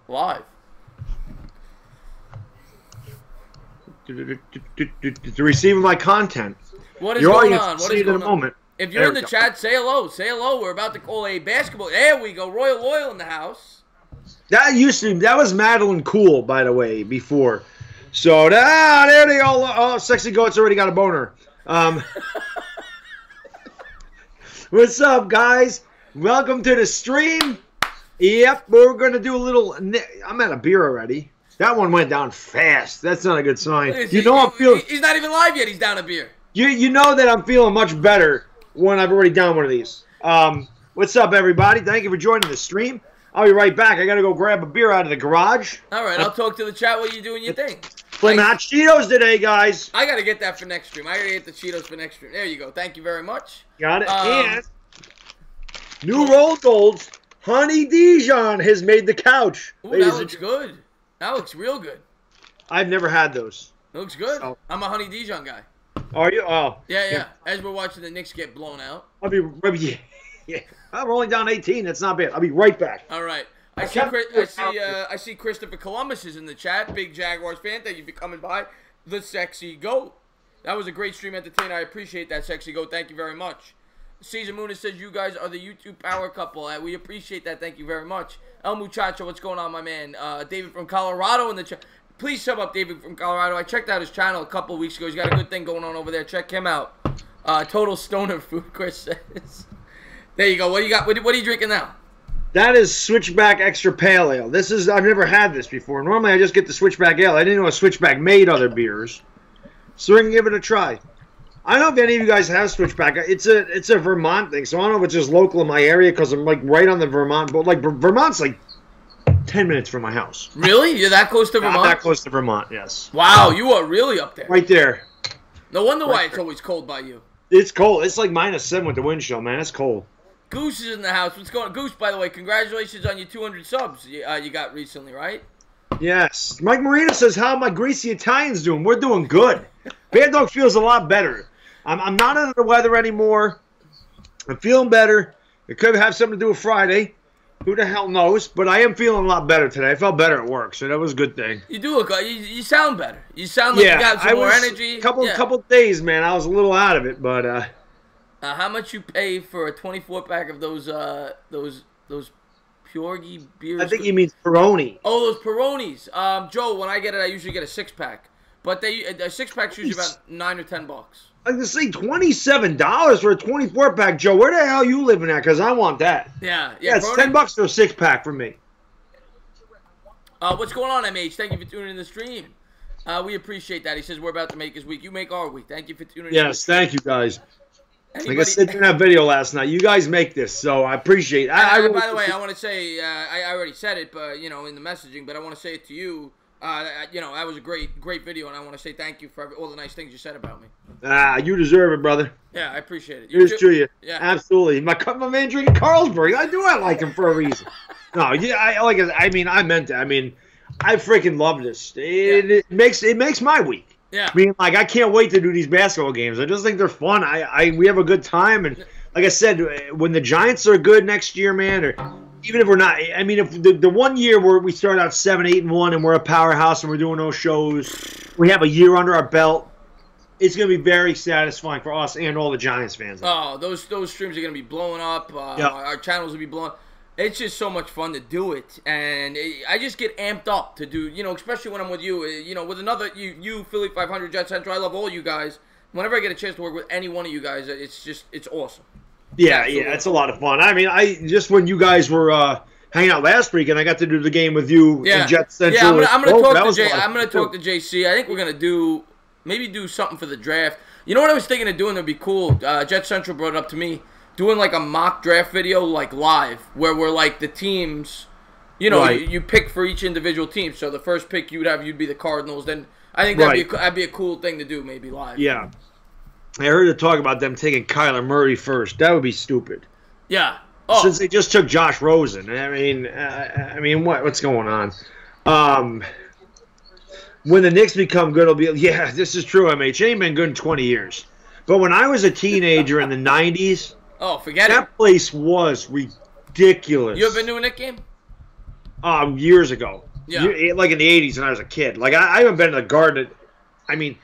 Live. To receiving my content. What is going on? What is going on? Moment. If you're in the chat, say hello. Say hello. We're about to call a basketball. There we go. Royal Loyal in the house. That was Madeline Cool, by the way, before. So there they all. Oh, Sexy Goat's already got a boner. What's up, guys? Welcome to the stream. Yep, we're gonna do a little. I'm at a beer already. That one went down fast. That's not a good sign. You know I'm feeling. He's not even live yet. He's down a beer. You know that I'm feeling much better when I've already done one of these. What's up, everybody? Thank you for joining the stream. I'll be right back. I gotta go grab a beer out of the garage. All right, I'll talk to the chat while you're doing your thing. Flaming hot Cheetos today, guys. I gotta get that for next stream. I gotta get the Cheetos for next stream. There you go. Thank you very much. Got it. And new roll golds. Honey Dijon has made the couch. Ooh, that looks good. That looks real good. I've never had those. It looks good. So. I'm a Honey Dijon guy. Are you? Oh. Yeah. As we're watching the Knicks get blown out. I'll be yeah. I'm rolling down 18. That's not bad. I'll be right back. All right. I see Christopher Columbus is in the chat. Big Jaguars fan. Thank you for coming by. The Sexy Goat. That was a great stream, Entertainah. I appreciate that, Sexy Goat. Thank you very much. Caesar Munoz says you guys are the YouTube power couple. We appreciate that. Thank you very much. El Muchacho, what's going on, my man? David from Colorado in the chat. Please sub up David from Colorado. I checked out his channel a couple weeks ago. He's got a good thing going on over there. Check him out. Total stoner food, Chris says. There you go. What do you got? What are you drinking now? That is Switchback Extra Pale Ale. I've never had this before. Normally I just get the Switchback Ale. I didn't know a Switchback made other beers. So we're going to give it a try. I don't know if any of you guys have Switchback. It's a Vermont thing, so I don't know if it's just local in my area because I'm like right on the Vermont. But like Vermont's like 10 minutes from my house. Really? You're that close to Vermont? That close to Vermont, yes. Wow, you are really up there. Right there. No wonder why it's always cold by you. It's cold. It's like -7 with the wind chill, man. It's cold. Goose is in the house. What's going on? Goose, by the way, congratulations on your 200 subs you got recently, right? Yes. Mike Marino says, how are my greasy Italians doing? We're doing good. Bad Dog feels a lot better. I'm not under the weather anymore. I'm feeling better. It could have something to do with Friday. Who the hell knows? But I am feeling a lot better today. I felt better at work, so that was a good thing. You do look good. You sound better. You sound like you got some more energy. Couple days, man. I was a little out of it, but how much you pay for a 24-pack of those Purgy beers? I think he means Peroni. Oh, those Peronis. Joe, when I get it, I usually get a 6-pack. But a 6-pack's usually about $9 or $10. I was going to say $27 for a 24-pack, Joe. Where the hell are you living at? Because I want that. Yeah. It's $10 for a 6-pack for me. What's going on, MH? Thank you for tuning in the stream. We appreciate that. He says we're about to make his week. You make our week. Thank you for tuning in. Yes, thank you, guys. Like I said in that video last night, you guys make this, so I appreciate it. By the way, I want to say, I already said it, but in the messaging, but I want to say it to you. That was a great video, and I want to say thank you for all the nice things you said about me. You deserve it, brother. Yeah, I appreciate it. Here's to you. Yeah, absolutely. My man drinking Carlsberg. I like him for a reason. No, yeah, I meant it. I mean, I freaking love this. It makes my week. Yeah. I mean, like, I can't wait to do these basketball games. I just think they're fun. We have a good time, and like I said, when the Giants are good next year, man, or even if we're not, I mean, if the 1 year where we start out 7-8-1 and we're a powerhouse and we're doing those shows, we have a year under our belt, it's going to be very satisfying for us and all the Giants fans. Oh, those streams are going to be blowing up. Yep. Our channels will be blowing up. It's just so much fun to do it, and I just get amped up to do, especially when I'm with you, with another, you, Philly 500, Jet Central. I love all you guys. Whenever I get a chance to work with any one of you guys, it's awesome. Yeah, it's a lot of fun. I mean, just when you guys were hanging out last week, and I got to do the game with you and Jet Central. Yeah, I'm gonna talk to JC. I think we're gonna do something for the draft. You know what I was thinking of doing that'd be cool? Jet Central brought it up to me. Doing like a mock draft video, like live, where we're like the teams, right. you pick for each individual team. So the first pick you'd be the Cardinals. Then I think that'd be a cool thing to do, maybe live. Yeah, I heard a talk about them taking Kyler Murray first. That would be stupid. Yeah. Since they just took Josh Rosen. I mean, what's going on? When the Knicks become good, it'll be this is true. MH ain't been good in 20 years. But when I was a teenager in the 90s. Oh, forget it. That place was ridiculous. You ever been to a Knicks game? years ago. Yeah. Like in the 80s when I was a kid. Like, I haven't been in the Garden. I mean,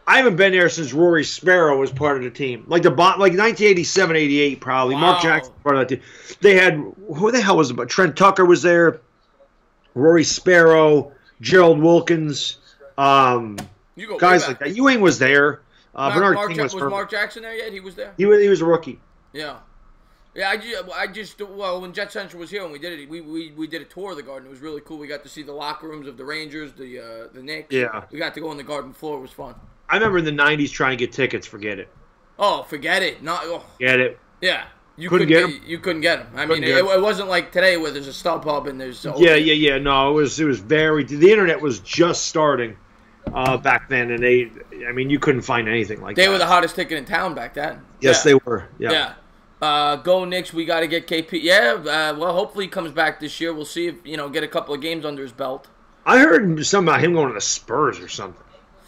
I haven't been there since Rory Sparrow was part of the team. Like 1987, 88 probably. Wow. Mark Jackson was part of that team. They had, who the hell was it? Trent Tucker was there. Rory Sparrow, Gerald Wilkins, guys like that. Ewing was there. Bernard King was Mark Jackson there yet? He was there? He was a rookie. Yeah. Yeah, I just when Jet Central was here and we did it, we did a tour of the Garden. It was really cool. We got to see the locker rooms of the Rangers, the Knicks. Yeah. We got to go on the Garden floor. It was fun. I remember in the 90s trying to get tickets. Forget it. Oh, forget it. Get it. Yeah. You couldn't get them. You couldn't get them. I mean, it wasn't like today where there's a StubHub and there's... Yeah. No, it was very... The internet was just starting back then, and you couldn't find anything like that. They were the hottest ticket in town back then. Yes, they were. Yeah. Go Knicks. We got to get KP. Yeah, well, hopefully he comes back this year. We'll see if, get a couple of games under his belt. I heard something about him going to the Spurs or something.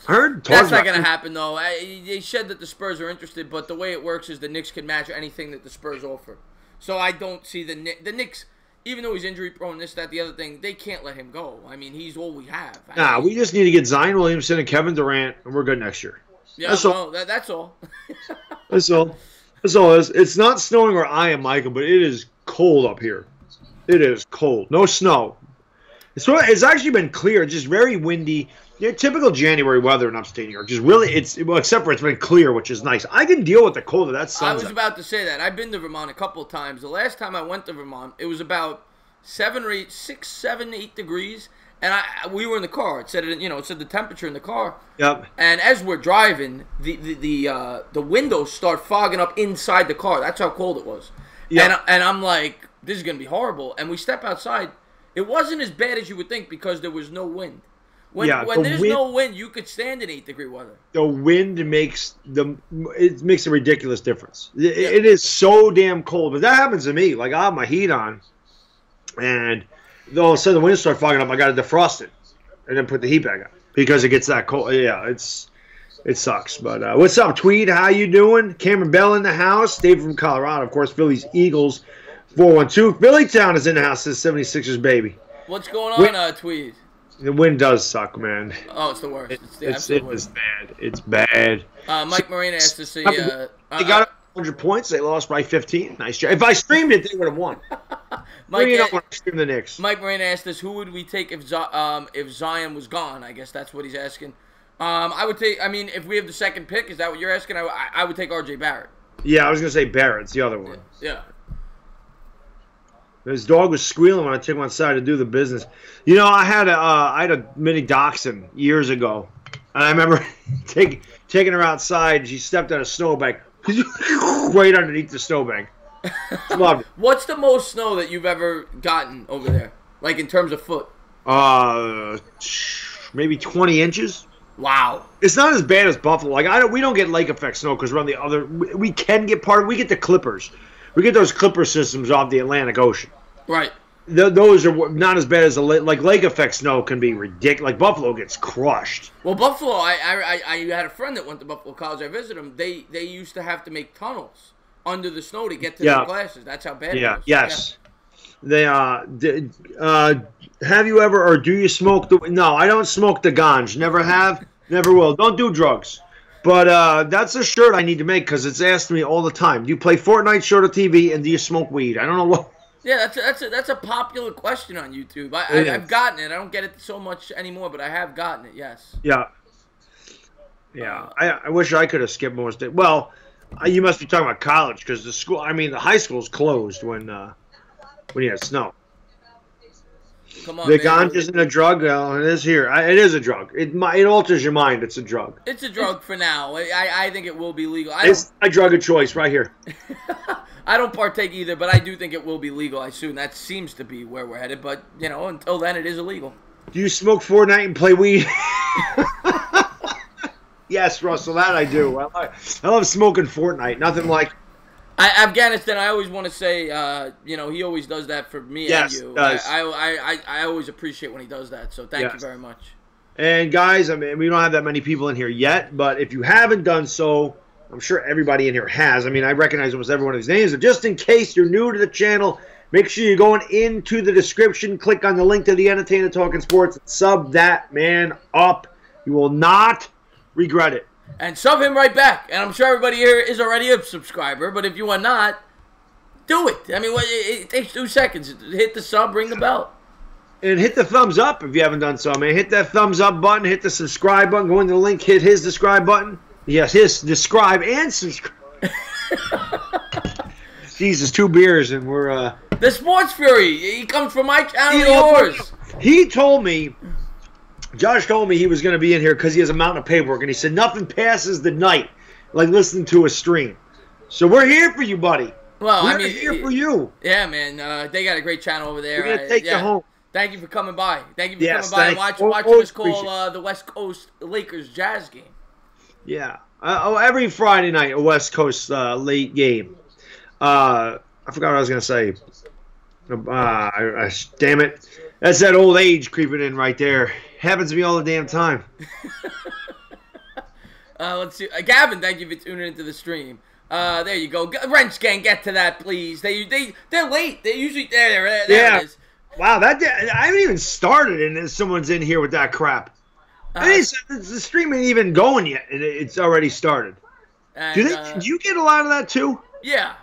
That's not going to happen, though. They said that the Spurs are interested, but the way it works is the Knicks can match anything that the Spurs offer. So I don't see the Knicks, even though he's injury-prone, this, that, the other thing, they can't let him go. I mean, he's all we have. We just need to get Zion Williamson and Kevin Durant, and we're good next year. Yeah, that's all. That's all. That's all. That's all it is. It's not snowing where I am, Michael, but it is cold up here. It is cold. No snow. It's actually been clear. It's just very windy. Typical January weather in upstate New York. Just really, except for it's been clear, which is nice. I can deal with the cold of that sun. I was about to say that. I've been to Vermont a couple of times. The last time I went to Vermont, it was about 6, 7, 8 degrees, and we were in the car. It said it said the temperature in the car. Yep. And as we're driving, the windows start fogging up inside the car. That's how cold it was. Yep. And I'm like, this is gonna be horrible. And we step outside. It wasn't as bad as you would think because there was no wind. When there's no wind, you could stand in 8-degree weather. The wind makes a ridiculous difference. It is so damn cold. But that happens to me. Like, I have my heat on, and all of a sudden the wind starts fogging up. I got to defrost it and then put the heat back on because it gets that cold. Yeah, it sucks. But what's up, Tweed? How you doing? Cameron Bell in the house. Dave from Colorado, of course. Phillies, Eagles, 412. Phillytown is in the house. This 76ers baby. What's going on, Tweed? The wind does suck, man. Oh, it's the worst. It's bad. It's bad. Mike Moreno asked to see. They got 100 points. They lost by 15. Nice job. If I streamed it, they would have won. Mike, when I stream the Knicks. Mike Moreno asked us, who would we take if Zion was gone? I guess that's what he's asking. I would take. I mean, if we have the second pick, is that what you're asking? I would take R.J. Barrett. Yeah, I was gonna say Barrett's the other one. Yeah. His dog was squealing when I took him outside to do the business. I had a mini dachshund years ago, and I remember taking her outside. She stepped on a snowbank, right underneath the snowbank. Loved it. What's the most snow that you've ever gotten over there, like in terms of foot? Maybe 20 inches. Wow. It's not as bad as Buffalo. Like we don't get lake effect snow because we're on the other. We can get we get the Clippers. We get those Clipper systems off the Atlantic Ocean. Right. Those are not as bad as lake effect snow can be ridiculous. Like Buffalo gets crushed. Well, Buffalo, I had a friend that went to Buffalo College. I visited them. They used to have to make tunnels under the snow to get to their classes. That's how bad it was. Yes. Yeah. Have you ever or do you smoke the? No, I don't smoke the ganj. Never have. Never will. Don't do drugs. But that's a shirt I need to make because it's asked me all the time. Do you play Fortnite, show the TV, and do you smoke weed? I don't know what. Yeah, that's a popular question on YouTube. I've gotten it. I don't get it so much anymore, but I have gotten it. Yes. Yeah. Yeah. I wish I could have skipped most of it. Well, you must be talking about college because the high school's closed when you had snow. Come on, the ganja isn't a drug. It is here. It is a drug. It alters your mind. It's a drug. It's a drug for now. I think it will be legal. It's my drug of choice right here. I don't partake either, but I do think it will be legal soon. That seems to be where we're headed. But, until then, it is illegal. Do you smoke Fortnite and play weed? Yes, Russell, that I do. I love smoking Fortnite. Nothing like... Afghanistan, I always want to say, he always does that for me and you. Does. I always appreciate when he does that, so thank you very much. And guys, I mean, we don't have that many people in here yet, but if you haven't done so, I'm sure everybody in here has. I mean, I recognize almost every one of these names, but just in case you're new to the channel, Make sure you're going into the description. Click on the link to the Entertainah Talking Sports. Sub that man up. You will not regret it. And sub him right back. And I'm sure everybody here is already a subscriber, but if you are not, do it. I mean, it takes 2 seconds. Hit the sub, ring the bell. And hit the thumbs up if you haven't done so, man. Hit that thumbs up button. Hit the subscribe button. Go into the link. Hit his subscribe button. Yes, his describe and subscribe. Jesus, 2 beers and we're... The Sports Fury. He comes from my channel to yours. He told me... Josh told me he was going to be in here because he has a mountain of paperwork. And he said nothing passes the night like listening to a stream. So we're here for you, buddy. Well, we're here for you. Yeah, man. They got a great channel over there. We're going to take you home. Thank you for coming by. Thank you for coming by and watching us call the West Coast Lakers Jazz game. Yeah. Every Friday night, a West Coast late game. I forgot what I was going to say. Damn it. That's that old age creeping in right there. Happens to me all the damn time. Let's see. Gavin, thank you for tuning into the stream. There you go. Wrench Gang, get to that, please. They're late. They're usually there. It is. Wow, I haven't even started, and someone's in here with that crap. The stream ain't even going yet, and it's already started. And, do you get a lot of that too? Yeah,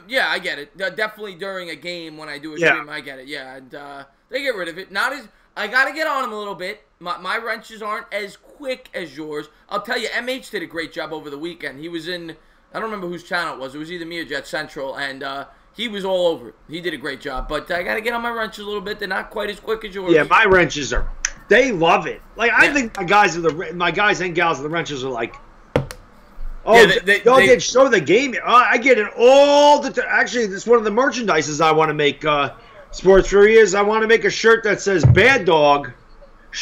yeah, I get it. Definitely during a game when I do a stream, I get it. Yeah, and they get rid of it. I gotta get on them a little bit. My wrenches aren't as quick as yours. I'll tell you, MH did a great job over the weekend. He was in, I don't remember whose channel it was. It was either me or Jet Central, and he was all over it. He did a great job. But I gotta get on my wrenches a little bit. They're not quite as quick as yours. Yeah, my wrenches are. They love it. Like I think my guys and gals of the wrenches are like. Oh, yeah, they show the game. I get it all the time. Actually, this is one of the merchandises I want to make. Sports Fury is I want to make a shirt that says "Bad Dog,"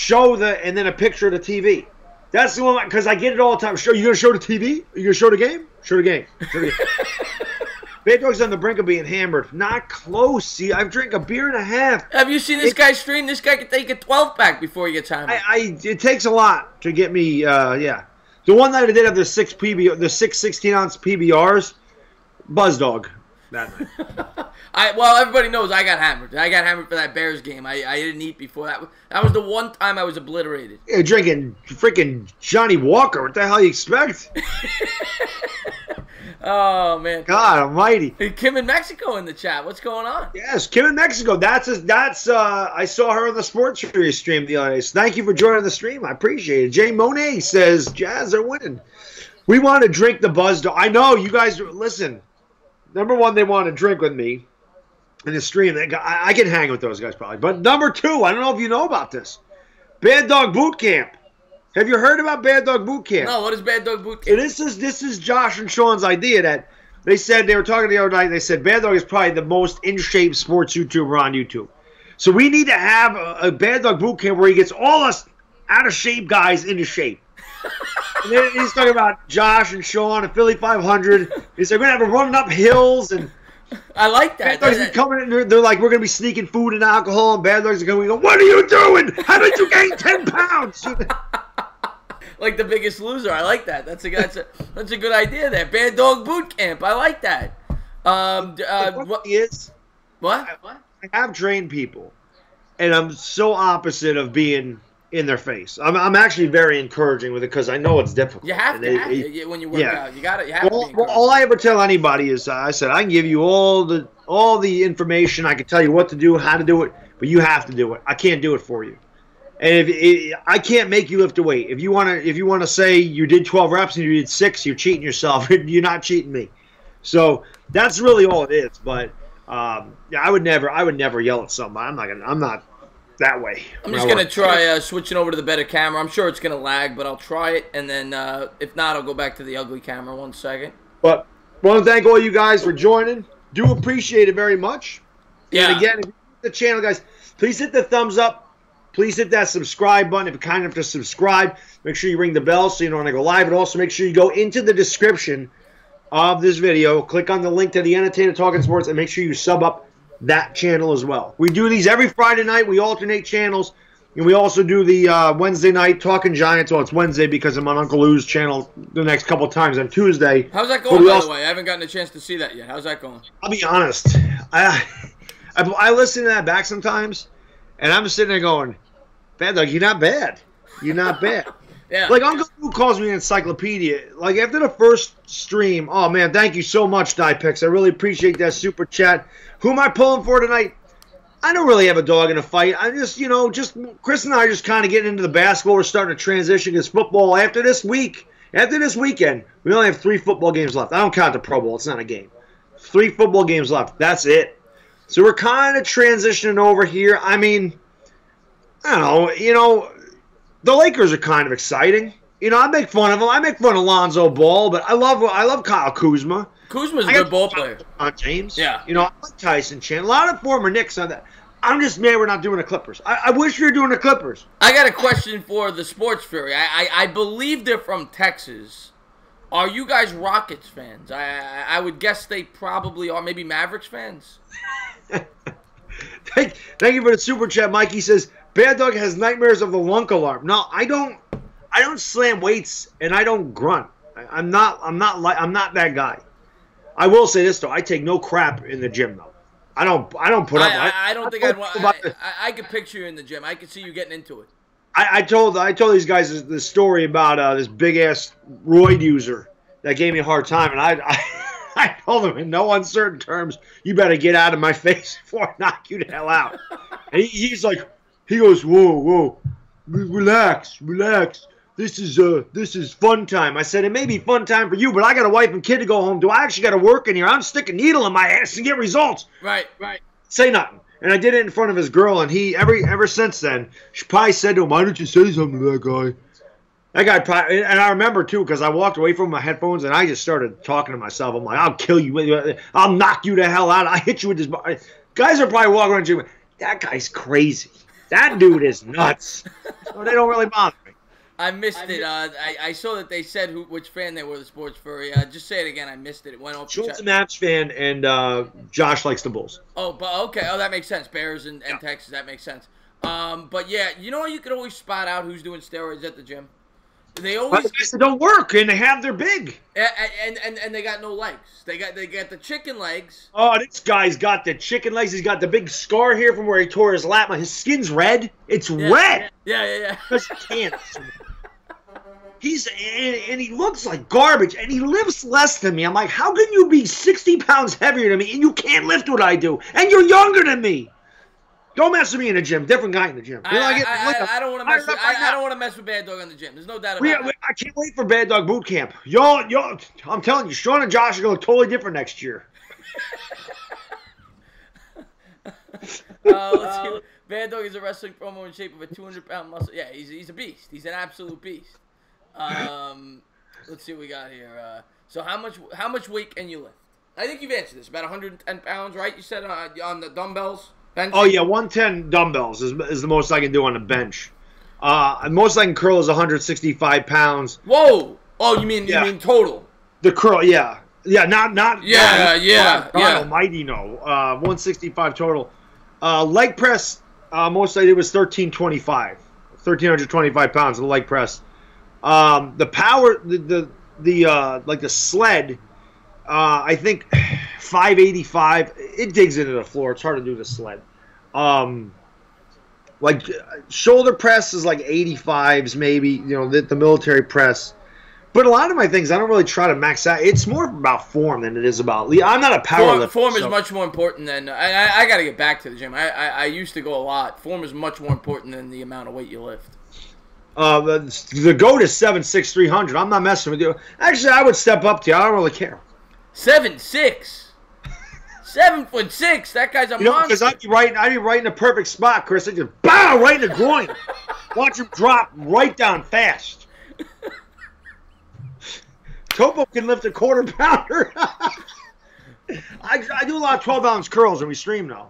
and then a picture of the TV. That's the one because I get it all the time. You gonna show the TV? You gonna show the game? Show the game. Show the game. Bad Dog's on the brink of being hammered. Not close. See, I've drank a beer and a half. Have you seen this guy stream? This guy can take a 12-pack before he gets hammered. It takes a lot to get me. Yeah. The one night I did have the 6 16-ounce PBRs, Buzz Dog that night. Well, everybody knows I got hammered. I got hammered for that Bears game. I didn't eat before that. That was the one time I was obliterated. You're drinking freaking Johnny Walker. What the hell you expect? Oh man! God Almighty! Kim in Mexico in the chat. What's going on? Yes, Kim in Mexico. That's I saw her on the Sports Fury stream the other day. So thank you for joining the stream. I appreciate it. Jay Monet says Jazz are winning. We want to drink the Buzz Dog. I know you guys. Listen, number one, they want to drink with me in the stream. I can hang with those guys probably. But number two, I don't know if you know about this. Bad Dog Boot Camp. Have you heard about Bad Dog Boot Camp? No, what is Bad Dog Boot Camp? This is Josh and Sean's idea that they said they were talking the other night. They said Bad Dog is probably the most in shape sports YouTuber on YouTube. So we need to have a Bad Dog Boot Camp where he gets all us out of shape guys into shape. And then he's talking about Josh and Sean and Philly 500. He said we're gonna have a running up hills and. I like that. Bad Dogs coming in. They're like, we're gonna be sneaking food and alcohol, and Bad Dogs are going to go, what are you doing? How did you gain 10 pounds? Like the Biggest Loser. I like that. That's a good idea there. Bad Dog Boot Camp. I like that. What is? What? I have trained people, and I'm so opposite of being in their face. I'm actually very encouraging with it because I know it's difficult. You have to when you work out. You have to be encouraging. All I ever tell anybody is I said I can give you all the information. I can tell you what to do, how to do it, but you have to do it. I can't do it for you. And I can't make you lift a weight. If you want to say you did 12 reps and you did 6, you're cheating yourself. You're not cheating me. So that's really all it is. But yeah, I would never yell at somebody. I'm not that way. I'm just gonna try switching over to the better camera. I'm sure it's gonna lag, but I'll try it. And then if not, I'll go back to the ugly camera. 1 second. But I want to thank all you guys for joining. Do appreciate it very much. Yeah. And again, if you hit the channel, guys, please hit the thumbs up. Please hit that subscribe button if you're kind enough to subscribe. Make sure you ring the bell so you know when I go live. And also make sure you go into the description of this video. Click on the link to the Entertainah Talking Sports and make sure you sub up that channel as well. We do these every Friday night. We alternate channels. And we also do the Wednesday night Talking Giants. Well, it's Wednesday because I'm on Uncle Lou's channel the next couple of times on Tuesday. How's that going, by the way? I haven't gotten a chance to see that yet. How's that going? I'll be honest. I listen to that back sometimes, and I'm sitting there going, Bad Dog, you're not bad. You're not bad. Yeah. Like, Uncle Lou calls me an encyclopedia. Like, after the first stream, oh, man, thank you so much, DiePix. I really appreciate that super chat. Who am I pulling for tonight? I don't really have a dog in a fight. I just, Chris and I are just kind of getting into the basketball. We're starting to transition because football, after this weekend, we only have 3 football games left. I don't count the Pro Bowl. It's not a game. 3 football games left. That's it. So we're kind of transitioning over here. I mean, I don't know, the Lakers are kind of exciting. I make fun of them. I make fun of Lonzo Ball, but I love Kyle Kuzma. Kuzma's a good ball player. James. Yeah. I like Tyson Chandler. A lot of former Knicks on that. I'm just mad we're not doing the Clippers. I wish we were doing the Clippers. I got a question for the Sports Fury. I believe they're from Texas. Are you guys Rockets fans? I would guess they probably are. Maybe Mavericks fans? Thank you for the super chat. Mikey says, Bad Dog has nightmares of the lunk alarm. No, I don't slam weights and I don't grunt. I'm not that guy. I will say this though, I take no crap in the gym though. I don't put up. I don't think I'd want. I could picture you in the gym. I could see you getting into it. I told these guys the story about this big ass roid user that gave me a hard time, and I told him in no uncertain terms, you better get out of my face before I knock you the hell out. And he goes, whoa, relax. This is fun time. I said, it may be fun time for you, but I got a wife and kid to go home to. I actually got to work in here. I'm sticking a needle in my ass to get results. Right. Say nothing. And I did it in front of his girl, and he ever since then, she probably said to him, why don't you say something to that guy? That guy probably, and I remember too, because I walked away from my headphones, and I just started talking to myself. I'm like, I'll kill you. I'll knock you the hell out. I'll hit you with this. Guys are probably walking around you, that guy's crazy. That dude is nuts. So they don't really bother me. I missed it. I saw that they said which fan they were, the Sports Fury. Just say it again. I missed it. It went off. Schultz a Mavs fan, and Josh likes the Bulls. Oh, but okay. Oh, that makes sense. Bears and Texas. That makes sense. But yeah, you could always spot out who's doing steroids at the gym. They always don't work, and they have their big. And they got no legs. They got the chicken legs. Oh, this guy's got the chicken legs. He's got the big scar here from where he tore his lat. His skin's red. It's red. Yeah. Because he can't. And he looks like garbage, and he lifts less than me. I'm like, how can you be 60 pounds heavier than me, and you can't lift what I do, and you're younger than me? Don't mess with me in the gym. Different guy in the gym. I don't want to mess with. I don't want to mess with Bad Dog in the gym. There's no doubt about it. I can't wait for Bad Dog boot camp. Yo, I'm telling you, Sean and Josh are going to look totally different next year. Let's see. Bad Dog is a wrestling promo in shape of a 200-pound muscle. Yeah, he's a beast. He's an absolute beast. Let's see what we got here. So how much weight can you lift? I think you've answered this. About 110 pounds, right? You said on the dumbbells. Bench? Oh yeah, 110 dumbbells is the most I can do on the bench. Most I can curl is 165 pounds. Whoa! Oh, you mean total? The curl, yeah, not. Yeah. Almighty, no. 165 total. Leg press, most I did was 1,325 pounds of the leg press. The power, the sled, I think 585. It digs into the floor. It's hard to do the sled. Like shoulder press is like 85s maybe. The military press. But a lot of my things, I don't really try to max out. It's more about form than it is about. I'm not a power lifter. Form is much more important than I got to get back to the gym. I used to go a lot. Form is much more important than the amount of weight you lift. The GOAT is 7'6", 300. I'm not messing with you. Actually, I would step up to you. I don't really care. 7'6". 7'6". That guy's a monster. Because I'd be right in the perfect spot, Chris. I just bow right in the groin. Watch him drop right down fast. Topo can lift a quarter pounder. I do a lot of 12-ounce curls when we stream now.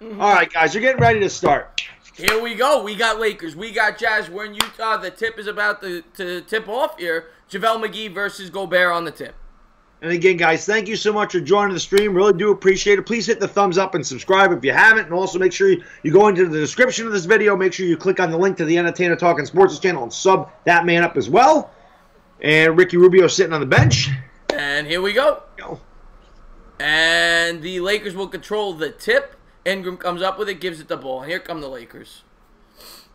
Mm-hmm. All right, guys, you're getting ready to start. Here we go. We got Lakers. We got Jazz. We're in Utah. The tip is about to tip off here. JaVale McGee versus Gobert on the tip. And again, guys, thank you so much for joining the stream. Really do appreciate it. Please hit the thumbs up and subscribe if you haven't. And also make sure you go into the description of this video. Make sure you click on the link to the Entertainah Talking Sports channel and sub that man up as well. And Ricky Rubio sitting on the bench. And here we go. And the Lakers will control the tip. Ingram comes up with it, gives it the ball, and here come the Lakers.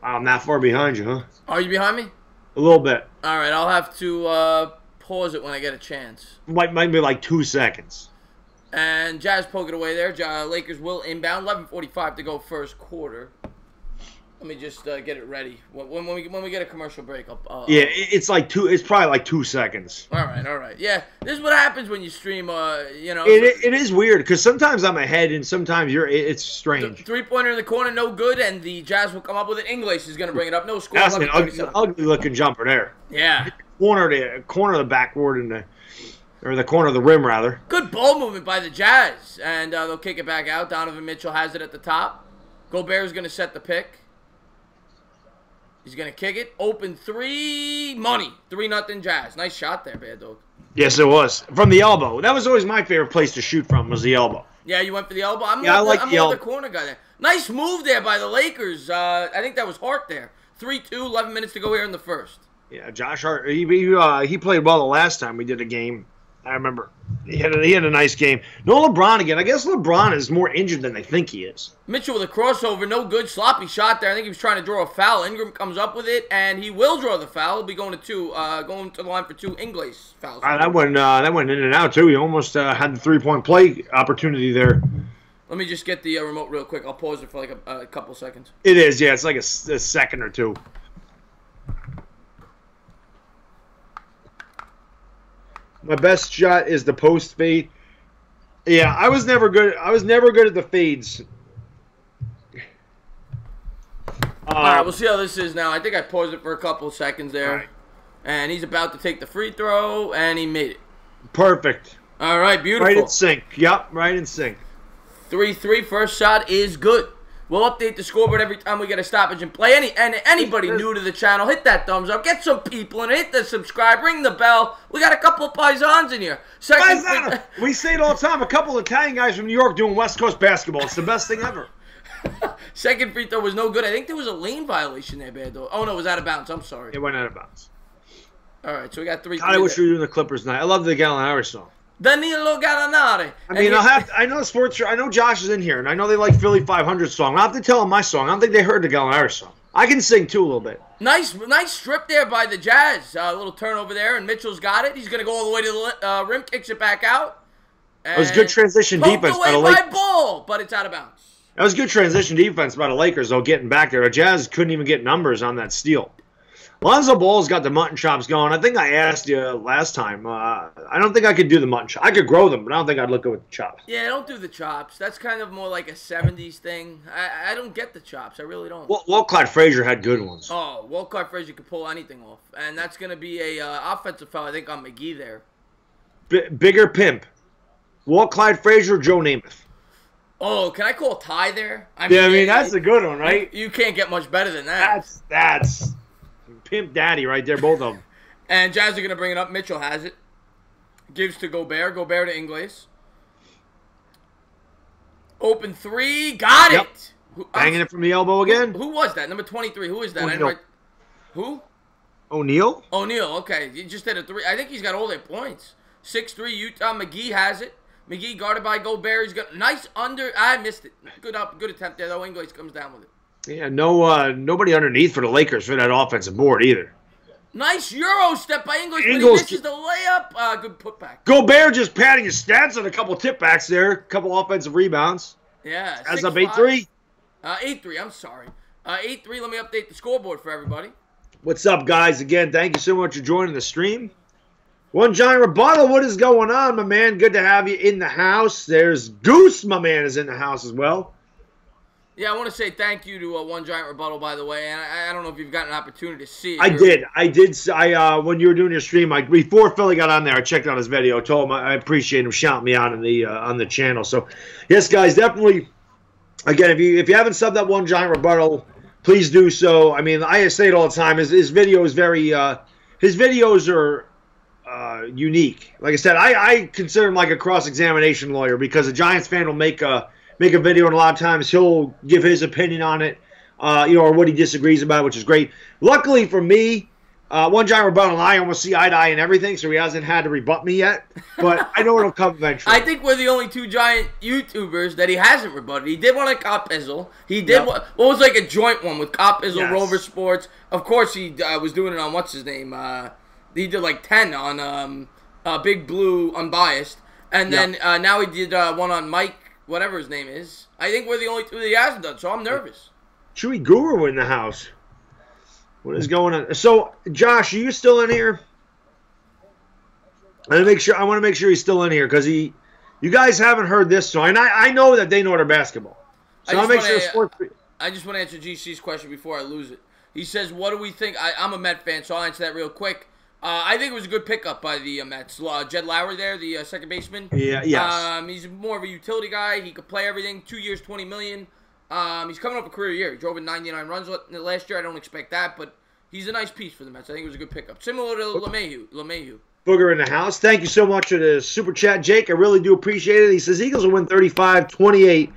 I'm not far behind you, huh? Are you behind me? A little bit. All right, I'll have to pause it when I get a chance. Might be like 2 seconds. And Jazz poke it away there. Lakers will inbound. 11:45 to go first quarter. Let me just get it ready. When we get a commercial break, yeah, it's like two. It's probably like 2 seconds. All right. Yeah, this is what happens when you stream. It is weird because sometimes I'm ahead and sometimes it's strange. 3-pointer in the corner, no good, and the Jazz will come up with it. English is going to bring it up. No score. That's an ugly looking jumper there. Yeah. Corner of the backboard or the corner of the rim rather. Good ball movement by the Jazz, and they'll kick it back out. Donovan Mitchell has it at the top. Gobert is going to set the pick. He's going to kick it. Open three. Money. 3-0 Jazz. Nice shot there, Bad Dog. Yes, it was. From the elbow. That was always my favorite place to shoot from was the elbow. Yeah, you went for the elbow? I'm the corner guy there. Nice move there by the Lakers. I think that was Hart there. 3-2, 11 minutes to go here in the first. Yeah, Josh Hart. He played well the last time we did a game. I remember. He had a nice game. No LeBron again. I guess LeBron is more injured than they think he is. Mitchell with a crossover. No good. Sloppy shot there. I think he was trying to draw a foul. Ingram comes up with it, and he will draw the foul. He'll be going to the line for 2 English fouls. That went in and out, too. He almost had the 3-point play opportunity there. Let me just get the remote real quick. I'll pause it for like a couple seconds. It is, yeah. It's like a second or two. My best shot is the post fade. Yeah, I was never good at the fades. All right, we'll see how this is now. I think I paused it for a couple of seconds there. Right. And he's about to take the free throw, and he made it. Perfect. All right, beautiful. Right in sync. Yep, right in sync. 3-3, first shot is good. We'll update the scoreboard every time we get a stoppage and play. Anybody new to the channel, hit that thumbs up. Get some people and hit the subscribe. Ring the bell. We got a couple of paisans in here. We say it all the time. A couple of Italian guys from New York doing West Coast basketball. It's the best thing ever. Second free throw was no good. I think there was a lane violation there, Bad Dog. Oh, no, it was out of bounds. I'm sorry. It went out of bounds. All right, so we got 3. God, I wish we were doing the Clippers tonight. I love the Gallinari song. Danilo Gallinari. I mean, I know Josh is in here, and I know they like Philly 500 song. I'll have to tell them my song. I don't think they heard the Gallinari song. I can sing, too, a little bit. Nice strip there by the Jazz. A little turnover there, and Mitchell's got it. He's going to go all the way to the rim, kicks it back out. That was good transition defense by the Lakers. Ball, but it's out of bounds. That was good transition defense by the Lakers, though, getting back there. The Jazz couldn't even get numbers on that steal. Lonzo Ball's got the mutton chops going. I think I asked you last time. I don't think I could do the mutton chops. I could grow them, but I don't think I'd look good with the chops. Yeah, don't do the chops. That's kind of more like a 70s thing. I don't get the chops. I really don't. Walcott Frazier had good ones. Oh, Walcott Frazier could pull anything off. And that's going to be a offensive foul, I think, on McGee there. Bigger pimp. Walcott Frazier, Joe Namath. Oh, can I call a tie there? I mean that's a good one, right? You can't get much better than that. That's Pimp Daddy right there, both of them. And Jazz are going to bring it up. Mitchell has it. Gives to Gobert. Gobert to Ingles. Open 3. Got it. Banging it from the elbow again. Who was that? Number 23. Who is that? Who? O'Neal? O'Neal. Okay. He just hit a 3. I think he's got all their points. 6-3 Utah. McGee has it. McGee guarded by Gobert. He's got nice under. I missed it. Good attempt there, though. Ingles comes down with it. Yeah, nobody underneath for the Lakers for that offensive board either. Nice Euro step by Ingles, but he misses the layup. Good putback. Gobert just padding his stats on a couple tip backs there. A couple offensive rebounds. Yeah. As up 8-3? 8-3, I'm sorry. 8-3, let me update the scoreboard for everybody. What's up, guys? Again, thank you so much for joining the stream. One Giant Rebuttal, what is going on, my man? Good to have you in the house. There's Goose, my man, is in the house as well. Yeah, I want to say thank you to One Giant Rebuttal, by the way. And I don't know if you've gotten an opportunity to see it. I did. When you were doing your stream, before Philly got on there, I checked out his video. Told him I appreciate him shouting me out on the channel. So, yes, guys, definitely. Again, if you haven't subbed that One Giant Rebuttal, please do so. I mean, I say it all the time. His video is his videos are unique. Like I said, I consider him like a cross-examination lawyer because a Giants fan will make a video, and a lot of times he'll give his opinion on it, or what he disagrees about, which is great. Luckily for me, One giant rebuttal, and I almost see eye to eye and everything, so he hasn't had to rebut me yet. But I know it'll come eventually. I think we're the only two giant YouTubers that he hasn't rebutted. He did one on Cop Izzle. He did what was like a joint one with Cop Izzle, Rover Sports. Of course, he was doing it on what's his name. He did like 10 on Big Blue Unbiased, and then now he did one on Mike, whatever his name is. I think we're the only two that he hasn't done, so I'm nervous. Chewy Guru in the house. What is going on? So, Josh, are you still in here? I want to make sure he's still in here because you guys haven't heard this song, and I know that they know their basketball. So I'll make sure sports. I just want to answer GC's question before I lose it. He says, "What do we think?" I'm a Met fan, so I'll answer that real quick. I think it was a good pickup by the Mets. Jed Lowry there, the second baseman. Yeah, yes. He's more of a utility guy. He could play everything. 2 years, $20 million. He's coming up a career year. He drove in 99 runs last year. I don't expect that, but he's a nice piece for the Mets. I think it was a good pickup. Similar to LeMahieu. Booger in the house. Thank you so much for the super chat, Jake. I really do appreciate it. He says Eagles will win 35-28.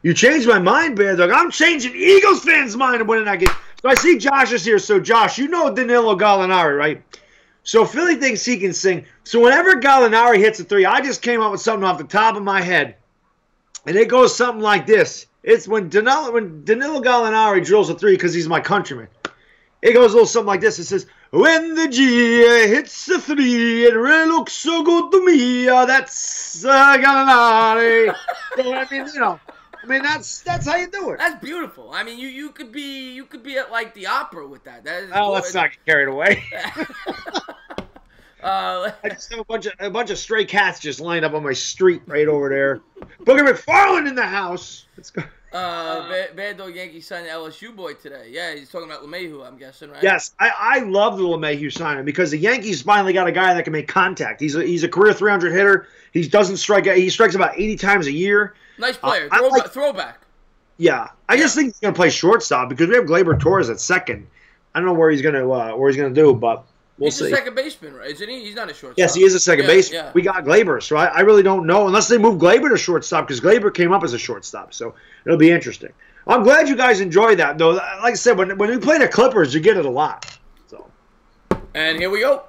You changed my mind, Bear Dog. I'm changing Eagles fans' mind of winning that game. So I see Josh is here. So, Josh, you know Danilo Gallinari, right? So Philly thinks he can sing. So whenever Gallinari hits a three, I just came up with something off the top of my head. And it goes something like this. It's when Danilo Gallinari drills a three because he's my countryman. It goes a little something like this. It says, when the G hits a three, it really looks so good to me. That's Gallinari. So, I mean, that's how you do it. That's beautiful. I mean, you could be at like the opera with that. Let's not get carried away. I just have a bunch of stray cats just lined up on my street right over there. Booger McFarland in the house. Let's go. Bad Dog Yankee signed the LSU boy today. Yeah, he's talking about LeMahieu, I'm guessing, right? Yes, I love the LeMahieu signing because the Yankees finally got a guy that can make contact. He's a career 300 hitter. He doesn't strike. He strikes about 80 times a year. Nice player. Throwback. Yeah, I just think he's gonna play shortstop because we have Gleyber Torres at second. I don't know where he's gonna do, but we'll see. He's a second baseman, right? Isn't he? He's not a shortstop. Yes, he is a second baseman. Yeah. We got Gleyber, so I really don't know unless they move Gleyber to shortstop because Gleyber came up as a shortstop, so it'll be interesting. I'm glad you guys enjoy that, though. Like I said, when we play the Clippers, you get it a lot. So. And here we go.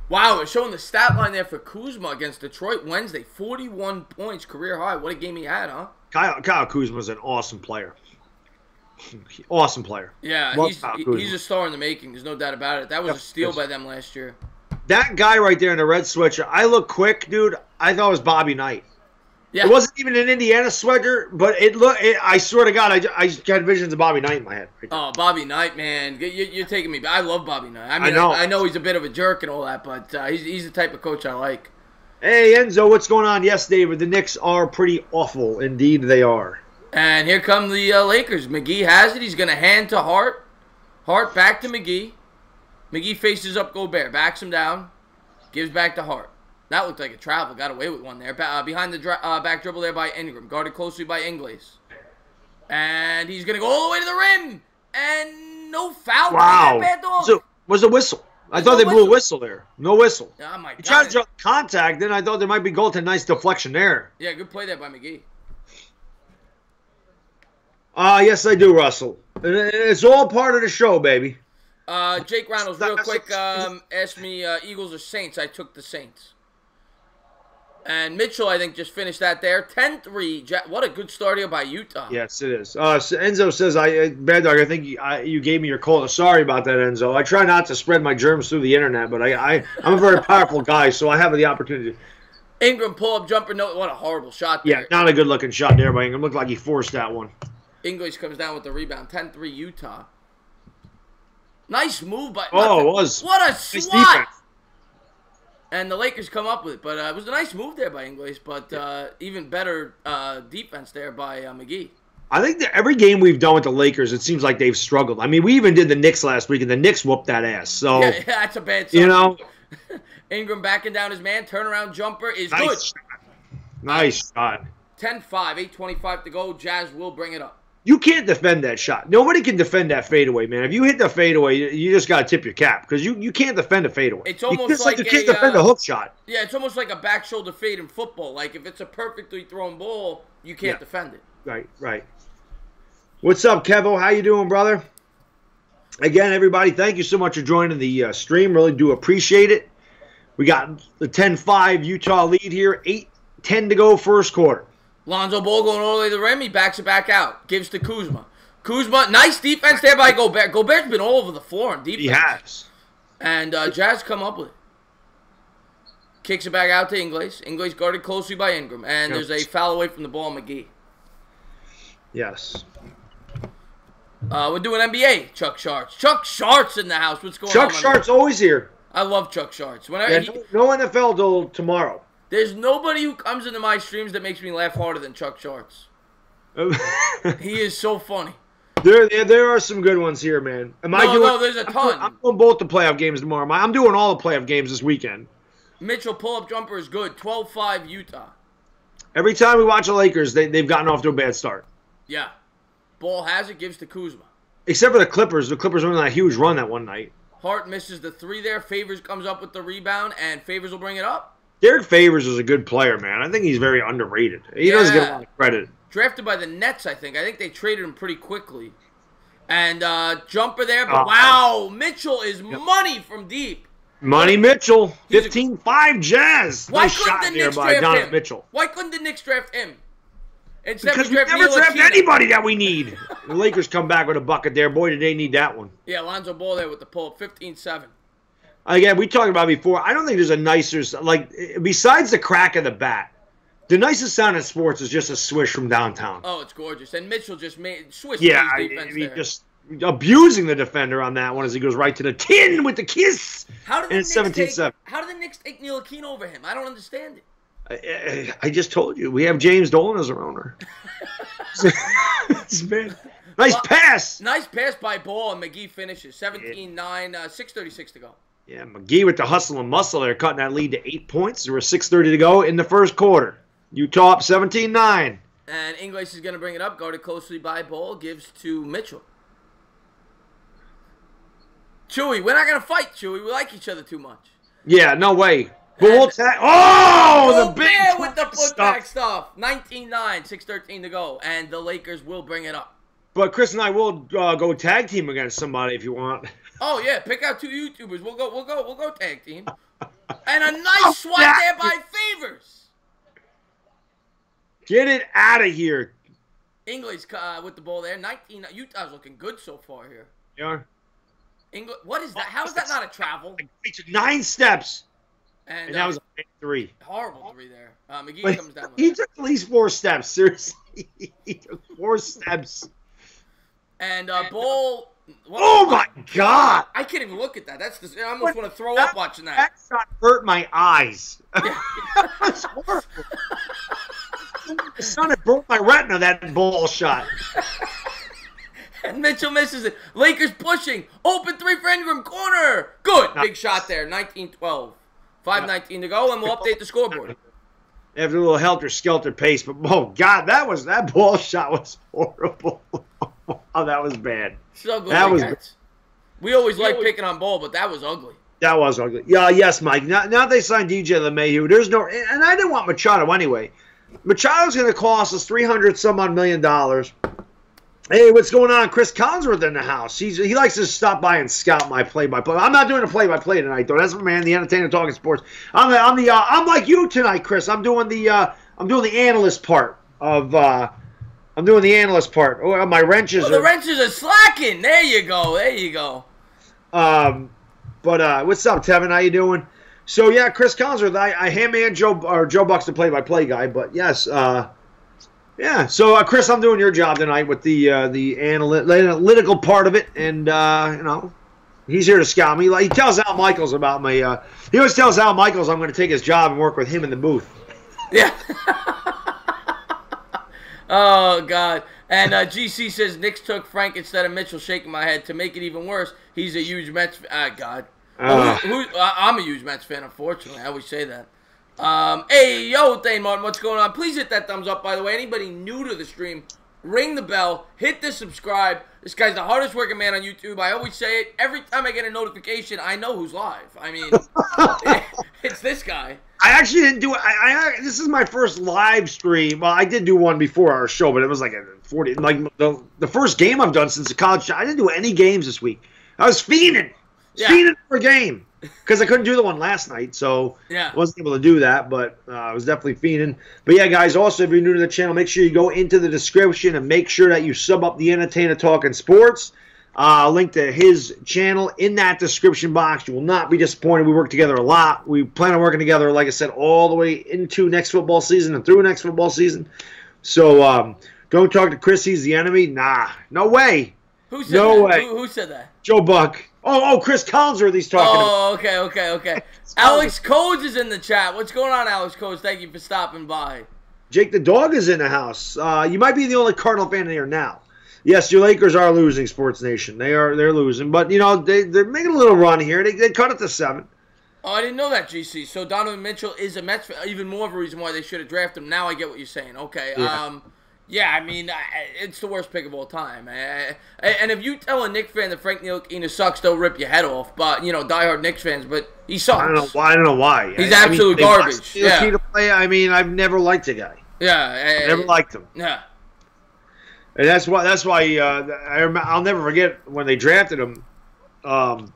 Wow, we're showing the stat line there for Kuzma against Detroit Wednesday. 41 points, career high. What a game he had, huh? Kyle Kuzma's an awesome player. Awesome player. Yeah, he's a star in the making. There's no doubt about it. That was a steal by them last year. That guy right there in the red sweatshirt, I look quick, dude. I thought it was Bobby Knight. Yeah. It wasn't even an Indiana sweater, but I swear to God, I got visions of Bobby Knight in my head. Right. Oh, Bobby Knight, man. You're taking me back. I love Bobby Knight. I mean, I know he's a bit of a jerk and all that, but he's the type of coach I like. Hey, Enzo, what's going on? Yes, David, the Knicks are pretty awful. Indeed, they are. And here come the Lakers. McGee has it. He's going to hand to Hart. Hart back to McGee. McGee faces up Gobert. Backs him down. Gives back to Hart. That looked like a travel. Got away with one there. Behind the back dribble there by Ingram. Guarded closely by Ingles. And he's going to go all the way to the rim. And no foul. Wow. So, was a whistle. I thought they blew a whistle there. No whistle. Oh, my God. He tried to draw contact, then I thought there might be goaltending. Nice deflection there. Yeah, good play there by McGee. Yes, I do, Russell. It's all part of the show, baby. Jake Reynolds, real quick, asked me Eagles or Saints. I took the Saints. And Mitchell, I think, just finished that there. 10-3. What a good start here by Utah. Yes, it is. Enzo says, Bad Dog, I think you gave me your call. Sorry about that, Enzo. I try not to spread my germs through the internet, but I'm a very powerful guy, so I have the opportunity. Ingram pull-up jumper. No, what a horrible shot there. Yeah, not a good-looking shot there by Ingram. Looked like he forced that one. English comes down with the rebound. 10-3 Utah. Nice move by... Oh, it was. What a swat! And the Lakers come up with it. But it was a nice move there by English. But even better defense there by McGee. I think that every game we've done with the Lakers, it seems like they've struggled. I mean, we even did the Knicks last week, and the Knicks whooped that ass. So yeah, that's a bad sign. You know? Ingram backing down his man. Turnaround jumper is nice good. Shot. Nice shot. 10-5. 8:25 to go. Jazz will bring it up. You can't defend that shot. Nobody can defend that fadeaway, man. If you hit the fadeaway, you just got to tip your cap because you can't defend a fadeaway. It's almost like you can't defend a hook shot. Yeah, it's almost like a back shoulder fade in football. Like if it's a perfectly thrown ball, you can't defend it. Right. What's up, Kevo? How you doing, brother? Again, everybody, thank you so much for joining the stream. Really do appreciate it. We got the 10-5 Utah lead here. 8:10 to go first quarter. Lonzo Ball going all the way to the rim. He backs it back out. Gives to Kuzma. Kuzma, nice defense there by Gobert. Gobert's been all over the floor on defense. He has. And Jazz come up with it. Kicks it back out to Ingles. Ingles guarded closely by Ingram. And there's a foul away from the ball, McGee. Yes. We're doing NBA. Chuck Sharts. Chuck Sharts in the house. What's going on? Chuck Sharts always here. I love Chuck Sharts. No NFL till tomorrow. There's nobody who comes into my streams that makes me laugh harder than Chuck Sharts. He is so funny. There are some good ones here, man. There's a ton. I'm doing both the playoff games tomorrow. I'm doing all the playoff games this weekend. Mitchell pull-up jumper is good. 12-5 Utah. Every time we watch the Lakers, they've gotten off to a bad start. Yeah. Ball has it, gives to Kuzma. Except for the Clippers. The Clippers went on that huge run that one night. Hart misses the three there. Favors comes up with the rebound, and Favors will bring it up. Derek Favors is a good player, man. I think he's very underrated. He doesn't get a lot of credit. Drafted by the Nets, I think. I think they traded him pretty quickly. And jumper there, but wow, Mitchell is money from deep. Money Mitchell, 15-5 Jazz. Why nice couldn't shot the there Knicks by draft Donovan him? Mitchell. Why couldn't the Knicks draft him? Because we never draft anybody that we need. The Lakers come back with a bucket there. Boy, did they need that one. Yeah, Lonzo Ball there with the pull-up, 15-7. Again, we talked about it before. I don't think there's a nicer, like, besides the crack of the bat, the nicest sound in sports is just a swish from downtown. Oh, it's gorgeous. And Mitchell just swished his defense there. Just abusing the defender on that one as he goes right to the tin with the kiss. How did the Knicks 17-7. How did the Knicks take Neil Aquino over him? I don't understand it. I just told you. We have James Dolan as our owner. Nice pass. Nice pass by Ball, and McGee finishes. 17-9, 6:36 to go. Yeah, McGee with the hustle and muscle there, cutting that lead to 8 points. There were 6:30 to go in the first quarter. Utah up 17-9. And Ingles is going to bring it up, guarded closely by Ball, gives to Mitchell. Chewy, we're not going to fight, Chewy. We like each other too much. Yeah, no way. But we'll the big with the putback stuff. 19-9, 6:13 to go, and the Lakers will bring it up. But Chris and I will go tag team against somebody if you want. Oh yeah, pick out two YouTubers. We'll go tag team. And a nice swat there by Favors. Get it out of here. Ingles with the ball there. 19. Utah's looking good so far here. Yeah. What is that? How is that not a travel? He took 9 steps. And that was a big 3. Horrible 3 there. McGee comes down with He took at least 4 steps. Seriously. He took 4 steps. And Ball. Oh my God! I can't even look at that. I almost want to throw up watching that. That shot hurt my eyes. That's horrible. The sun had broke my retina, that ball shot. And Mitchell misses it. Lakers pushing. Open 3 for Ingram. Corner. Good. Big shot there. 19-12. 5:19 to go, and we'll update the scoreboard. After a little helter-skelter pace, but oh God, that ball shot was horrible. Oh, that was bad. We always like picking on Ball, but that was ugly. That was ugly. Yeah, yes, Mike. Now they signed DJ LeMahieu. There's no, and I didn't want Machado anyway. Machado's going to cost us $300-some-odd million. Hey, what's going on? Chris Collinsworth in the house. He likes to stop by and scout my play-by-play. I'm not doing a play-by-play tonight, though. That's my man, the Entertainah Talking Sports. I'm like you tonight, Chris. I'm doing the analyst part of. I'm doing the analyst part. Oh, my wrenches. The wrenches are slacking. There you go. But what's up, Tevin? How you doing? So yeah, Chris Collinsworth. I hand Joe Buck's the play-by-play guy. But yes, yeah. So Chris, I'm doing your job tonight with the analytical part of it, and he's here to scout me. He tells Al Michaels about me. He always tells Al Michaels I'm going to take his job and work with him in the booth. Yeah. Oh, God. And GC says, Knicks took Frank instead of Mitchell, shaking my head. To make it even worse, he's a huge Mets fan. God. I'm a huge Mets fan, unfortunately. I always say that. Hey, yo, Thane Martin, what's going on? Please hit that thumbs up, by the way. Anybody new to the stream, ring the bell, hit the subscribe. This guy's the hardest working man on YouTube. I always say it. Every time I get a notification, I know who's live. I mean, it's this guy. I actually didn't do it. This is my first live stream. Well, I did do one before our show, but it was like a 40. Like the first game I've done since the college. I didn't do any games this week. I was fiending. Yeah. Fiending for a game. Because I couldn't do the one last night, so yeah. wasn't able to do that, but I was definitely fiending. But yeah, guys, also, if you're new to the channel, make sure you go into the description and make sure that you sub up the Entertainah Talking Sports. Link to his channel in that description box. You will not be disappointed. We work together a lot. We plan on working together, like I said, all the way into next football season and through next football season. So don't talk to Chris. He's the enemy. Nah, no way. Who said that? Way. Who said that? Joe Buck. Oh, Chris Collinsworth he's talking about. Okay. Alex Codes is in the chat. What's going on, Alex Codes? Thank you for stopping by. Jake the Dog is in the house. You might be the only Cardinal fan in here now. Yes, your Lakers are losing, Sports Nation. They're losing. But, they're making a little run here. They cut it to 7. Oh, I didn't know that, GC. So Donovan Mitchell is a Mets fan. Even more of a reason why they should have drafted him. Now I get what you're saying. Okay. Yeah. I mean, it's the worst pick of all time. And if you tell a Knicks fan that Frank Ntilikina sucks, they'll rip your head off. But, diehard Knicks fans, but he sucks. I don't know why. He's absolute garbage. Yeah. Play, I've never liked the guy. Yeah. I never liked him. Yeah. And that's why I'll never forget when they drafted him. Enes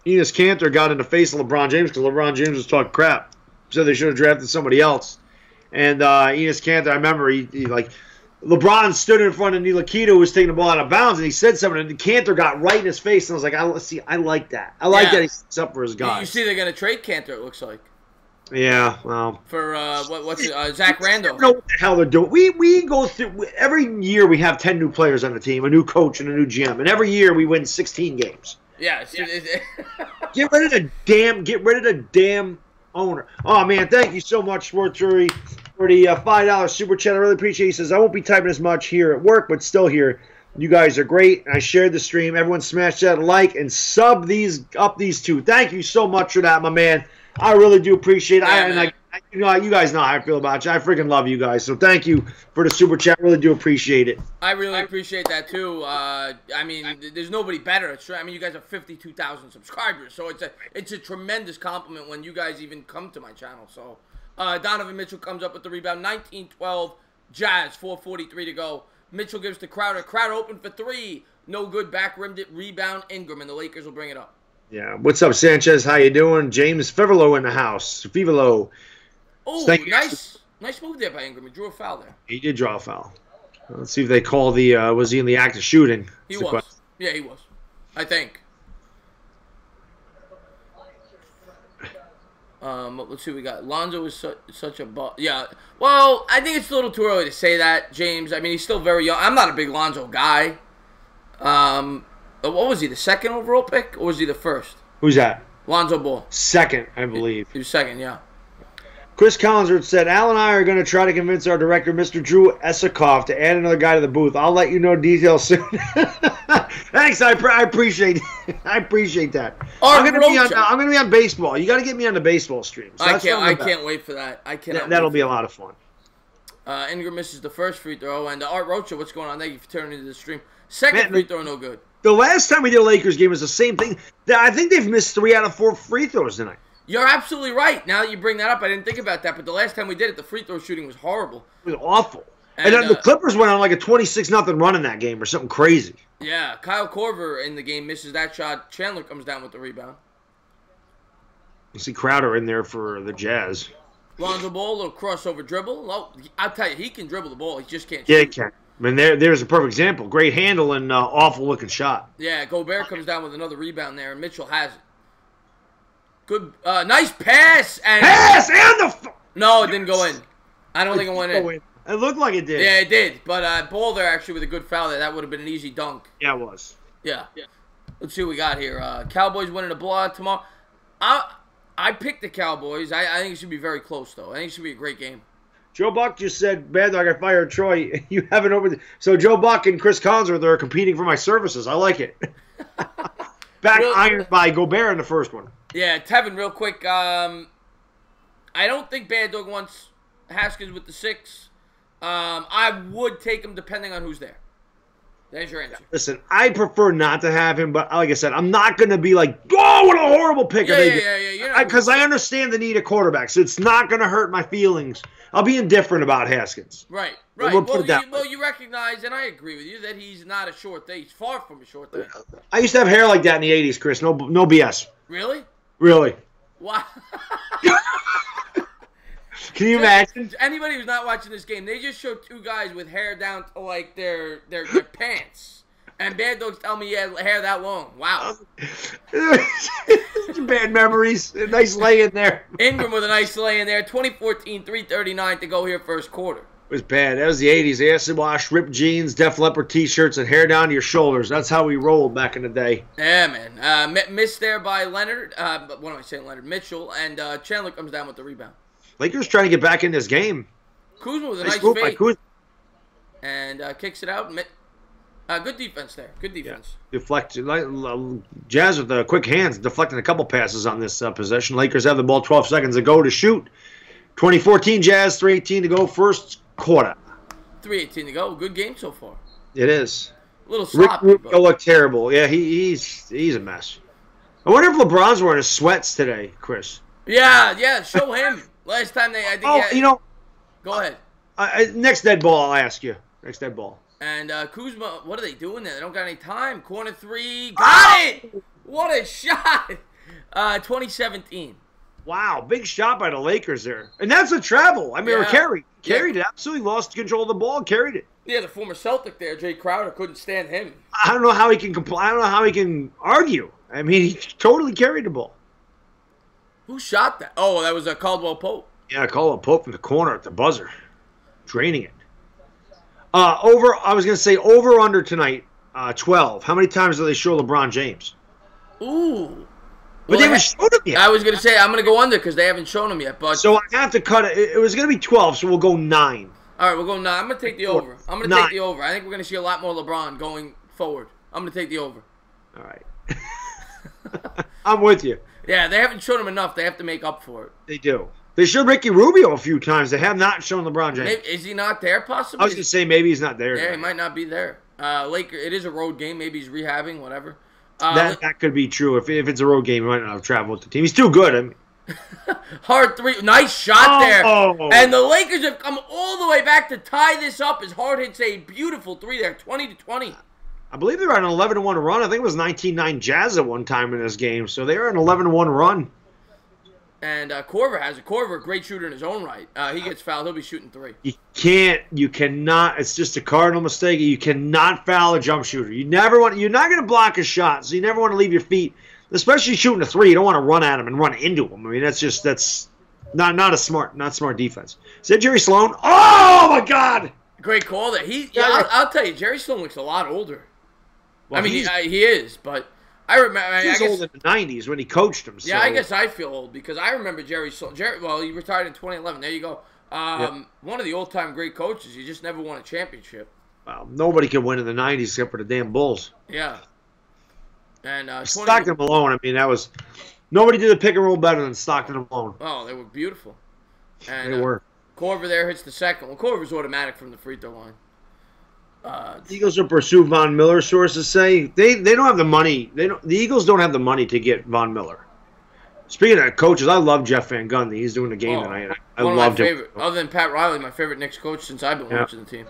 Kanter got in the face of LeBron James because LeBron James was talking crap. So they should have drafted somebody else. And Enes Kanter, I remember he LeBron stood in front of Ntilikina who was taking the ball out of bounds, and he said something, and Kanter got right in his face, and I was like, I like that. I like that he sticks up for his guys. You see they're going to trade Kanter, it looks like. Yeah, well. For, Zach Randolph. I don't know what the hell they're doing. We go through, every year we have 10 new players on the team, a new coach and a new GM, and every year we win 16 games. Yeah. Get rid of the damn owner. Oh, man, thank you so much, Sports Fury, for the $5 super chat. I really appreciate it. He says, I won't be typing as much here at work, but still here. You guys are great. I shared the stream. Everyone smash that like and sub these two. Thank you so much for that, my man. I really do appreciate it. You guys know how I feel about you. I freaking love you guys. So thank you for the super chat. I really do appreciate it. I really appreciate that too. There's nobody better. You guys have 52,000 subscribers, so it's a tremendous compliment when you guys even come to my channel. So Donovan Mitchell comes up with the rebound. 19-12, Jazz, 4:43 to go. Mitchell gives to Crowder. Crowder open for 3. No good. Back rimmed it. Rebound Ingram, and the Lakers will bring it up. Yeah. What's up, Sanchez? How you doing? James Fivolo in the house. Fivolo. Oh, nice move there by Ingram. He drew a foul there. He did draw a foul. Let's see if they call the was he in the act of shooting? He was. Yeah, he was. I think. Let's see what we got. Lonzo is such a yeah. Well, I think it's a little too early to say that, James. He's still very young. I'm not a big Lonzo guy. What was he, the 2nd overall pick, or was he the 1st? Who's that? Lonzo Ball. 2nd, I believe. He was 2nd, yeah. Chris Collinsworth said, Al and I are going to try to convince our director, Mr. Drew Esikoff, to add another guy to the booth. I'll let you know details soon. Thanks, I appreciate that. I'm going to be on baseball. You got to get me on the baseball stream. So I can't wait for that. That'll be a lot of fun. Ingram misses the first free throw, and Art Rocha, what's going on? Thank you for turning into the stream. Second free throw, no good. The last time we did a Lakers game was the same thing. I think they've missed 3 out of 4 free throws tonight. You're absolutely right. Now that you bring that up, I didn't think about that. But the last time we did it, the free throw shooting was horrible. It was awful. And then the Clippers went on like a 26-0 run in that game or something crazy. Yeah, Kyle Korver in the game misses that shot. Chandler comes down with the rebound. You see Crowder in there for the Jazz. Lonzo Ball, a little crossover dribble. Well, I'll tell you, he can dribble the ball. He just can't shoot. Yeah, he can. There's a perfect example. Great handle and awful-looking shot. Yeah, Gobert comes down with another rebound there, and Mitchell has it. Good, nice pass. No, it didn't go in. I don't think it went in. It looked like it did. Yeah, it did. But Ball there actually with a good foul there. That would have been an easy dunk. Yeah, it was. Yeah. Let's see what we got here. Cowboys winning a blowout tomorrow. I picked the Cowboys. I think it should be very close, though. I think it should be a great game. Joe Buck just said, Bad Dog, I fired Troy. You haven't opened. So Joe Buck and Chris Collinsworth are competing for my services. I like it. Ironed by Gobert in the first one. Yeah, Tevin, real quick. I don't think Bad Dog wants Haskins with the 6. I would take him depending on who's there. There's your answer. Listen, I prefer not to have him, but like I said, I'm not going to be like, oh, what a horrible pick. Yeah. Because I understand the need of quarterbacks. So it's not going to hurt my feelings I'll be indifferent about Haskins. Right. Well, you recognize, and I agree with you, that he's not a short thing. He's far from a short thing. I used to have hair like that in the 80s, Chris. No BS. Really? Really. Wow. Can you imagine? Anybody who's not watching this game, they just showed two guys with hair down to like their pants. And Bad Dogs tell me he had hair that long. Wow. Bad memories. A nice lay in there. Ingram with a nice lay in there. 2014, 3:39 to go here first quarter. It was bad. That was the 80s. Acid wash, ripped jeans, Def Leppard t-shirts, and hair down to your shoulders. That's how we rolled back in the day. Yeah, man. Missed there by Leonard. What am I saying? Leonard Mitchell. And Chandler comes down with the rebound. Lakers trying to get back in this game. Kuzma with a nice fade. And kicks it out. Good defense there. Good defense. Yeah. Jazz with the quick hands, deflecting a couple passes on this possession. Lakers have the ball, 12 seconds to go to shoot. 2014 Jazz, 3:18 to go, first quarter. 3:18 to go. Good game so far. It is. A little sloppy. Rick Rubio looked terrible. Yeah, he's a mess. I wonder if LeBron's wearing his sweats today, Chris. Yeah. Show him. Last time I think. Go ahead. Next dead ball, I'll ask you. Next dead ball. And Kuzma, what are they doing there? They don't got any time. Corner three. Got it! What a shot! 2017. Wow, big shot by the Lakers there. And that's a travel. I mean, carried it. Absolutely lost control of the ball, carried it. Yeah, the former Celtic there, Jay Crowder, couldn't stand him. I don't know how he can I don't know how he can argue. I mean, he totally carried the ball. Who shot that? Oh, that was Caldwell Pope. Yeah, Caldwell Pope from the corner at the buzzer. Draining it. I was going to say over under tonight, 12. How many times do they show LeBron James? Ooh. But they haven't shown him yet. I was going to say I'm going to go under because they haven't shown him yet. But so I have to cut it. It was going to be 12, so we'll go 9. All right, we'll go 9. I'm going to take the over. I'm going to take the over. I think we're going to see a lot more LeBron going forward. I'm going to take the over. All right. I'm with you. Yeah, they haven't shown him enough. They have to make up for it. They do. They showed Ricky Rubio a few times. They have not shown LeBron James. Maybe, is he not there, possibly? I was going to say maybe he's not there. Yeah, he might not be there. It is a road game. Maybe he's rehabbing, whatever. That could be true. If it's a road game, he might not have traveled with the team. He's too good. I mean. Hard three. Nice shot there. And the Lakers have come all the way back to tie this up as Hard hits a beautiful three there, 20-20. I believe they were on an 11-1 run. I think it was 19-9 Jazz at one time in this game. So they were an 11-1 run. And Korver a great shooter in his own right. He gets fouled. He'll be shooting three. You cannot. It's just a cardinal mistake. You cannot foul a jump shooter. You're not going to block a shot, so you never want to leave your feet, especially shooting a three. You don't want to run at him and run into him. I mean, that's not smart defense. Is that Jerry Sloan? Oh my God! Great call there. I'll tell you, Jerry Sloan looks a lot older. Well, I mean, he is, but. I remember. He was old in the 90s when he coached him. So. Yeah, I guess I feel old because I remember Jerry. Well, he retired in 2011. There you go. One of the old-time great coaches. He just never won a championship. Well, nobody could win in the 90s except for the damn Bulls. Yeah. And Stockton Malone. I mean, that was nobody did the pick and roll better than Stockton and Malone. Oh, they were beautiful. And, they were. Korver there hits the second. Well, Korver's automatic from the free throw line. The Eagles will pursue Von Miller. Sources say they don't have the money. The Eagles don't have the money to get Von Miller. Speaking of coaches, I love Jeff Van Gundy. He's doing the game tonight. I loved him. Other than Pat Riley, my favorite Knicks coach since I've been watching the team.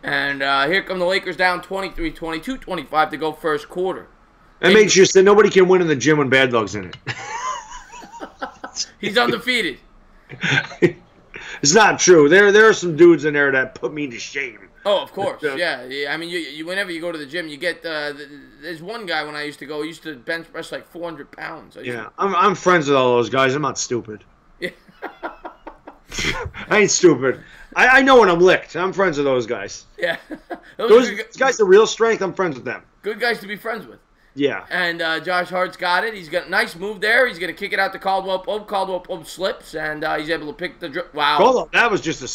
And here come the Lakers down 23-20, 2:25 to go first quarter. That makes you say nobody can win in the gym when Bad Dog's in it. He's undefeated. It's not true. There are some dudes in there that put me to shame. Oh, of course, yeah. I mean, you whenever you go to the gym, you get there's one guy when I used to go, he used to bench press like 400 pounds. I'm friends with all those guys. I'm not stupid. Yeah. I ain't stupid. I know when I'm licked. I'm friends with those guys. Yeah. Those guys are real strength. I'm friends with them. Good guys to be friends with. Yeah. And Josh Hart's got it. He's got a nice move there. He's going to kick it out to Caldwell Pope. Caldwell Pope slips, and he's able to pick the wow. Caldwell, that was just a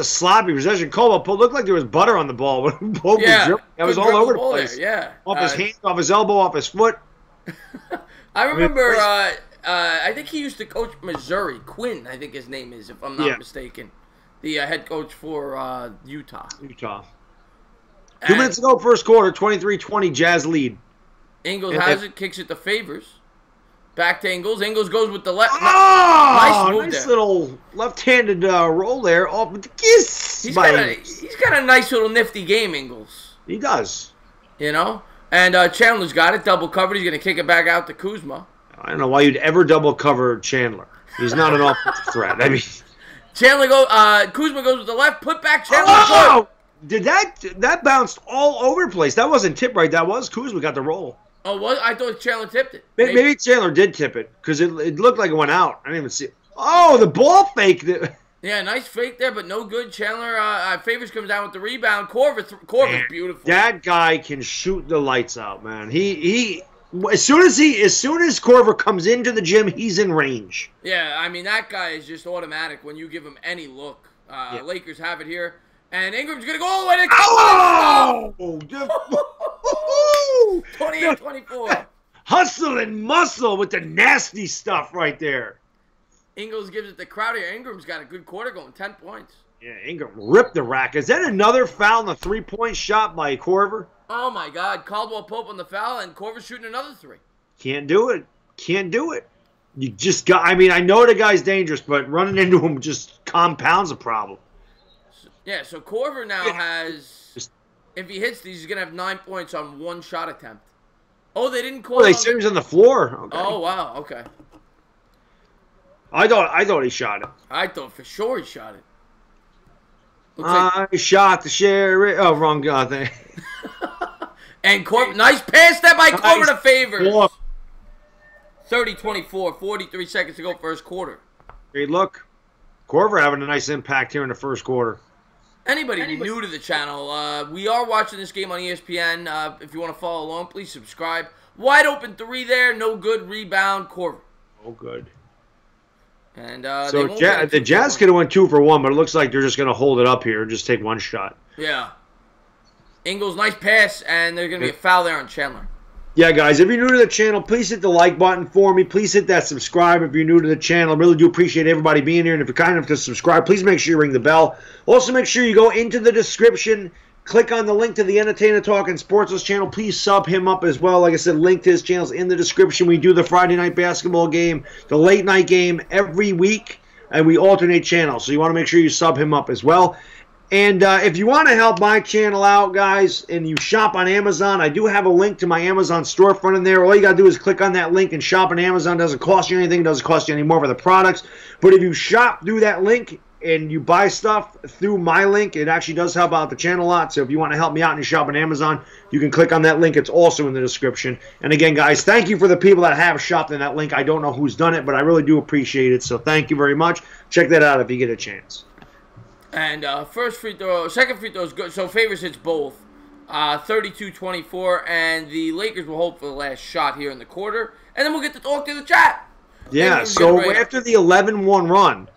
sloppy possession. Caldwell Pope looked like there was butter on the ball when Pope was dribbling. That was all over the place. There. Yeah. Off his hand, off his elbow, off his foot. I remember, I think he used to coach Missouri. Quinn, I think his name is, if I'm not mistaken. The head coach for Utah. 2 minutes ago, first quarter, 23-20, Jazz lead. Ingles has it, kicks it to Favors. Back to Ingles. Ingles goes with the left. Oh, nice move nice there. little left-handed roll there. Off with the kiss. He's got a nice little nifty game, Ingles. He does. You know? And Chandler's got it. Double covered. He's going to kick it back out to Kuzma. I don't know why you'd ever double cover Chandler. He's not an offensive threat. I mean, Kuzma goes with the left. Put back Chandler. Oh! Did that bounced all over the place? That wasn't tipped right. That was Kuzma got the roll. Oh, what? I thought Chandler tipped it. Maybe Chandler did tip it because it looked like it went out. I didn't even see it. Oh, the ball fake. Yeah, nice fake there, but no good. Chandler Favors comes down with the rebound. Corver's beautiful. That guy can shoot the lights out, man. He as soon as Corver comes into the gym, he's in range. Yeah, I mean that guy is just automatic when you give him any look. Lakers have it here. And Ingram's going to go all the way to... Oh! 28-24. Hustle and muscle with the nasty stuff right there. Ingles gives it to Crowder. Ingram's got a good quarter going, 10 points. Yeah, Ingram ripped the rack. Is that another foul on the three-point shot by Corver? Oh, my God. Caldwell Pope on the foul, and Corver's shooting another three. Can't do it. Can't do it. You just got... I mean, I know the guy's dangerous, but running into him just compounds the problem. Yeah, so Corver now has, if he hits these, he's going to have 9 points on one shot attempt. Oh, they didn't call they said he was on the floor. Okay. Oh, wow, okay. I thought he shot it. I thought for sure he shot it. I shot the sheriff. Oh, wrong guy. And Corver, nice pass there by Corver to Favors. 30-24, 43 seconds to go first quarter. Great look. Corver having a nice impact here in the first quarter. Anybody new to the channel, we are watching this game on ESPN. If you want to follow along, please subscribe. Wide open three there, no good. Rebound, Corver. Oh, good. And so the Jazz could have went 2 for 1, but it looks like they're just going to hold it up here and just take one shot. Yeah. Ingles, nice pass, and there's going to be a foul there on Chandler. Yeah, guys, if you're new to the channel, please hit the like button for me. Please hit that subscribe if you're new to the channel. I really do appreciate everybody being here. And if you're kind enough to subscribe, please make sure you ring the bell. Also, make sure you go into the description, click on the link to the Entertainah Talking Sports channel. Please sub him up as well. Like I said, link to his channel's in the description. We do the Friday night basketball game, the late night game every week, and we alternate channels. So you want to make sure you sub him up as well. And if you want to help my channel out, guys, and you shop on Amazon, I do have a link to my Amazon storefront in there. All you got to do is click on that link and shop on Amazon. It doesn't cost you anything. It doesn't cost you any more for the products. But if you shop through that link and you buy stuff through my link, it actually does help out the channel a lot. So if you want to help me out and you shop on Amazon, you can click on that link. It's also in the description. And again, guys, thank you for the people that have shopped in that link. I don't know who's done it, but I really do appreciate it. So thank you very much. Check that out if you get a chance. And second free throw is good. So Favors hits both. 32-24, and the Lakers will hope for the last shot here in the quarter. And then we'll get to talk to the chat. Yeah, so after the 11-1 run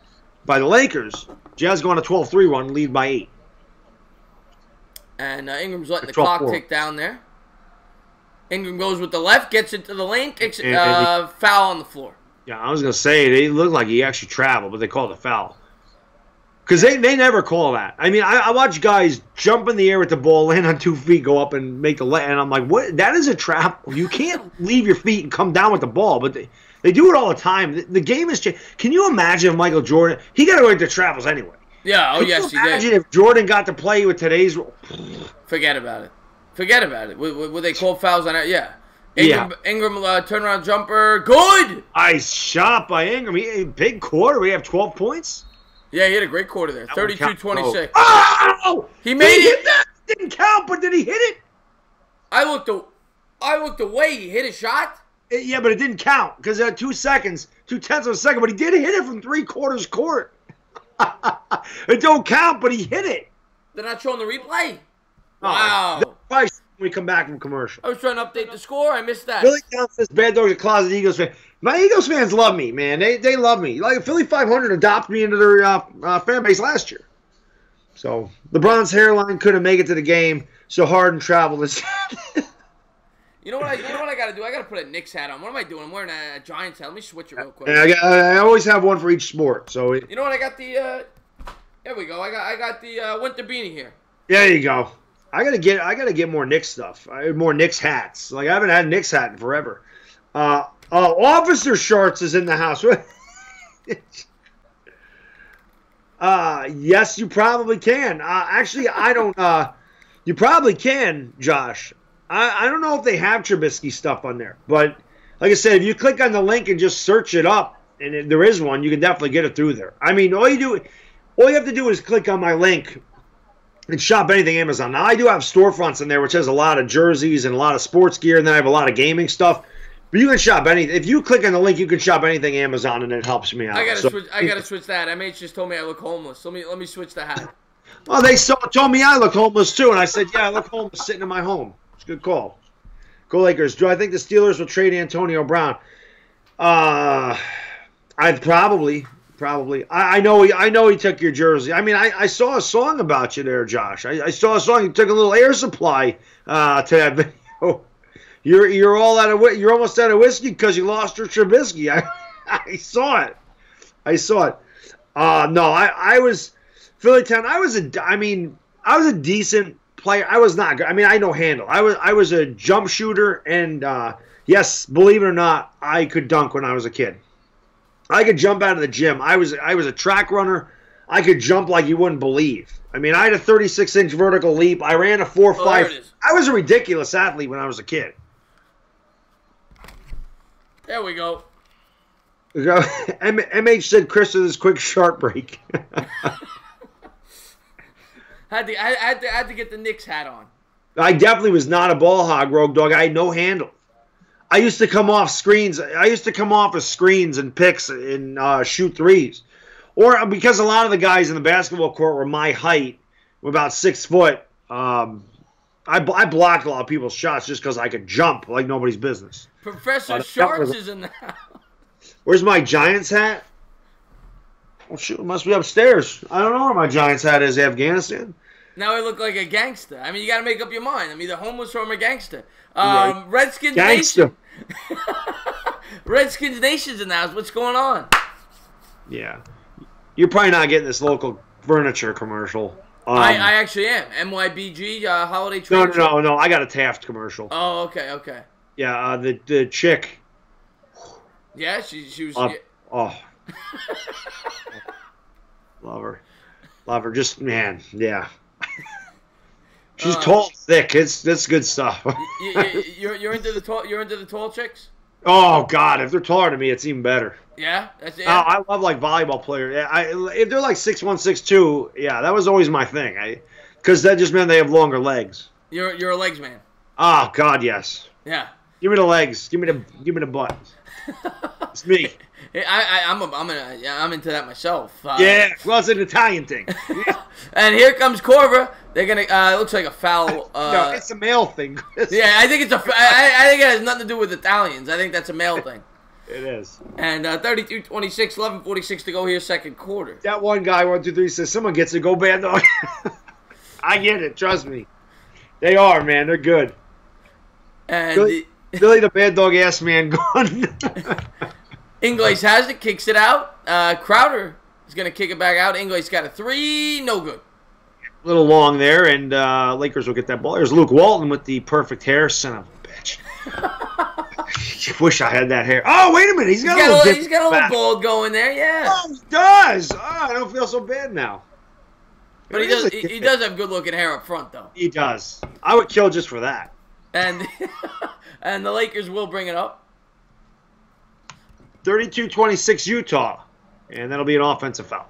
by the Lakers, Jazz go on a 12-3 run, lead by 8. And Ingram's letting the clock tick down there. Ingram goes with the left, gets into the lane, kicks it, foul on the floor. Yeah, I was going to say, they looked like he actually traveled, but they called a foul. Because they never call that. I mean, I watch guys jump in the air with the ball, land on 2 feet, go up and make the and I'm like, what? That is a trap. You can't leave your feet and come down with the ball, but they do it all the time. The game is changed. Can you imagine if Michael Jordan, he got to go to travels anyway. Yeah, oh yes, he did. Imagine if Jordan got to play with today's rule. Forget about it. Forget about it. Would they call fouls on it? Yeah. Ingram turnaround jumper. Good! Nice shot by Ingram. Big quarter. We have 12 points. Yeah, he had a great quarter there. 32-26. Oh! He made it. That didn't count, but did he hit it? I looked away. He hit a shot? Yeah, but it didn't count because 2 seconds, 2/10 of a second. But he did hit it from 3/4 court. It don't count, but he hit it. They're not showing the replay? Oh, wow. When we come back from commercial. I was trying to update the score. I missed that. Billy Counts says, Bad Dog's a closet Eagles fan. My Eagles fans love me, man. They love me. Like Philly 500 adopted me into their fan base last year. So LeBron's hairline couldn't make it to the game, so Harden traveled instead. You know what I got to do? I got to put a Knicks hat on. What am I doing? I'm wearing a Giants hat. Let me switch it real quick. And I always have one for each sport. So you know what? I got the there we go. I got the winter beanie here. There you go. I gotta get more Knicks stuff. More Knicks hats. Like I haven't had a Knicks hat in forever. Officer Shorts is in the house. Yes, you probably can. Actually, I don't. You probably can, Josh. I don't know if they have Trubisky stuff on there, but like I said, if you click on the link and just search it up, and if there is one, you can definitely get it through there. I mean, all you have to do is click on my link and shop anything Amazon. Now, I do have storefronts in there, which has a lot of jerseys and a lot of sports gear, and then I have a lot of gaming stuff. But you can shop anything. If you click on the link, you can shop anything Amazon, and it helps me out. I gotta switch that. MH just told me I look homeless. Let me switch the hat. Well, they told me I look homeless too, and I said, yeah, I look homeless sitting in my home. It's a good call. Go Lakers. Do I think the Steelers will trade Antonio Brown? I probably. I know he took your jersey. I mean, I saw a song about you there, Josh. I saw a song. You took a little air supply to that video. You're almost out of whiskey because you lost your Trubisky. I saw it. No, I was Phillytown. I was a decent player. I was not good. I mean, I know handle. I was a jump shooter, and yes, believe it or not, I could dunk when I was a kid. I could jump out of the gym. I was a track runner. I could jump like you wouldn't believe. I mean, I had a 36-inch vertical leap. I ran a 4.5. I was a ridiculous athlete when I was a kid. There we go. MH said Chris with his quick sharp break. I had to get the Knicks hat on. I definitely was not a ball hog, Rogue Dog. I had no handle. I used to come off screens. I used to come off of screens and picks and shoot threes. Or because a lot of the guys in the basketball court were my height, were about 6 foot, I blocked a lot of people's shots just because I could jump like nobody's business. Professor Shorts is in the house. Where's my Giants hat? Oh, shoot, it must be upstairs. I don't know where my Giants hat is. Afghanistan? Now I look like a gangster. I mean, you got to make up your mind. I'm either homeless or I'm a gangster. Right. Redskins gangster. Nation. Redskins Nation's in the house. What's going on? Yeah. You're probably not getting this local furniture commercial. I actually am. MYBG holiday trade. No. I got a Taft commercial. Oh, okay. Yeah, the chick. Yeah, she was. Oh. Love her. Just, man, yeah. She's tall, thick. That's good stuff. You're into the tall chicks. Oh God, if they're taller than me, it's even better. Yeah, that's it. I love like volleyball players. If they're like 6'1", 6'2", yeah, that was always my thing. Because that just meant they have longer legs. You're a legs man. Oh God, yes. Yeah. Give me the legs. Give me the butt. It's me. I'm into that myself. Yeah, well, it's an Italian thing. And here comes Corva. They're gonna. It looks like a foul. No, it's a male thing. Yeah, I think it's I think it has nothing to do with Italians. I think that's a male thing. It is. And 32-26, 11:46 to go here, second quarter. That one guy, 1, 2, 3 says someone gets to go bad dog. I get it. Trust me. They are, man. They're good. And Billy the bad dog ass man gone. Ingles has it, kicks it out. Crowder is going to kick it back out. Ingles got a 3, no good. A little long there, and Lakers will get that ball. There's Luke Walton with the perfect hair. Son of a bitch. I wish I had that hair. Oh, wait a minute. He's got a little bald going there, yeah. Oh, he does. Oh, I don't feel so bad now. But he does have good-looking hair up front, though. He does. I would kill just for that. And and the Lakers will bring it up. 32-26 Utah, and that'll be an offensive foul.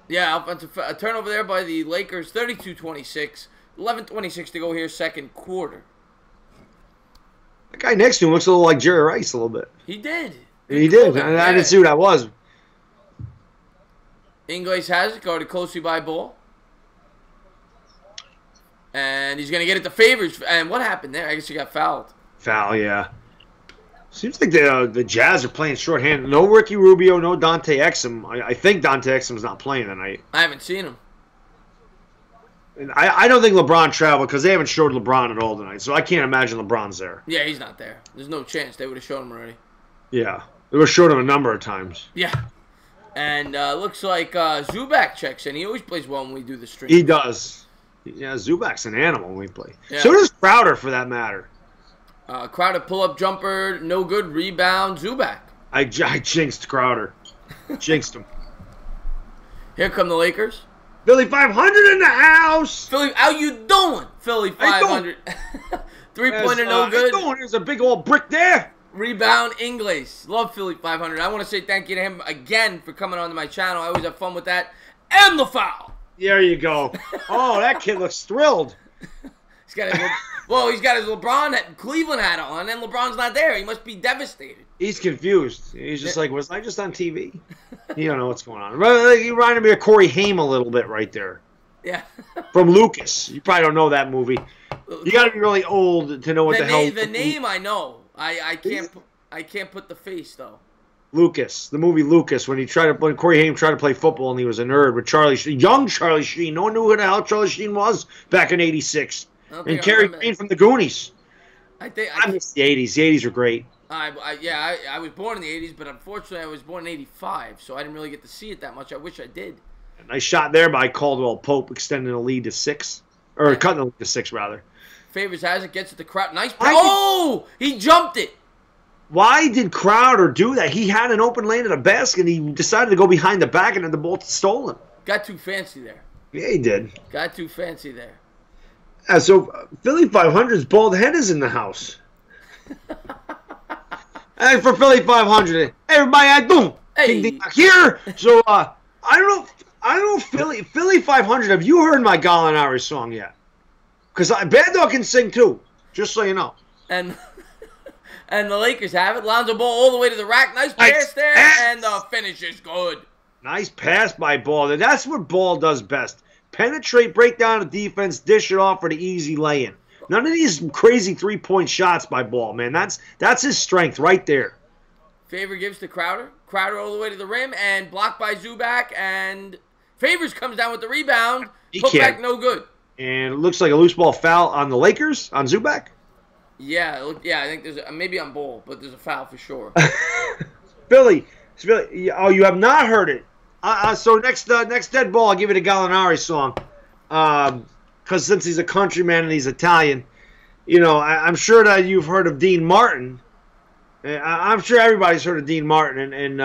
Yeah, a turnover there by the Lakers, 32-26, 11:26 to go here, second quarter. That guy next to him looks a little like Jerry Rice a little bit. He did. He did. I didn't see who that was. Ingles has it, guarded closely by Ball. And he's going to get it to Favors. And what happened there? I guess he got fouled. Foul, yeah. Seems like the Jazz are playing shorthand. No Ricky Rubio, no Dante Exum. I think Dante Exum's not playing tonight. I haven't seen him. And I don't think LeBron traveled because they haven't showed LeBron at all tonight. So I can't imagine LeBron's there. Yeah, he's not there. There's no chance. They would have shown him already. Yeah. They would have showed him a number of times. Yeah. And looks like Zubac checks in. He always plays well when we do the stream. He does. Yeah, Zubac's an animal when we play. Yeah. So does Crowder, for that matter. Crowder pull-up jumper, no good. Rebound, Zubac. I jinxed Crowder. Jinxed him. Here come the Lakers. Philly 500 in the house. Philly, how you doing? Philly 500. Three-pointer, no good. There's a big old brick there. Rebound, Ingles. Love Philly 500. I want to say thank you to him again for coming onto my channel. I always have fun with that. And the foul. There you go. Oh, that kid looks thrilled. He's got his LeBron Cleveland hat on, and LeBron's not there. He must be devastated. He's confused. He's just like, was I just on TV? You don't know what's going on. He reminded me of Corey Haim a little bit right there. Yeah. From Lucas. You probably don't know that movie. You got to be really old to know what the hell. The name I know. I can't put the face though. Lucas, the movie Lucas, when Corey Haim tried to play football and he was a nerd with Charlie Sheen, young Charlie Sheen. No one knew who the hell Charlie Sheen was back in '86. And Kerry Green from the Goonies. I miss the '80s. The '80s were great. I was born in the '80s, but unfortunately I was born in '85, so I didn't really get to see it that much. I wish I did. A nice shot there by Caldwell Pope, extending the lead to 6, or cutting the lead to 6 rather. Favors has it, gets it to Crowder. Nice. Oh, he jumped it. Why did Crowder do that? He had an open lane at a basket, and he decided to go behind the back and had the ball stolen. Got too fancy there. Yeah, he did. Got too fancy there. So Philly 500's bald head is in the house. And for Philly 500, everybody I do. Hey. Here. So I don't know Philly 500. Have you heard my Gallinari song yet? Because Bad Dog can sing too. Just so you know. And the Lakers have it. Lonzo Ball all the way to the rack. Nice pass there, and the finish is good. Nice pass by Ball. That's what Ball does best. Penetrate, break down the defense, dish it off for the easy lay-in. None of these crazy three-point shots by Ball, man. That's his strength right there. Favor gives to Crowder. Crowder all the way to the rim, and blocked by Zubac, and Favors comes down with the rebound. Put back no good. And it looks like a loose ball foul on the Lakers, on Zubac. Yeah, I think there's maybe on Ball, but there's a foul for sure. Billy, oh, you have not heard it. So next dead ball, I'll give it a Gallinari song. Because since he's a countryman and he's Italian, you know, I'm sure that you've heard of Dean Martin. I'm sure everybody's heard of Dean Martin and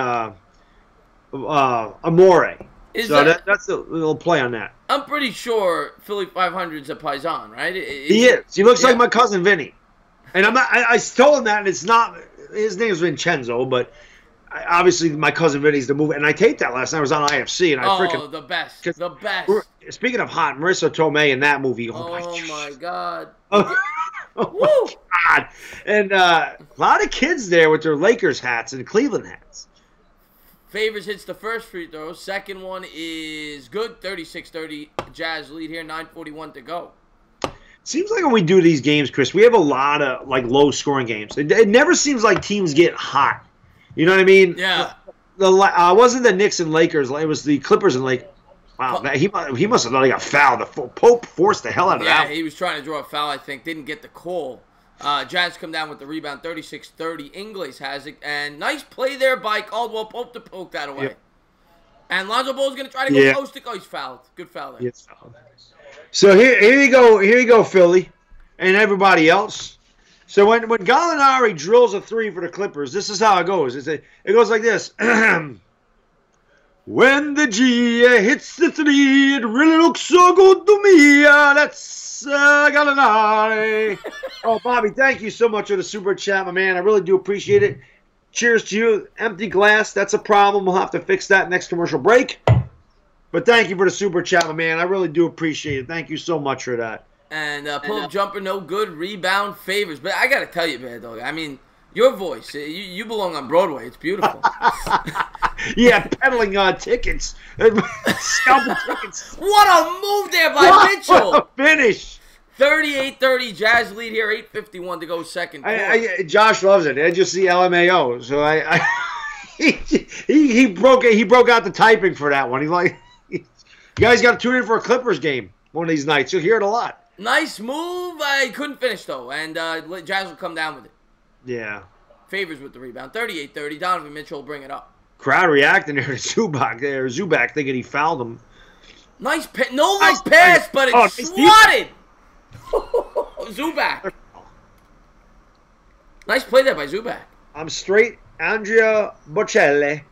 Amore. That's a little play on that. I'm pretty sure Philly 500's a Paisan, right? He is. He looks like my cousin Vinny. And I told him that, and it's not. His name is Vincenzo, but obviously my cousin Vinny's the movie. And I taped that last night. I was on IFC, and the best, the best. Speaking of hot, Marissa Tomei in that movie. Oh my God. Oh my God. And a lot of kids there with their Lakers hats and Cleveland hats. Favors hits the first free throw. Second one is good. 36-30. Jazz lead here. 9:41 to go. Seems like when we do these games, Chris, we have a lot of like low-scoring games. It never seems like teams get hot. You know what I mean? Yeah. Wasn't the Knicks and Lakers? It was the Clippers and Lakers. Wow, he must have thought he got fouled. Pope forced the hell out of that. Yeah, he was trying to draw a foul, I think. Didn't get the call. Jazz come down with the rebound, 36-30. Ingles has it. And nice play there by Caldwell Pope to poke that away. Yep. And Lonzo Ball's going to try to go post it. Oh, he's fouled. Good foul there. Yes. So here you go, Philly, and everybody else. So when Gallinari drills a three for the Clippers, this is how it goes. It goes like this. When the G hits the three, it really looks so good to me. That's Gallinari. Oh, Bobby, thank you so much for the super chat, my man. I really do appreciate it. Cheers to you. Empty glass, that's a problem. We'll have to fix that next commercial break. But thank you for the super chat, my man. I really do appreciate it. Thank you so much for that. And pull-up jumper, no good. Rebound, Favors. But I got to tell you, man, dog. I mean, your voice, you belong on Broadway. It's beautiful. Yeah, peddling tickets. Scalping tickets. What a move there by Mitchell. What a finish. 38-30, Jazz lead here. 8:51 to go second quarter. Josh loves it. I just see LMAO. So he broke out the typing for that one. He's like, you guys got to tune in for a Clippers game one of these nights. You'll hear it a lot. Nice move. I couldn't finish, though. And Jazz will come down with it. Yeah. Favors with the rebound. 38-30. Donovan Mitchell will bring it up. Crowd reacting there to Zubac thinking he fouled him. Nice pass. No look pass, but it's swatted. Zubac. Nice play there by Zubak. I'm straight Andrea Bocelli.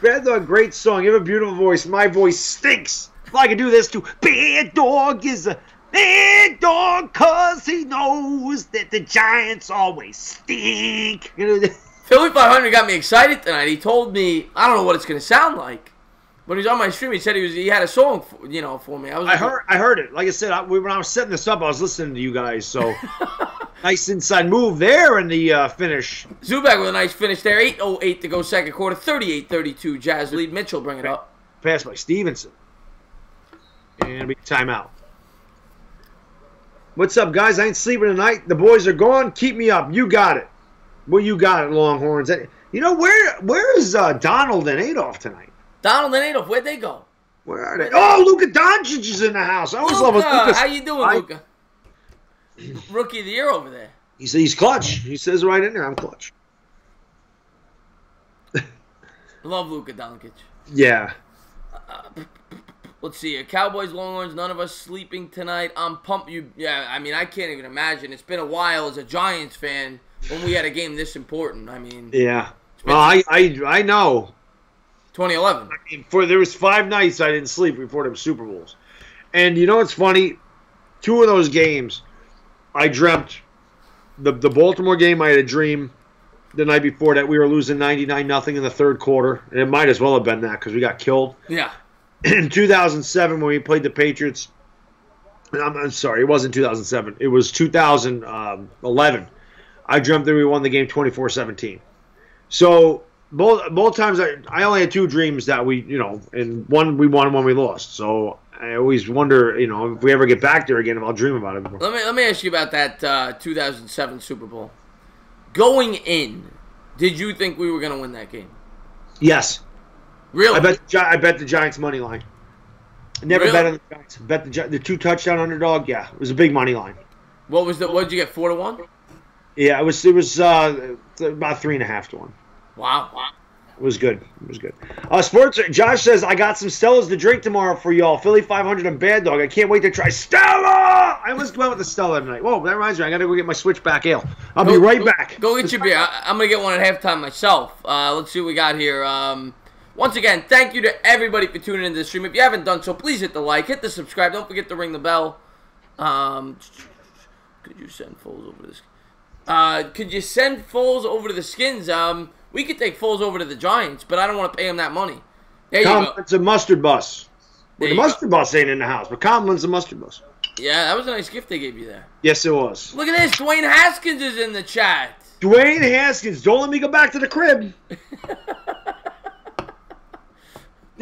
Bad Dog, great song. You have a beautiful voice. My voice stinks. If I could do this too. Bad Dog is a bad dog because he knows that the Giants always stink. Philly 500 got me excited tonight. He told me, I don't know what it's going to sound like. When he was on my stream, he said he had a song for me. I heard it. Like I said, when I was setting this up, I was listening to you guys. So nice inside move there in the finish. Zubak with a nice finish there. 8:08 to go second quarter. 38-32. Jazz lead. Mitchell bring it up. Pass by Stevenson. And we timeout. What's up, guys? I ain't sleeping tonight. The boys are gone. Keep me up. You got it. Well, you got it, Longhorns. You know, where is Donald and Adolph tonight? Donald and Adolph, where'd they go? Where are they? Oh, Luka Doncic is in the house. I always love Luka. How you doing, Luka? Rookie of the year over there. He says he's clutch. He says right in there, I'm clutch. Love Luka Doncic. Yeah. Let's see. Cowboys, Longhorns, none of us sleeping tonight. I'm pumped. I mean, I can't even imagine. It's been a while as a Giants fan when we had a game this important. I mean. Yeah. Well, I know. 2011. I mean, there was 5 nights I didn't sleep before them Super Bowls. And you know what's funny? 2 of those games, I dreamt. The Baltimore game, I had a dream the night before that we were losing 99-0 in the third quarter. And it might as well have been that because we got killed. Yeah. In 2007 when we played the Patriots, I'm sorry, it wasn't 2007. It was 2011. I dreamt that we won the game 24-17. So both times I only had 2 dreams that and one we won and one we lost. So I always wonder, if we ever get back there again, if I'll dream about it more. Let me ask you about that 2007 Super Bowl. Going in, did you think we were going to win that game? Yes. Really? I bet the Giants money line. Never bet on the Giants. Bet the 2 touchdown underdog. Yeah, it was a big money line. What did you get? 4-1? Yeah, it was about 3.5 to 1. Wow. It was good. Sports. Josh says I got some Stellas to drink tomorrow for y'all. Philly 500 and Bad Dog. I can't wait to try Stella. I almost went with the Stella tonight. Whoa, that reminds me. I got to go get my switchback ale. I'll be right back. Go get your beer. I'm gonna get one at halftime myself. Let's see what we got here. Once again, thank you to everybody for tuning into the stream. If you haven't done so, please hit the like, hit the subscribe. Don't forget to ring the bell. Could you send Foles over this? Could you send Foles over to the Skins? We could take Foles over to the Giants, but I don't want to pay him that money. There you go. It's a mustard bus. Well, the mustard bus ain't in the house, but Tomlin's a mustard bus. Yeah, that was a nice gift they gave you there. Yes, it was. Look at this. Dwayne Haskins is in the chat. Dwayne Haskins. Don't let me go back to the crib.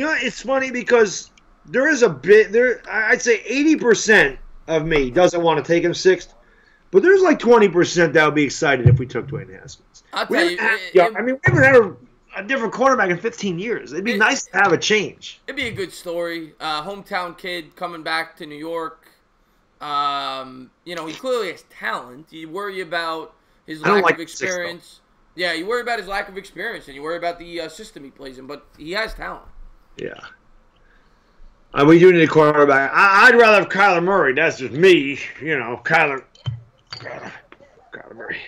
It's funny because there is a bit there. I'd say 80% of me doesn't want to take him 6th, but there's like 20% that would be excited if we took Dwayne Haskins. I'll tell you. We haven't had a different quarterback in 15 years. It'd be nice to have a change. It'd be a good story. Hometown kid coming back to New York. He clearly has talent. You worry about his lack of experience. Yeah, you worry about his lack of experience, and you worry about the system he plays in, but he has talent. Yeah. We do need a quarterback. I'd rather have Kyler Murray. That's just me. Kyler Murray.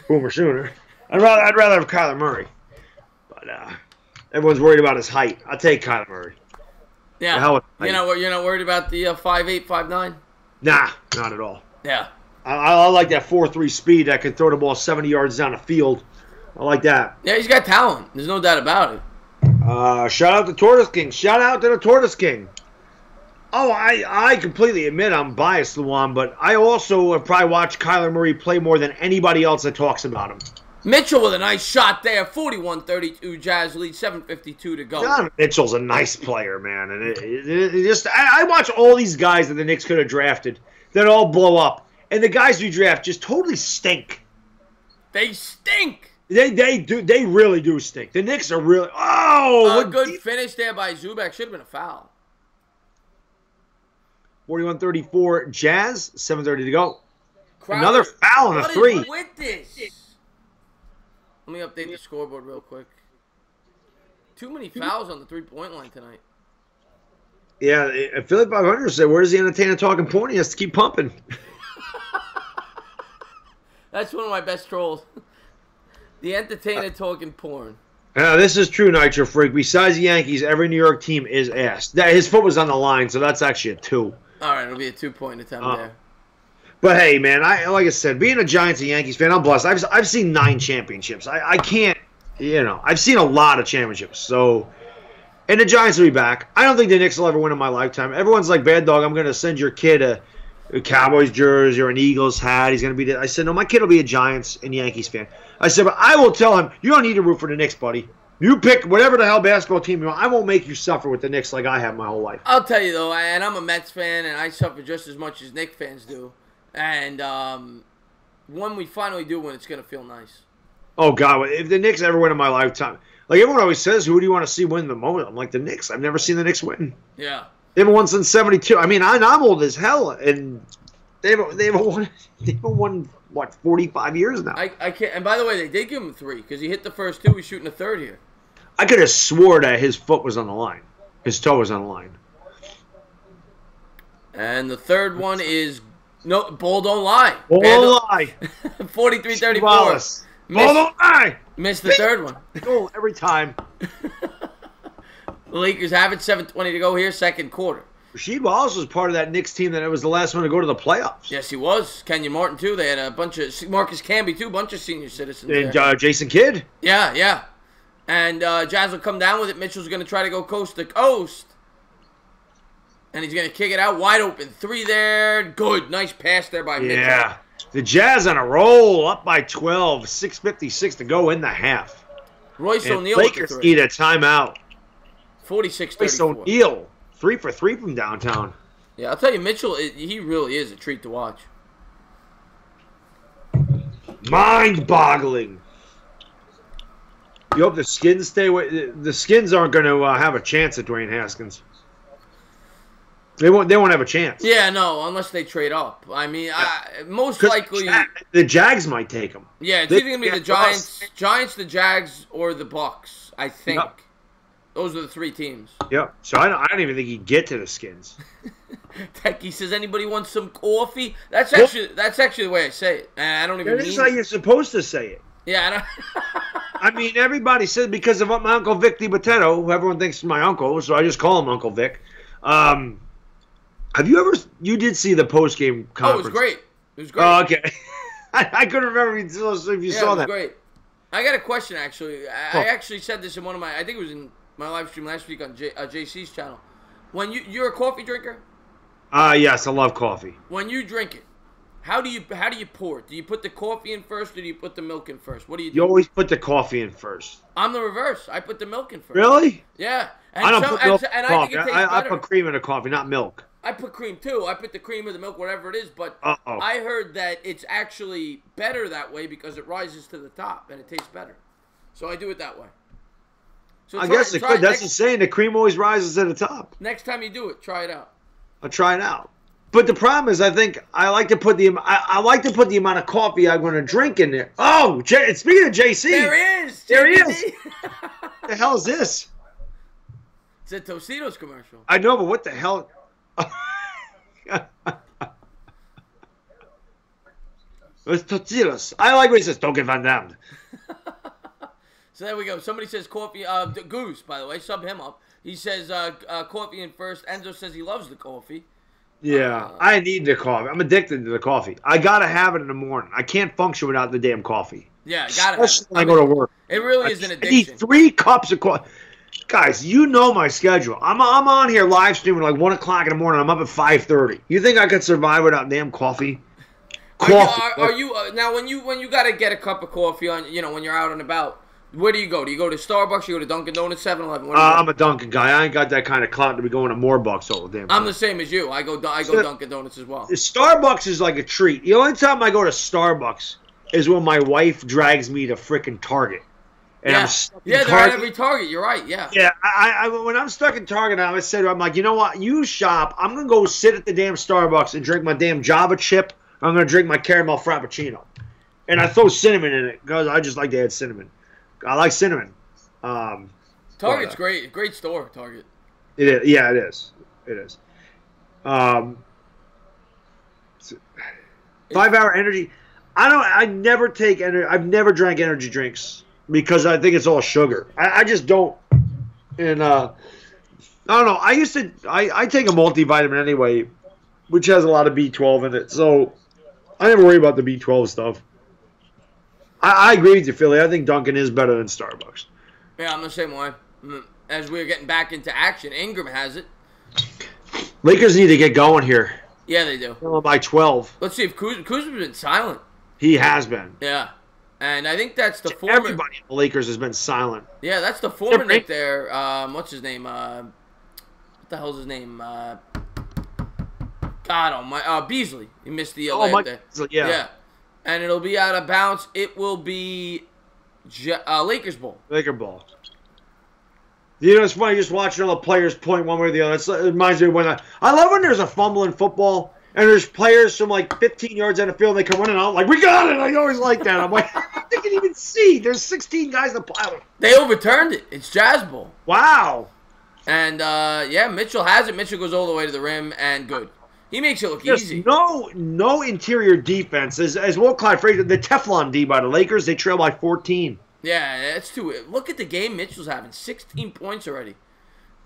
Boomer Sooner. I'd rather have Kyler Murray. But everyone's worried about his height. I'll take Kyler Murray. Yeah. You're not worried about the 5'8", 5'9"? Nah, not at all. Yeah. I like that 4.3 speed that can throw the ball 70 yards down the field. I like that. Yeah, he's got talent. There's no doubt about it. Shout out to Tortoise King. Shout out to the Tortoise King. Oh, I completely admit I'm biased, Luan, but I also have probably watched Kyler Murray play more than anybody else that talks about him. Mitchell with a nice shot there. 41-32 Jazz lead. 7:52 to go. John Mitchell's a nice player, man. And I watch all these guys that the Knicks could have drafted that all blow up. And the guys we draft just totally stink. They stink. They do. They really do stink. The Knicks are really. Oh, a good finish there by Zubak. Should have been a foul. 41-34 Jazz. 7:30 to go. Crowder, another foul and a 3. What is with this? Let me update the scoreboard real quick. Too many fouls on the 3-point line tonight. Yeah, Philly 500 said, "Where's the Entertainah talking point? He has to keep pumping." That's one of my best trolls. The Entertainah talking porn. This is true, Nitro Freak. Besides the Yankees, every New York team is ass. His foot was on the line, so that's actually a 2. All right, it'll be a 2-point attempt there. But hey, man, like I said, being a Giants and Yankees fan, I'm blessed. I've seen 9 championships. I can't, I've seen a lot of championships. So, and the Giants will be back. I don't think the Knicks will ever win in my lifetime. Everyone's like, Bad Dog, I'm going to send your kid a Cowboys jersey or an Eagles hat. He's going to be. I said, no, my kid will be a Giants and Yankees fan. I said, but I will tell him, you don't need to root for the Knicks, buddy. You pick whatever the hell basketball team you want. I won't make you suffer with the Knicks like I have my whole life. I'll tell you, though, and I'm a Mets fan, and I suffer just as much as Knicks fans do. And when we finally do win, it's going to feel nice. Oh, God. If the Knicks ever win in my lifetime. Like, everyone always says, who do you want to see win the most? I'm like, the Knicks. I've never seen the Knicks win. Yeah. They haven't won since 72. I mean, I'm old as hell, and they haven't won, what, 45 years now? I can't. And by the way, they did give him 3 because he hit the first 2. He's shooting a third here. I could have swore that his foot was on the line. His toe was on the line. And the third one is, no, Ball Don't Lie. Ball Don't Lie. 43-34. Ball Don't Lie. Missed the third one. Goal every time. The Lakers have it, 7:20 to go here, second quarter. Rasheed Wallace was part of that Knicks team that was the last one to go to the playoffs. Yes, he was. Kenyon Martin, too. They had a bunch of, Marcus Camby, too, a bunch of senior citizens And there. Jason Kidd. Yeah. And Jazz will come down with it. Mitchell's going to try to go coast to coast. And he's going to kick it out. Wide open. 3 there. Good. Nice pass there by Mitchell. Yeah. The Jazz on a roll, up by 12. 6:56 to go in the half. Royce and O'Neal Lakers with the 3. need a timeout. 46-34. Royce O'Neal, 3 for 3 from downtown. Yeah, I'll tell you, Mitchell, he really is a treat to watch. Mind-boggling. You hope the Skins stay away. The Skins aren't going to have a chance at Dwayne Haskins. They won't have a chance. Yeah, no, unless they trade up. I mean, most likely the Jags might take him. Yeah, it's either going to be the Giants, the Jags, or the Bucks, I think. Yep. Those are the 3 teams. Yep. So I don't even think he'd get to the Skins. Techie says, anybody want some coffee? That's actually the way I say it. And I don't even mean it. That is how you're supposed to say it. Yeah, I don't... I mean, everybody says because of my Uncle Vic DiBattista, who everyone thinks is my uncle, so I just call him Uncle Vic. Have you ever... You did see the post-game conference. Oh, it was great. It was great. Oh, okay. I couldn't remember if you saw that. It was great. I got a question, actually. I actually said this in one of my... I think it was in my live stream last week on JC's channel. When you're a coffee drinker? Yes, I love coffee. When you drink it, how do you pour it? Do you put the coffee in first, or do you put the milk in first? What do you do? You always put the coffee in first. I'm the reverse. I put the milk in first. Really? Yeah. And I don't put milk in coffee. I think it tastes better. I put cream in the coffee, not milk. I put cream too. I put the cream or the milk, whatever it is. But I heard that it's actually better that way because it rises to the top and it tastes better. So I do it that way. So I guess it could. That's the saying. The cream always rises to the top. Next time you do it, try it out. I'll try it out. But the problem is, I think I like to put the amount of coffee I'm going to drink in there. Oh, speaking of JC, there he is. There he is. What the hell is this? It's a Tostitos commercial. I know, but what the hell? It's Tostitos. I like when he says, "Don't get Van Damme." So there we go. Somebody says coffee. Goose, by the way, sub him up. He says coffee in first. Enzo says he loves the coffee. Yeah, I need the coffee. I'm addicted to the coffee. I gotta have it in the morning. I can't function without the damn coffee. Yeah, gotta have it. When I go to work. It really is an addiction. I need 3 cups of coffee. Guys, you know my schedule. I'm on here live streaming like 1 o'clock in the morning. I'm up at 5:30. You think I could survive without damn coffee? Are you now when you gotta get a cup of coffee on when you're out and about? Where do you go? Do you go to Starbucks? You go to Dunkin' Donuts, 7-Eleven? I'm a Dunkin' guy. I ain't got that kind of clout to be going to more bucks all the damn time. I'm the same as you. I go Dunkin' Donuts as well. Starbucks is like a treat. The only time I go to Starbucks is when my wife drags me to frickin' Target. And I'm stuck in they're at every Target. You're right. Yeah. Yeah. I when I'm stuck in Target, I said, I'm like, you know what? You shop. I'm gonna go sit at the damn Starbucks and drink my damn Java chip. I'm gonna drink my caramel frappuccino, and I throw cinnamon in it because I just like to add cinnamon. I like cinnamon. Target's great. Great store, Target. It is. Yeah, it is. It is. 5 Hour Energy. I never take I've never drank energy drinks because I think it's all sugar. I just don't. And I don't know. I take a multivitamin anyway, which has a lot of B12 in it. So I never worry about the B12 stuff. I agree with you, Philly. I think Dunkin' is better than Starbucks. Yeah, I'm the same way. As we're getting back into action, Ingram has it. Lakers need to get going here. Yeah, they do. By 12. Let's see if Kuzma's been silent. He has been. Yeah. And I think that's the former... Everybody in the Lakers has been silent. Yeah, that's the former Nick there. What's his name? What the hell's his name? God almighty. Beasley. He missed the layup there. Beasley, yeah. And it'll be out of bounds. It will be Lakers ball. Laker ball. You know, it's funny just watching all the players point one way or the other. It reminds me of when I love when there's a fumble in football and there's players from like 15 yards in the field and they come running out like, we got it. I always like that. I'm like, they can even see. There's 16 guys in the pile. They overturned it. It's Jazz ball. Wow. And, yeah, Mitchell has it. Mitchell goes all the way to the rim and good. He makes it look easy. No interior defense. As Will Clyde Frazier, the Teflon D by the Lakers, they trail by 14. Yeah, that's too. Look at the game Mitchell's having. 16 points already.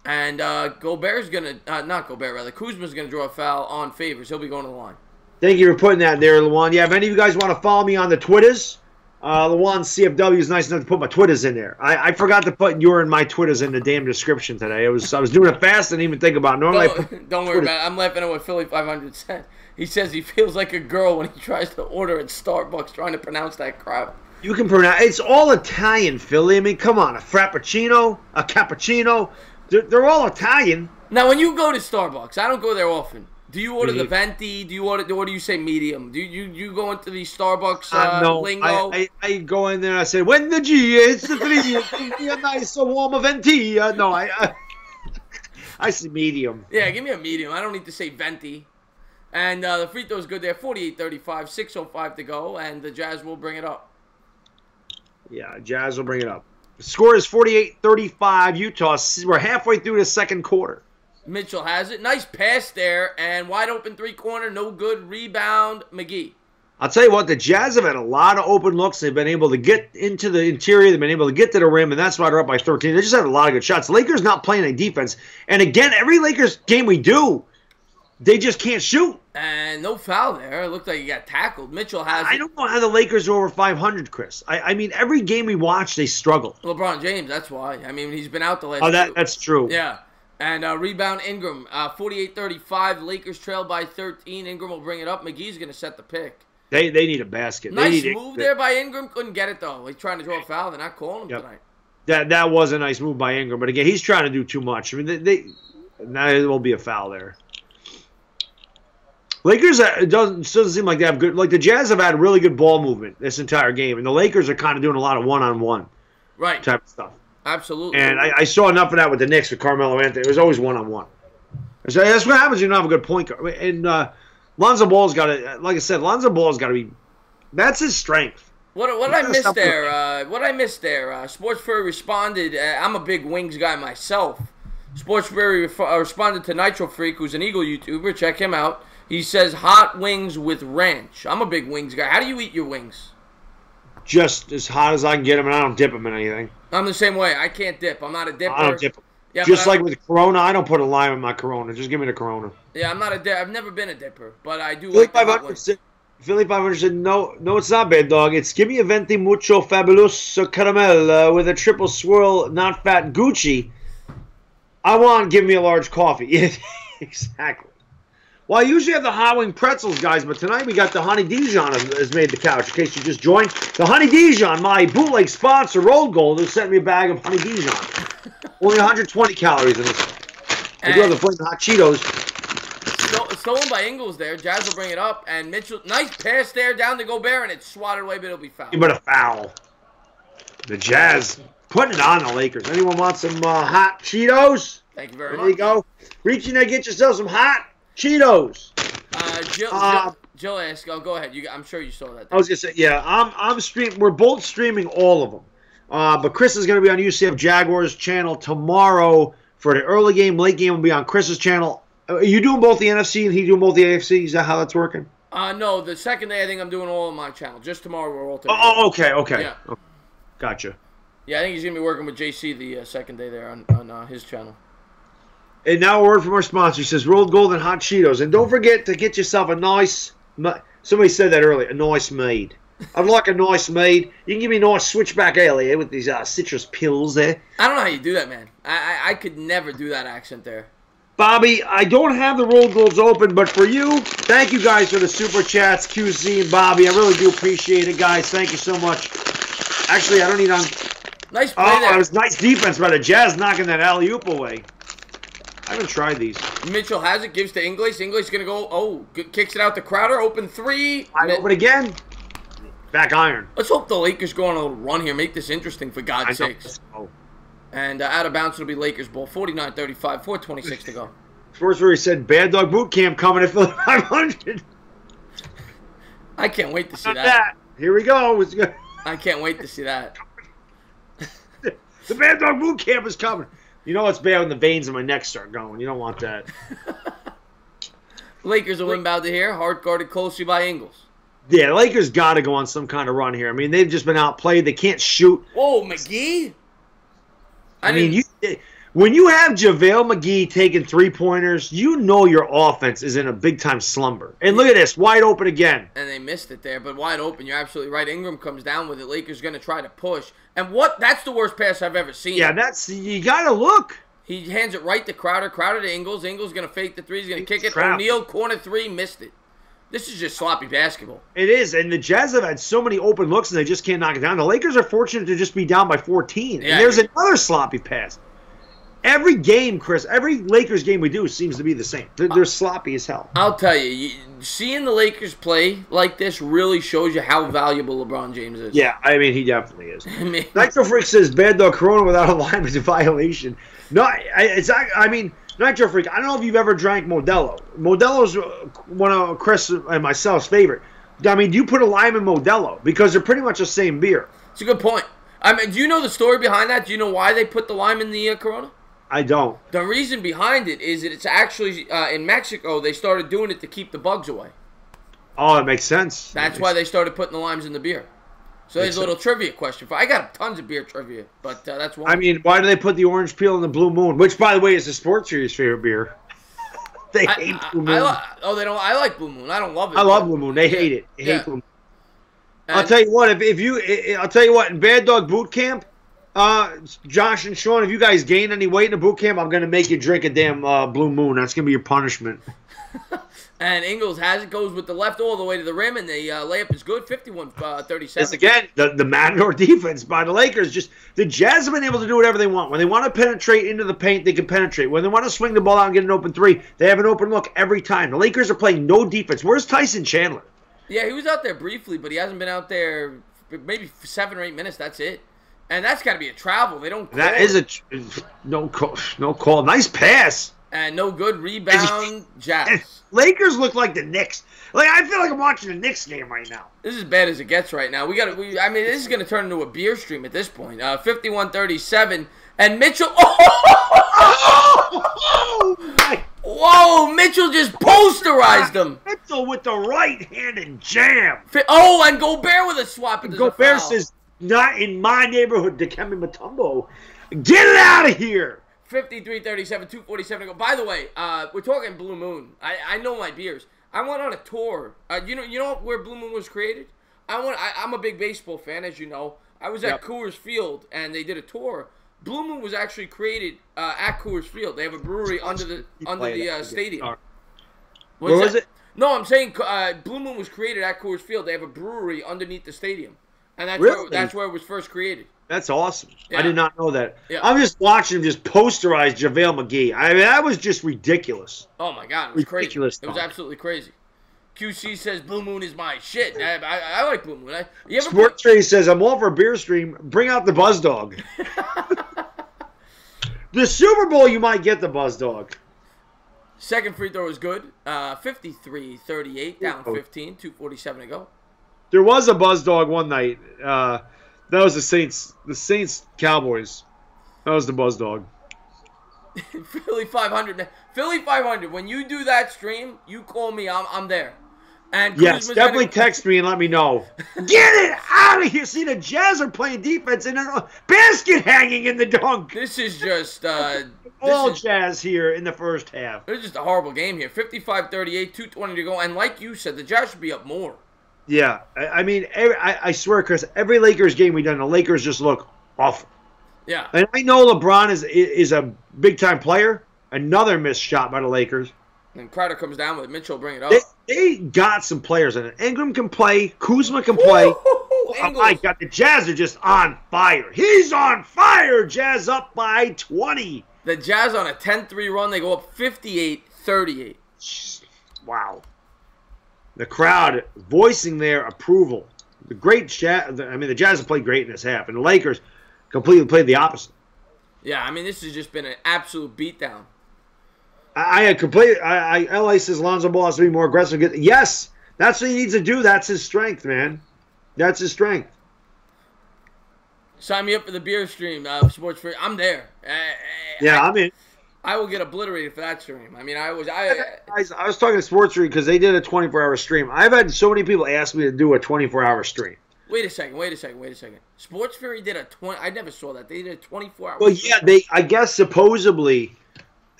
And Gobert's going to, not Gobert, rather, Kuzma's going to draw a foul on Favors. He'll be going to the line. Thank you for putting that there, Lawan. Yeah, if any of you guys want to follow me on the Twitters, Lawan CFW is nice enough to put my Twitters in there. I forgot to put your and my Twitters in the damn description today. I was doing it fast and didn't even think about it. Normally, don't worry about it. I'm laughing at what Philly 500 said. He says he feels like a girl when he tries to order at Starbucks trying to pronounce that crap. You can pronounce it's all Italian, Philly. I mean, come on, a frappuccino, a cappuccino, they're all Italian. Now, when you go to Starbucks, I don't go there often. Do you order the venti? Do you order? What do you say, medium? Do you go into the Starbucks no, lingo? I go in there and I say, when the G, it's the three, give me a nice warm venti. No, I say medium. Yeah, give me a medium. I don't need to say venti. And the free throw is good there, 48-35, 6:05 to go, and the Jazz will bring it up. Yeah, Jazz will bring it up. The score is 48-35, Utah. We're halfway through the second quarter. Mitchell has it. Nice pass there, and wide open three-corner, no good. Rebound, McGee. I'll tell you what, the Jazz have had a lot of open looks. They've been able to get into the interior. They've been able to get to the rim, and that's why they're up by 13. They just had a lot of good shots. Lakers not playing any defense. And again, every Lakers game we do, they just can't shoot. And no foul there. It looked like he got tackled. Mitchell has it. I don't know how the Lakers are over 500, Chris. I mean, every game we watch, they struggle. LeBron James, that's why. I mean, he's been out the last that's true. Yeah. And rebound Ingram, 48-35. Lakers trail by 13. Ingram will bring it up. McGee's going to set the pick. They need a basket. Nice move there by Ingram. Couldn't get it, though. He's trying to draw a foul. They're not calling him tonight. That was a nice move by Ingram. But, again, he's trying to do too much. I mean, now there will be a foul there. Lakers, it doesn't seem like they have good – like the Jazz have had really good ball movement this entire game. And the Lakers are kind of doing a lot of one-on-one type of stuff. Absolutely. And I saw enough of that with the Knicks with Carmelo Anthony. It was always one-on-one. So that's what happens when you don't have a good point guard. And Lonzo Ball's got to – like I said, Lonzo Ball's got to be – that's his strength. What I missed there? Sports Fury responded. I'm a big wings guy myself. Sports Fury responded to Nitro Freak, who's an Eagle YouTuber. Check him out. He says hot wings with ranch. I'm a big wings guy. How do you eat your wings? Just as hot as I can get them, and I don't dip them in anything. I'm the same way. I can't dip. I'm not a dipper. I don't dip them. Yeah, just like with Corona, I don't put a lime in my Corona. Just give me the Corona. Yeah, I'm not a dipper. I've never been a dipper, but I do like the hot wings. Philly 500 said, no, it's not bad, dog. It's give me a venti mucho fabuloso caramel with a triple swirl, not fat Gucci. I want give me a large coffee. Exactly. Well, I usually have the hot wing pretzels, guys, but tonight we got the Honey Dijon has made the couch. In case you just joined, the Honey Dijon, my bootleg sponsor, Roll Gold, who sent me a bag of Honey Dijon. Only 120 calories in this. I do have the flaming hot Cheetos. Stolen by Ingles there. Jazz will bring it up, and Mitchell, nice pass there down to Gobert, and it's swatted away, but it'll be fouled. But a foul. The Jazz putting it on the Lakers. Anyone want some hot Cheetos? Thank you very much. There you go. Reach in there, get yourself some hot Cheetos. Jill asked, go ahead. I'm sure you saw that. I was gonna say, yeah, I'm streaming. We're both streaming all of them. But Chris is gonna be on UCF Jaguars channel tomorrow for the early game. Late game will be on Chris's channel. Are you doing both the NFC and he doing both the AFC? Is that how that's working? No, the second day I think I'm doing all on my channel. Just tomorrow we're all together. Oh, okay. Yeah. Oh, gotcha. Yeah, I think he's gonna be working with JC the second day there on his channel. And now a word from our sponsor. He says, rolled gold and hot Cheetos. And don't forget to get yourself a nice, somebody said that earlier, a nice maid. I'd like a nice maid. You can give me a nice switchback ale with these citrus pills there. I don't know how you do that, man. I could never do that accent there. Bobby, I don't have the rolled golds open, but for you, thank you guys for the super chats, QC and Bobby. I really do appreciate it, guys. Thank you so much. Actually, I don't need on. Nice play there. It was nice defense by the Jazz knocking that alley-oop away. I haven't tried these. Mitchell has it, gives to English. English going to go, kicks it out to Crowder. Open three. Open again. Back iron. Let's hope the Lakers go on a little run here. Make this interesting, for God's sakes. And out of bounds, it'll be Lakers ball. 49-35, 4:26 to go. Sports where he said, Bad Dog Boot Camp coming at Philly 500. I can't wait to see that. Here we go. I can't wait to see that. The Bad Dog Boot Camp is coming. You know what's bad when the veins in my neck start going. You don't want that. Lakers will inbound to here. Hard guarded closely by Ingles. Yeah, the Lakers got to go on some kind of run here. I mean, they've just been outplayed. They can't shoot. Whoa, McGee? I mean, when you have JaVale McGee taking three-pointers, you know your offense is in a big-time slumber. And look at this, wide open again. And they missed it there, but wide open. You're absolutely right. Ingram comes down with it. Lakers going to try to push. And that's the worst pass I've ever seen. Yeah, you got to look. He hands it right to Crowder. Crowder to Ingles. Ingles going to fake the three. He's going to kick it. O'Neal, corner three, missed it. This is just sloppy basketball. It is, and the Jazz have had so many open looks, and they just can't knock it down. The Lakers are fortunate to just be down by 14. Yeah, and there's another sloppy pass. Every game, Chris, every Lakers game we do seems to be the same. They're sloppy as hell. I'll tell you, seeing the Lakers play like this really shows you how valuable LeBron James is. Yeah, I mean, he definitely is. Nitro Freak says, Bad Dog Corona without a lime is a violation. No, Nitro Freak, I don't know if you've ever drank Modelo. Modelo's one of Chris and myself's favorite. I mean, do you put a lime in Modelo? Because they're pretty much the same beer. It's a good point. I mean, do you know the story behind that? Do you know why they put the lime in the Corona? I don't. The reason behind it is that it's actually, in Mexico, they started doing it to keep the bugs away. Oh, that makes sense. That's why they started putting the limes in the beer. So there's a little trivia question. I got tons of beer trivia, but that's one. I mean, why do they put the orange peel in the Blue Moon? Which, by the way, is the Sports Series' favorite beer. They hate Blue Moon. They don't. I like Blue Moon. I don't love it. I love Blue Moon. They hate it. They hate Blue Moon. And I'll tell you what. I'll tell you what. In Bad Dog Boot Camp, Josh and Sean, if you guys gain any weight in the boot camp, I'm gonna make you drink a damn Blue Moon. That's gonna be your punishment. And Ingles has it, goes with the left all the way to the rim, and the layup is good, 51-37. It's again the Matador defense by the Lakers. Just the Jazz have been able to do whatever they want. When they want to penetrate into the paint, they can penetrate. When they want to swing the ball out and get an open three, they have an open look every time. The Lakers are playing no defense. Where's Tyson Chandler? Yeah, he was out there briefly, but he hasn't been out there maybe 7 or 8 minutes. That's it. And that's got to be a travel. They don't call That is no call. Nice pass. And no good rebound, Jazz. Lakers look like the Knicks. Like I feel like I'm watching a Knicks game right now. This is as bad as it gets right now. I mean, this is going to turn into a beer stream at this point. 51-37, and Mitchell. Whoa! Mitchell just posterized him. Mitchell with the right-handed jam. Oh, and Gobert with a swap. Gobert says, "Not in my neighborhood, Dikembe Mutombo. Get it out of here." 53-37, 2:47 to go. By the way, we're talking Blue Moon. I know my beers. I went on a tour. You know where Blue Moon was created? I'm a big baseball fan, as you know. I was at Coors Field, and they did a tour. Blue Moon was actually created at Coors Field. They have a brewery under the stadium. Where was it? No, I'm saying Blue Moon was created at Coors Field. They have a brewery underneath the stadium, and that's where it was first created. That's awesome. Yeah. I did not know that. Yeah. I'm just watching him just posterize JaVale McGee. I mean, that was just ridiculous. Oh, my God. It was ridiculous crazy. It was absolutely crazy. QC says Blue Moon is my shit. I like Blue Moon. Sport Trade says, I'm all for a beer stream. Bring out the Buzz Dog. The Super Bowl, you might get the Buzz Dog. Second free throw is good. 53-38, down 15, 2:47 to go. There was a Buzz Dog one night. That was the Saints Cowboys. That was the Buzz Dog. Philly 500. Philly 500. When you do that stream, you call me. I'm there. And Yes, Kuzma's definitely gonna... text me and let me know. Get it out of here. See, the Jazz are playing defense and a basket hanging in the dunk. This is just... All Jazz here in the first half. It's just a horrible game here. 55-38, 2:20 to go. And like you said, the Jazz should be up more. Yeah, I mean, I swear, Chris, every Lakers game we've done, the Lakers just look awful. Yeah. And I know LeBron is a big-time player. Another missed shot by the Lakers. And Crowder comes down with it. Mitchell bring it up. They got some players in it. Ingram can play. Kuzma can play. Oh, my God, the Jazz are just on fire. He's on fire. Jazz up by 20. The Jazz on a 10-3 run. They go up 58-38. Wow. The crowd voicing their approval. The Jazz have played great in this half, and the Lakers completely played the opposite. Yeah, I mean, this has just been an absolute beatdown. LA says Lonzo Ball has to be more aggressive. Yes, that's what he needs to do. That's his strength, man. That's his strength. Sign me up for the beer stream, Sports Free. I'm there. I'm in. I will get obliterated for that stream. I mean, I was talking to Sports Free because they did a 24-hour stream. I've had so many people ask me to do a 24-hour stream. Wait a second. Sports Fury did a 20. I never saw that. They did a 24-hour. Well, yeah, I guess supposedly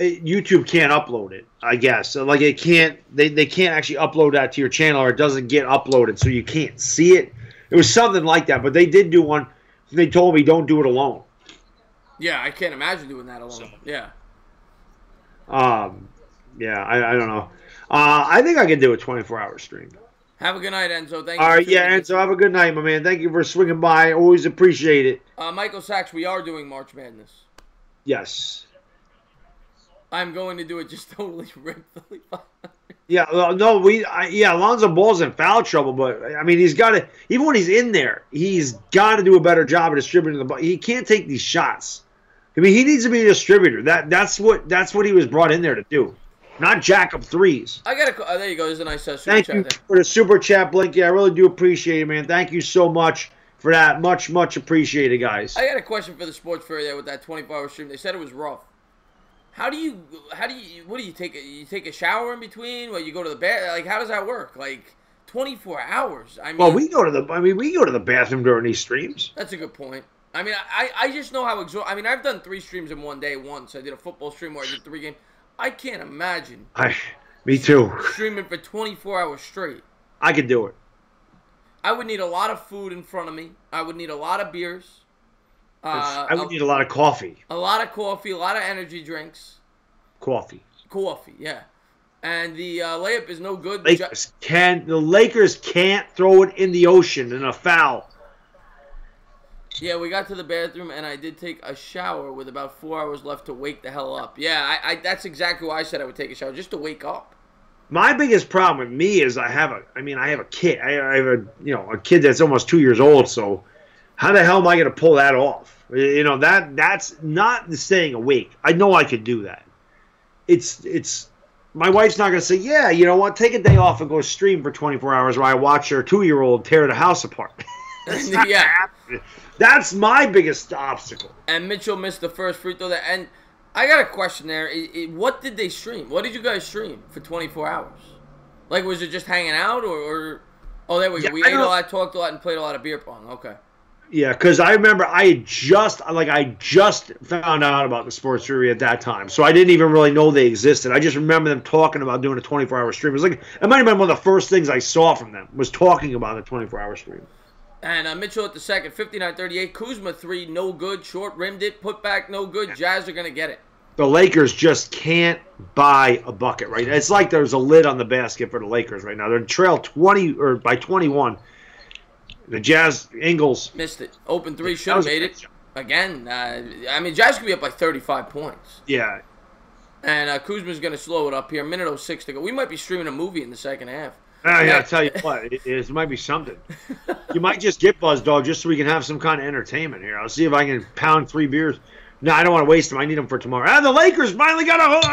YouTube can't upload it. I guess so, like it can't. They can't actually upload that to your channel, or it doesn't get uploaded, so you can't see it. It was something like that, but they did do one. They told me don't do it alone. Yeah, I can't imagine doing that alone. So, yeah. Yeah, I don't know. I think I can do a 24-hour stream. Have a good night, Enzo. Thank you. All right, yeah, Enzo, have a good night, my man. Thank you for swinging by. Always appreciate it. Michael Sachs, we are doing March Madness. Yes. I'm going to do it just totally ripped. Yeah, no, Lonzo Ball's in foul trouble, but I mean, he's got to, even when he's in there, he's got to do a better job of distributing the ball. He can't take these shots. I mean, he needs to be a distributor. That's what he was brought in there to do, not jack up threes. I got to. There you go. There's a nice super Thank chat you there. for the super chat, Blinky. I really do appreciate it, man. Thank you so much for that. Much appreciated, guys. I got a question for the Sports Fair there with that 24-hour stream. They said it was rough. What do you take? You take a shower in between? Well, you go to the bath. Like, how does that work? Like, 24 hours. I mean, well, we go to the bathroom during these streams. That's a good point. I mean, I just know how I mean, I've done 3 streams in one day once. I did a football stream where I did 3 games. I can't imagine. Me too. Streaming for 24 hours straight. I could do it. I would need a lot of food in front of me. I would need a lot of beers. I would need a lot of coffee. A lot of coffee, a lot of energy drinks. Coffee, yeah. And the layup is no good. The Lakers can't throw it in the ocean in a foul. Yeah, we got to the bathroom, and I did take a shower with about 4 hours left to wake the hell up. Yeah, that's exactly why I said I would take a shower, just to wake up. My biggest problem with me is I have a kid. I have a kid that's almost 2 years old, so how the hell am I going to pull that off? That's not the staying awake. I know I could do that. It's my wife's not going to say, yeah, you know what, take a day off and go stream for 24 hours while I watch her 2-year-old tear the house apart. Yeah. That's my biggest obstacle. And Mitchell missed the first free throw there. And I got a question there. What did they stream? What did you guys stream for 24 hours? Like, was it just hanging out or oh, there we go. We ate a lot, talked a lot, and played a lot of beer pong. Okay. Yeah, because I remember I just found out about the Sports Fury at that time, so I didn't even really know they existed. I just remember them talking about doing a 24-hour stream. It was like it might have been one of the first things I saw from them was talking about a 24-hour stream. And Mitchell at the second, 59-38. Kuzma 3, no good. Short rimmed it. Put back, no good. Jazz are going to get it. The Lakers just can't buy a bucket right now. It's like there's a lid on the basket for the Lakers right now. They're in trail 20 or by 21. The Jazz, Ingles. Missed it. Open 3, should have made it. Again, I mean, Jazz could be up by 35 points. Yeah. And Kuzma's going to slow it up here. Minute 06 to go. We might be streaming a movie in the second half. Yeah, I'll tell you what, it might be something. You might just get Buzz Dog just so we can have some kind of entertainment here. I'll see if I can pound 3 beers. No, I don't want to waste them. I need them for tomorrow. The Lakers finally got a hold.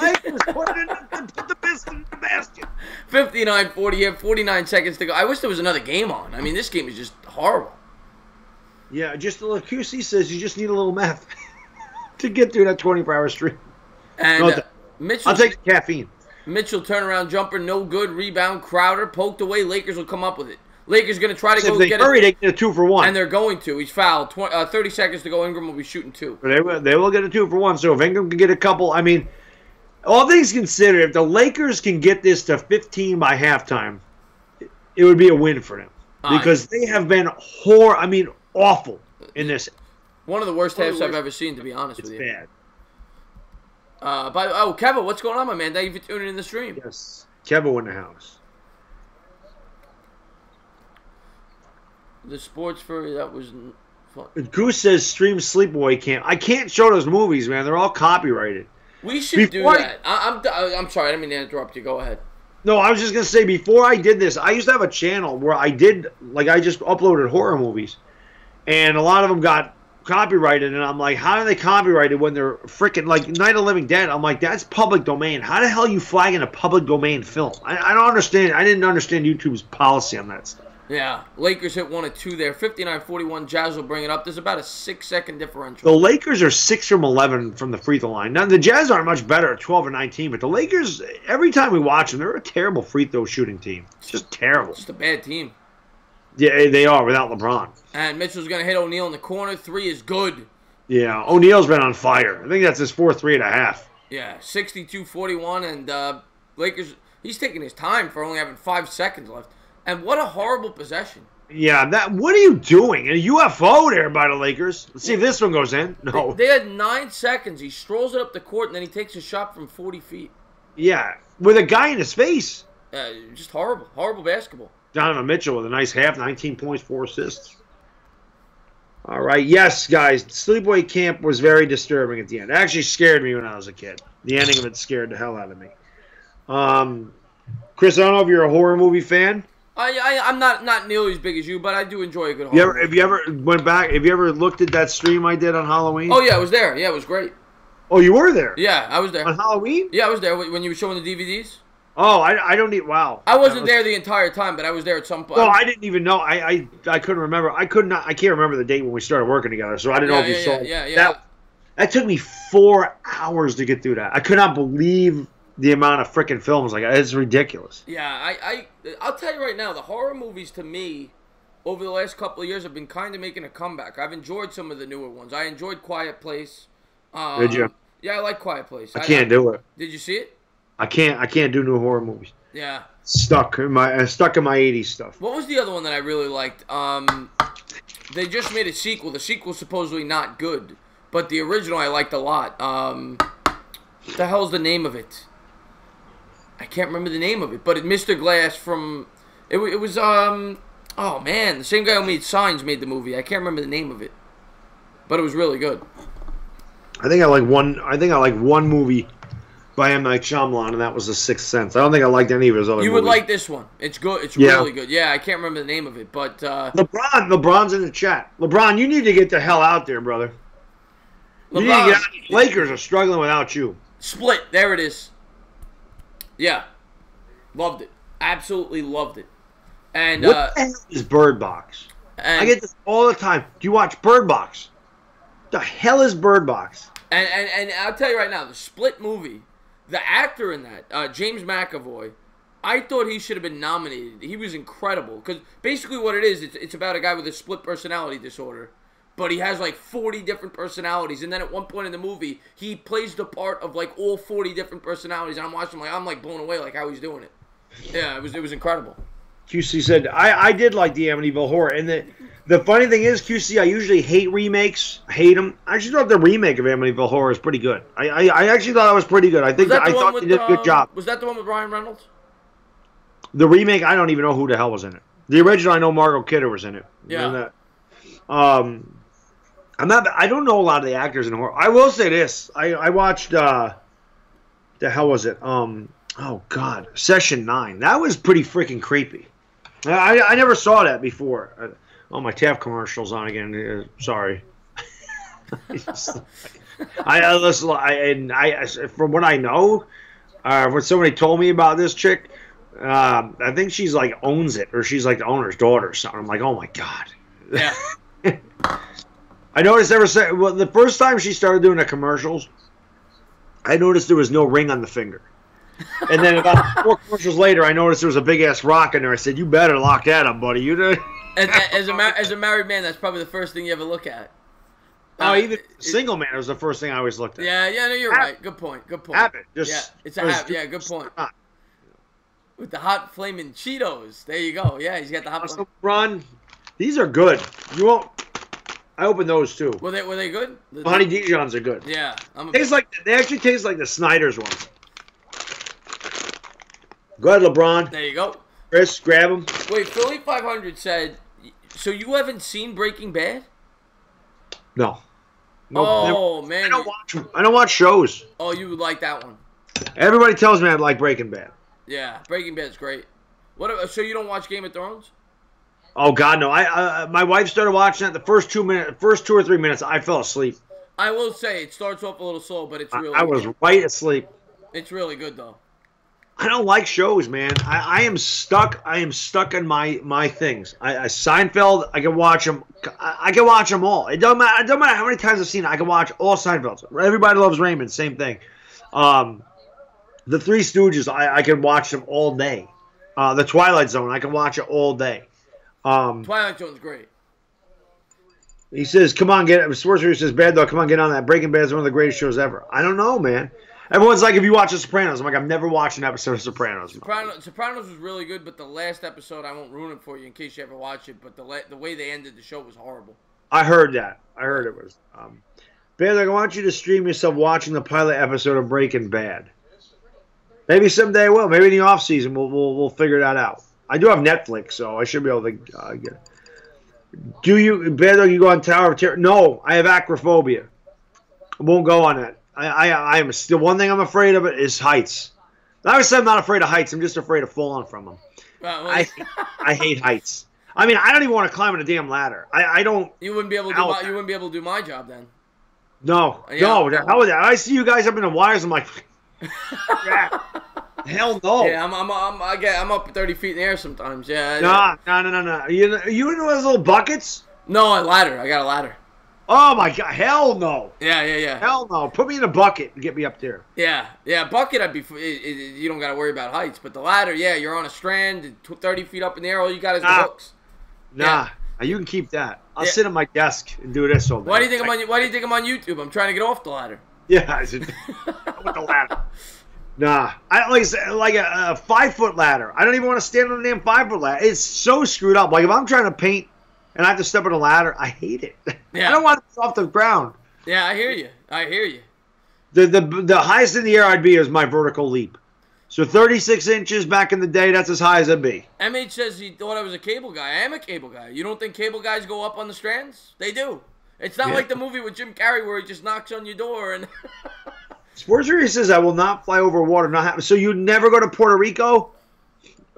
Lakers put the biscuit in the basket. 59-40 here, 49 seconds to go. I wish there was another game on. I mean, this game is just horrible. Yeah, just a little QC says you just need a little meth to get through that 24-hour stream. And Mitchell, I'll take the caffeine. Mitchell turnaround jumper, no good. Rebound, Crowder poked away. Lakers will come up with it. Lakers going to try to go get it. If they hurry, they get a 2-for-1. And they're going to. He's fouled. 30 seconds to go. Ingram will be shooting 2. They will get a 2-for-1. So if Ingram can get a couple, I mean, all things considered, if the Lakers can get this to 15 by halftime, it would be a win for them. Because they have been awful in this. One of the worst halves I've ever seen, to be honest with you. It's bad. Kevin, what's going on, my man? Thank you for tuning in the stream. Yes. Kevin in the house. The sports furry, that was fun. Goose says stream Sleepaway Camp. I can't show those movies, man. They're all copyrighted. We should do that. I'm sorry. I didn't mean to interrupt you. Go ahead. No, I was just going to say, before I did this, I used to have a channel where I just uploaded horror movies. And a lot of them got copyrighted. And I'm like, how are they copyrighted when they're freaking, like, Night of the Living Dead? I'm like, that's public domain. How the hell are you flagging a public domain film? I don't understand. I didn't understand YouTube's policy on that stuff. Yeah, Lakers hit 1 of 2 there. 59-41. Jazz will bring it up. There's about a 6-second differential. The Lakers are 6 from 11 from the free throw line. Now, the Jazz aren't much better at 12 or 19, but the Lakers, every time we watch them, they're a terrible free throw shooting team. It's just terrible. Just a bad team. Yeah, they are without LeBron. And Mitchell's going to hit O'Neal in the corner. 3 is good. Yeah, O'Neal's been on fire. I think that's his 4th 3.5. Yeah, 62-41, and Lakers, he's taking his time for only having 5 seconds left. And what a horrible possession. Yeah, what are you doing? A UFO there by the Lakers. Let's see if this one goes in. No. They had 9 seconds. He strolls it up the court, and then he takes a shot from 40 feet. Yeah, with a guy in his face. Just horrible. Horrible basketball. Donovan Mitchell with a nice half, 19 points, 4 assists. All right, yes, guys, Sleepaway Camp was very disturbing at the end. It actually scared me when I was a kid. The ending of it scared the hell out of me. Chris, I don't know if you're a horror movie fan. I'm not nearly as big as you, but I do enjoy a good horror movie. Have you ever went back? Have you ever looked at that stream I did on Halloween? Oh, yeah, I was there. Yeah, it was great. Oh, you were there? Yeah, I was there. On Halloween? Yeah, I was there when you were showing the DVDs. Oh, I don't need. Wow. I wasn't there the entire time, but I was there at some point. Well, I didn't even know. I couldn't remember. I can't remember the date when we started working together, so I didn't know if you saw it. Yeah. That took me 4 hours to get through that. I could not believe the amount of freaking films. Like, it's ridiculous. Yeah, I'll tell you right now, the horror movies to me over the last couple of years have been kind of making a comeback. I've enjoyed some of the newer ones. I enjoyed Quiet Place. Did you? Yeah, I like Quiet Place. I can't do it. Did you see it? I can't do new horror movies. Yeah. Stuck in my 80s stuff. What was the other one that I really liked? They just made a sequel. The sequel's supposedly not good, but the original I liked a lot. What the hell's the name of it? I can't remember the name of it, but Mr. Glass from it was oh man, the same guy who made Signs made the movie. I can't remember the name of it, but it was really good. I think I like one movie by M. Night Shyamalan, and that was The Sixth Sense. I don't think I liked any of his other movies. You would like this one. It's good. It's really good. Yeah, I can't remember the name of it, but LeBron's in the chat. LeBron, you need to get the hell out there, brother. You need to get out. Lakers are struggling without you. Split. There it is. Yeah. Loved it. Absolutely loved it. And what the hell is Bird Box? I get this all the time. Do you watch Bird Box? The hell is Bird Box? And I'll tell you right now, the Split movie, the actor in that, James McAvoy, I thought he should have been nominated. He was incredible. Because basically what it is, it's about a guy with a split personality disorder. But he has like 40 different personalities. And then at one point in the movie, he plays the part of like all 40 different personalities. And I'm watching I'm like blown away like how he's doing it. Yeah, it was incredible. QC said, I did like the Amityville Horror. And the funny thing is, QC, I usually hate remakes. Hate them. I actually thought the remake of Amityville Horror is pretty good. I actually thought it was pretty good. I thought they did a good job. Was that the one with Ryan Reynolds? The remake, I don't even know who the hell was in it. The original, I know Margot Kidder was in it. Yeah. I don't know a lot of the actors in horror. I will say this. I watched, the hell was it? Oh, God. Session 9. That was pretty freaking creepy. I never saw that before. Oh, my Taft commercial's on again. Sorry. From what I know, when somebody told me about this chick, I think she's like owns it, or she's like the owner's daughter or something. I'm like, oh my God. Yeah. I noticed the first time she started doing the commercials, I noticed there was no ring on the finger. And then about 4 commercials later, I noticed there was a big ass rock in there. I said, "You better lock that up, buddy." You know. As a married man, that's probably the first thing you ever look at. Oh, even single man was the first thing I always looked at. Yeah, no, you're right. Good point. Habit. It's a habit. Yeah, good point. With the hot flaming Cheetos. There you go. Yeah, he's got the hot. Run. These are good. You won't. I opened those too. Were they good? The Honey Dijons are good. Yeah. They actually taste like the Snyder's ones. Go ahead, LeBron. There you go. Chris, grab them. Wait, Philly 500 said, so you haven't seen Breaking Bad? No. Oh, man. I don't watch shows. Oh, you would like that one. Everybody tells me I like Breaking Bad. Yeah, Breaking Bad's great. So you don't watch Game of Thrones? Oh God, no! My wife started watching it. The first 2 or 3 minutes, I fell asleep. I will say it starts off a little slow, but it's really. I was right asleep. It's really good though. I don't like shows, man. I am stuck. I am stuck in my things. Seinfeld. I can watch them. I can watch them all. It don't matter. It don't matter how many times I've seen it. I can watch all Seinfelds. Everybody Loves Raymond. Same thing. The Three Stooges. I can watch them all day. The Twilight Zone. I can watch it all day. Twilight Zone's great. He says, "Come on, get it." Schwarzer says, "Bad dog, come on, get on that. Breaking Bad is one of the greatest shows ever." I don't know, man. Everyone's like, "If you watch The Sopranos," I'm like, "I've never watched an episode of Sopranos." Sopranos was really good, but the last episode, I won't ruin it for you in case you ever watch it. But the way they ended the show was horrible. I heard that. I heard it was. Bad dog, I want you to stream yourself watching the pilot episode of Breaking Bad. Maybe someday I will. Maybe in the off season we'll figure that out. I do have Netflix, so I should be able to get it. Do you, Bad Dog, you go on Tower of Terror? No, I have acrophobia. I won't go on it. I am still, one thing I'm afraid of is heights. Obviously, I'm not afraid of heights. I'm just afraid of falling from them. I hate heights. I mean, I don't even want to climb on a damn ladder. I don't. You wouldn't be able to do my job then. No, no. How would that? I see you guys up in the wires. I'm like, hell no. Yeah, I'm up 30 feet in the air sometimes. Yeah. No. You in those little buckets? No, a ladder. I got a ladder. Oh my God! Hell no. Yeah. Hell no. Put me in a bucket and get me up there. Yeah. Bucket. You don't got to worry about heights, but the ladder. Yeah, you're on a strand, 30 feet up in the air. All you got is the hooks. Nah. Yeah. You can keep that. I'll sit at my desk and do this all day. Why do you think I'm on YouTube? I'm trying to get off the ladder. Yeah, with the ladder. Nah, I like a 5-foot ladder. I don't even want to stand on the damn 5-foot ladder. It's so screwed up. Like if I'm trying to paint and I have to step on a ladder, I hate it. Yeah. I don't want it off the ground. Yeah, I hear you. The highest in the air I'd be is my vertical leap. So 36 inches back in the day, that's as high as I'd be. MH says he thought I was a cable guy. I am a cable guy. You don't think cable guys go up on the strands? They do. It's not like the movie with Jim Carrey where he just knocks on your door and. Sports Theory says I will not fly over water. Not happen. So you never go to Puerto Rico?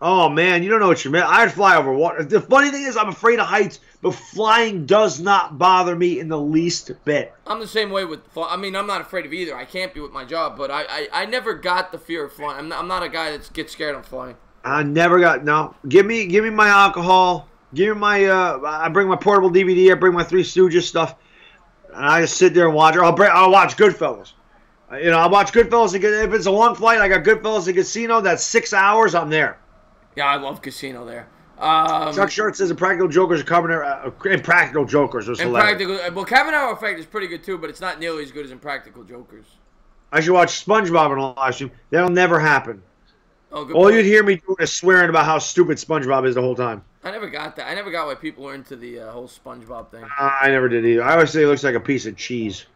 Oh man, you don't know what you mean. I'd fly over water. The funny thing is, I'm afraid of heights, but flying does not bother me in the least bit. I'm the same way with. I mean, I'm not afraid of either. I can't be with my job, but I never got the fear of flying. I'm not a guy that gets scared of flying. I never got no. Give me my alcohol. Give me my. I bring my portable DVD. I bring my Three Stooges stuff, and I just sit there and watch. I'll watch Goodfellas. I'll watch Goodfellas. If it's a long flight, I got Goodfellas and Casino. That's 6 hours. I'm there. Yeah, I love Casino there. Chuck Short says Impractical Jokers are coming. Impractical Jokers was hilarious. Well, Kavanaugh Effect is pretty good too, but it's not nearly as good as Impractical Jokers. I should watch SpongeBob on a live stream. That'll never happen. Oh, good All point. you'd hear me doing is swearing about how stupid SpongeBob is the whole time. I never got that. I never got why people are into the whole SpongeBob thing. I never did either. I always say he looks like a piece of cheese.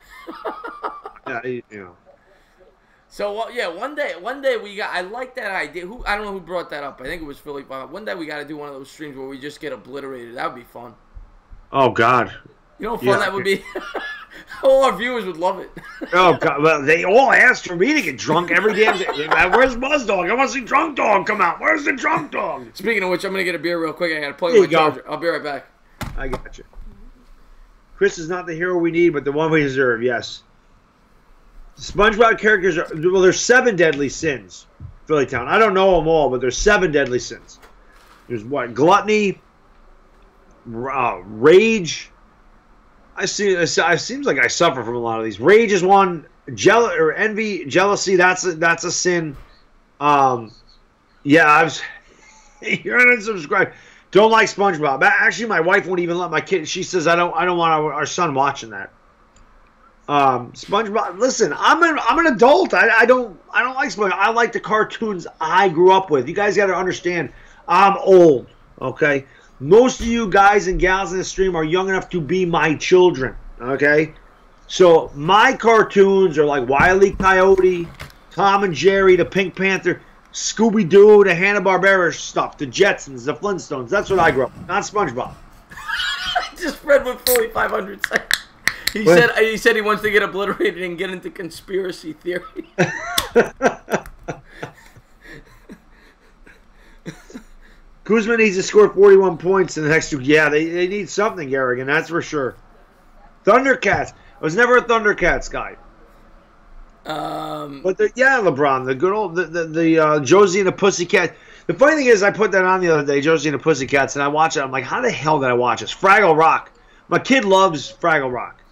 So yeah, one day we got. I like that idea. I don't know who brought that up. I think it was Philly. One day we got to do one of those streams where we just get obliterated. That would be fun. Oh God. You know how fun that would be. All our viewers would love it. Oh God! Well, they all asked for me to get drunk every damn day. Where's Buzz Dog? I want to see Drunk Dog come out. Where's the Drunk Dog? Speaking of which, I'm gonna get a beer real quick. I gotta plug my charger. I'll be right back. I got you. Chris is not the hero we need, but the one we deserve. Yes. SpongeBob characters are there's 7 deadly sins. Philly Town. I don't know them all, but there's 7 deadly sins. There's what? Gluttony, rage. It seems like I suffer from a lot of these. Rage is one. Envy, jealousy. That's a sin. Yeah, you're unsubscribed. Don't like SpongeBob. Actually, my wife won't even let my kid. She says I don't want our son watching that. SpongeBob. Listen, I'm an adult. I don't like SpongeBob. I like the cartoons I grew up with. You guys got to understand. I'm old. Okay, most of you guys and gals in the stream are young enough to be my children. Okay, so my cartoons are like Wile E. Coyote, Tom and Jerry, the Pink Panther, Scooby-Doo, the Hanna-Barbera stuff, the Jetsons, the Flintstones. That's what I grew up with, not SpongeBob. Just Fred with fully 500 seconds. He said he wants to get obliterated and get into conspiracy theory. Kuzma needs to score 41 points in the next two. Yeah, they need something, Garrigan, that's for sure. Thundercats. I was never a Thundercats guy. But LeBron, the good old the Josie and the Pussycat. The funny thing is, I put that on the other day, Josie and the Pussycats, and I watch it. I'm like, how the hell did I watch this? Fraggle Rock. My kid loves Fraggle Rock.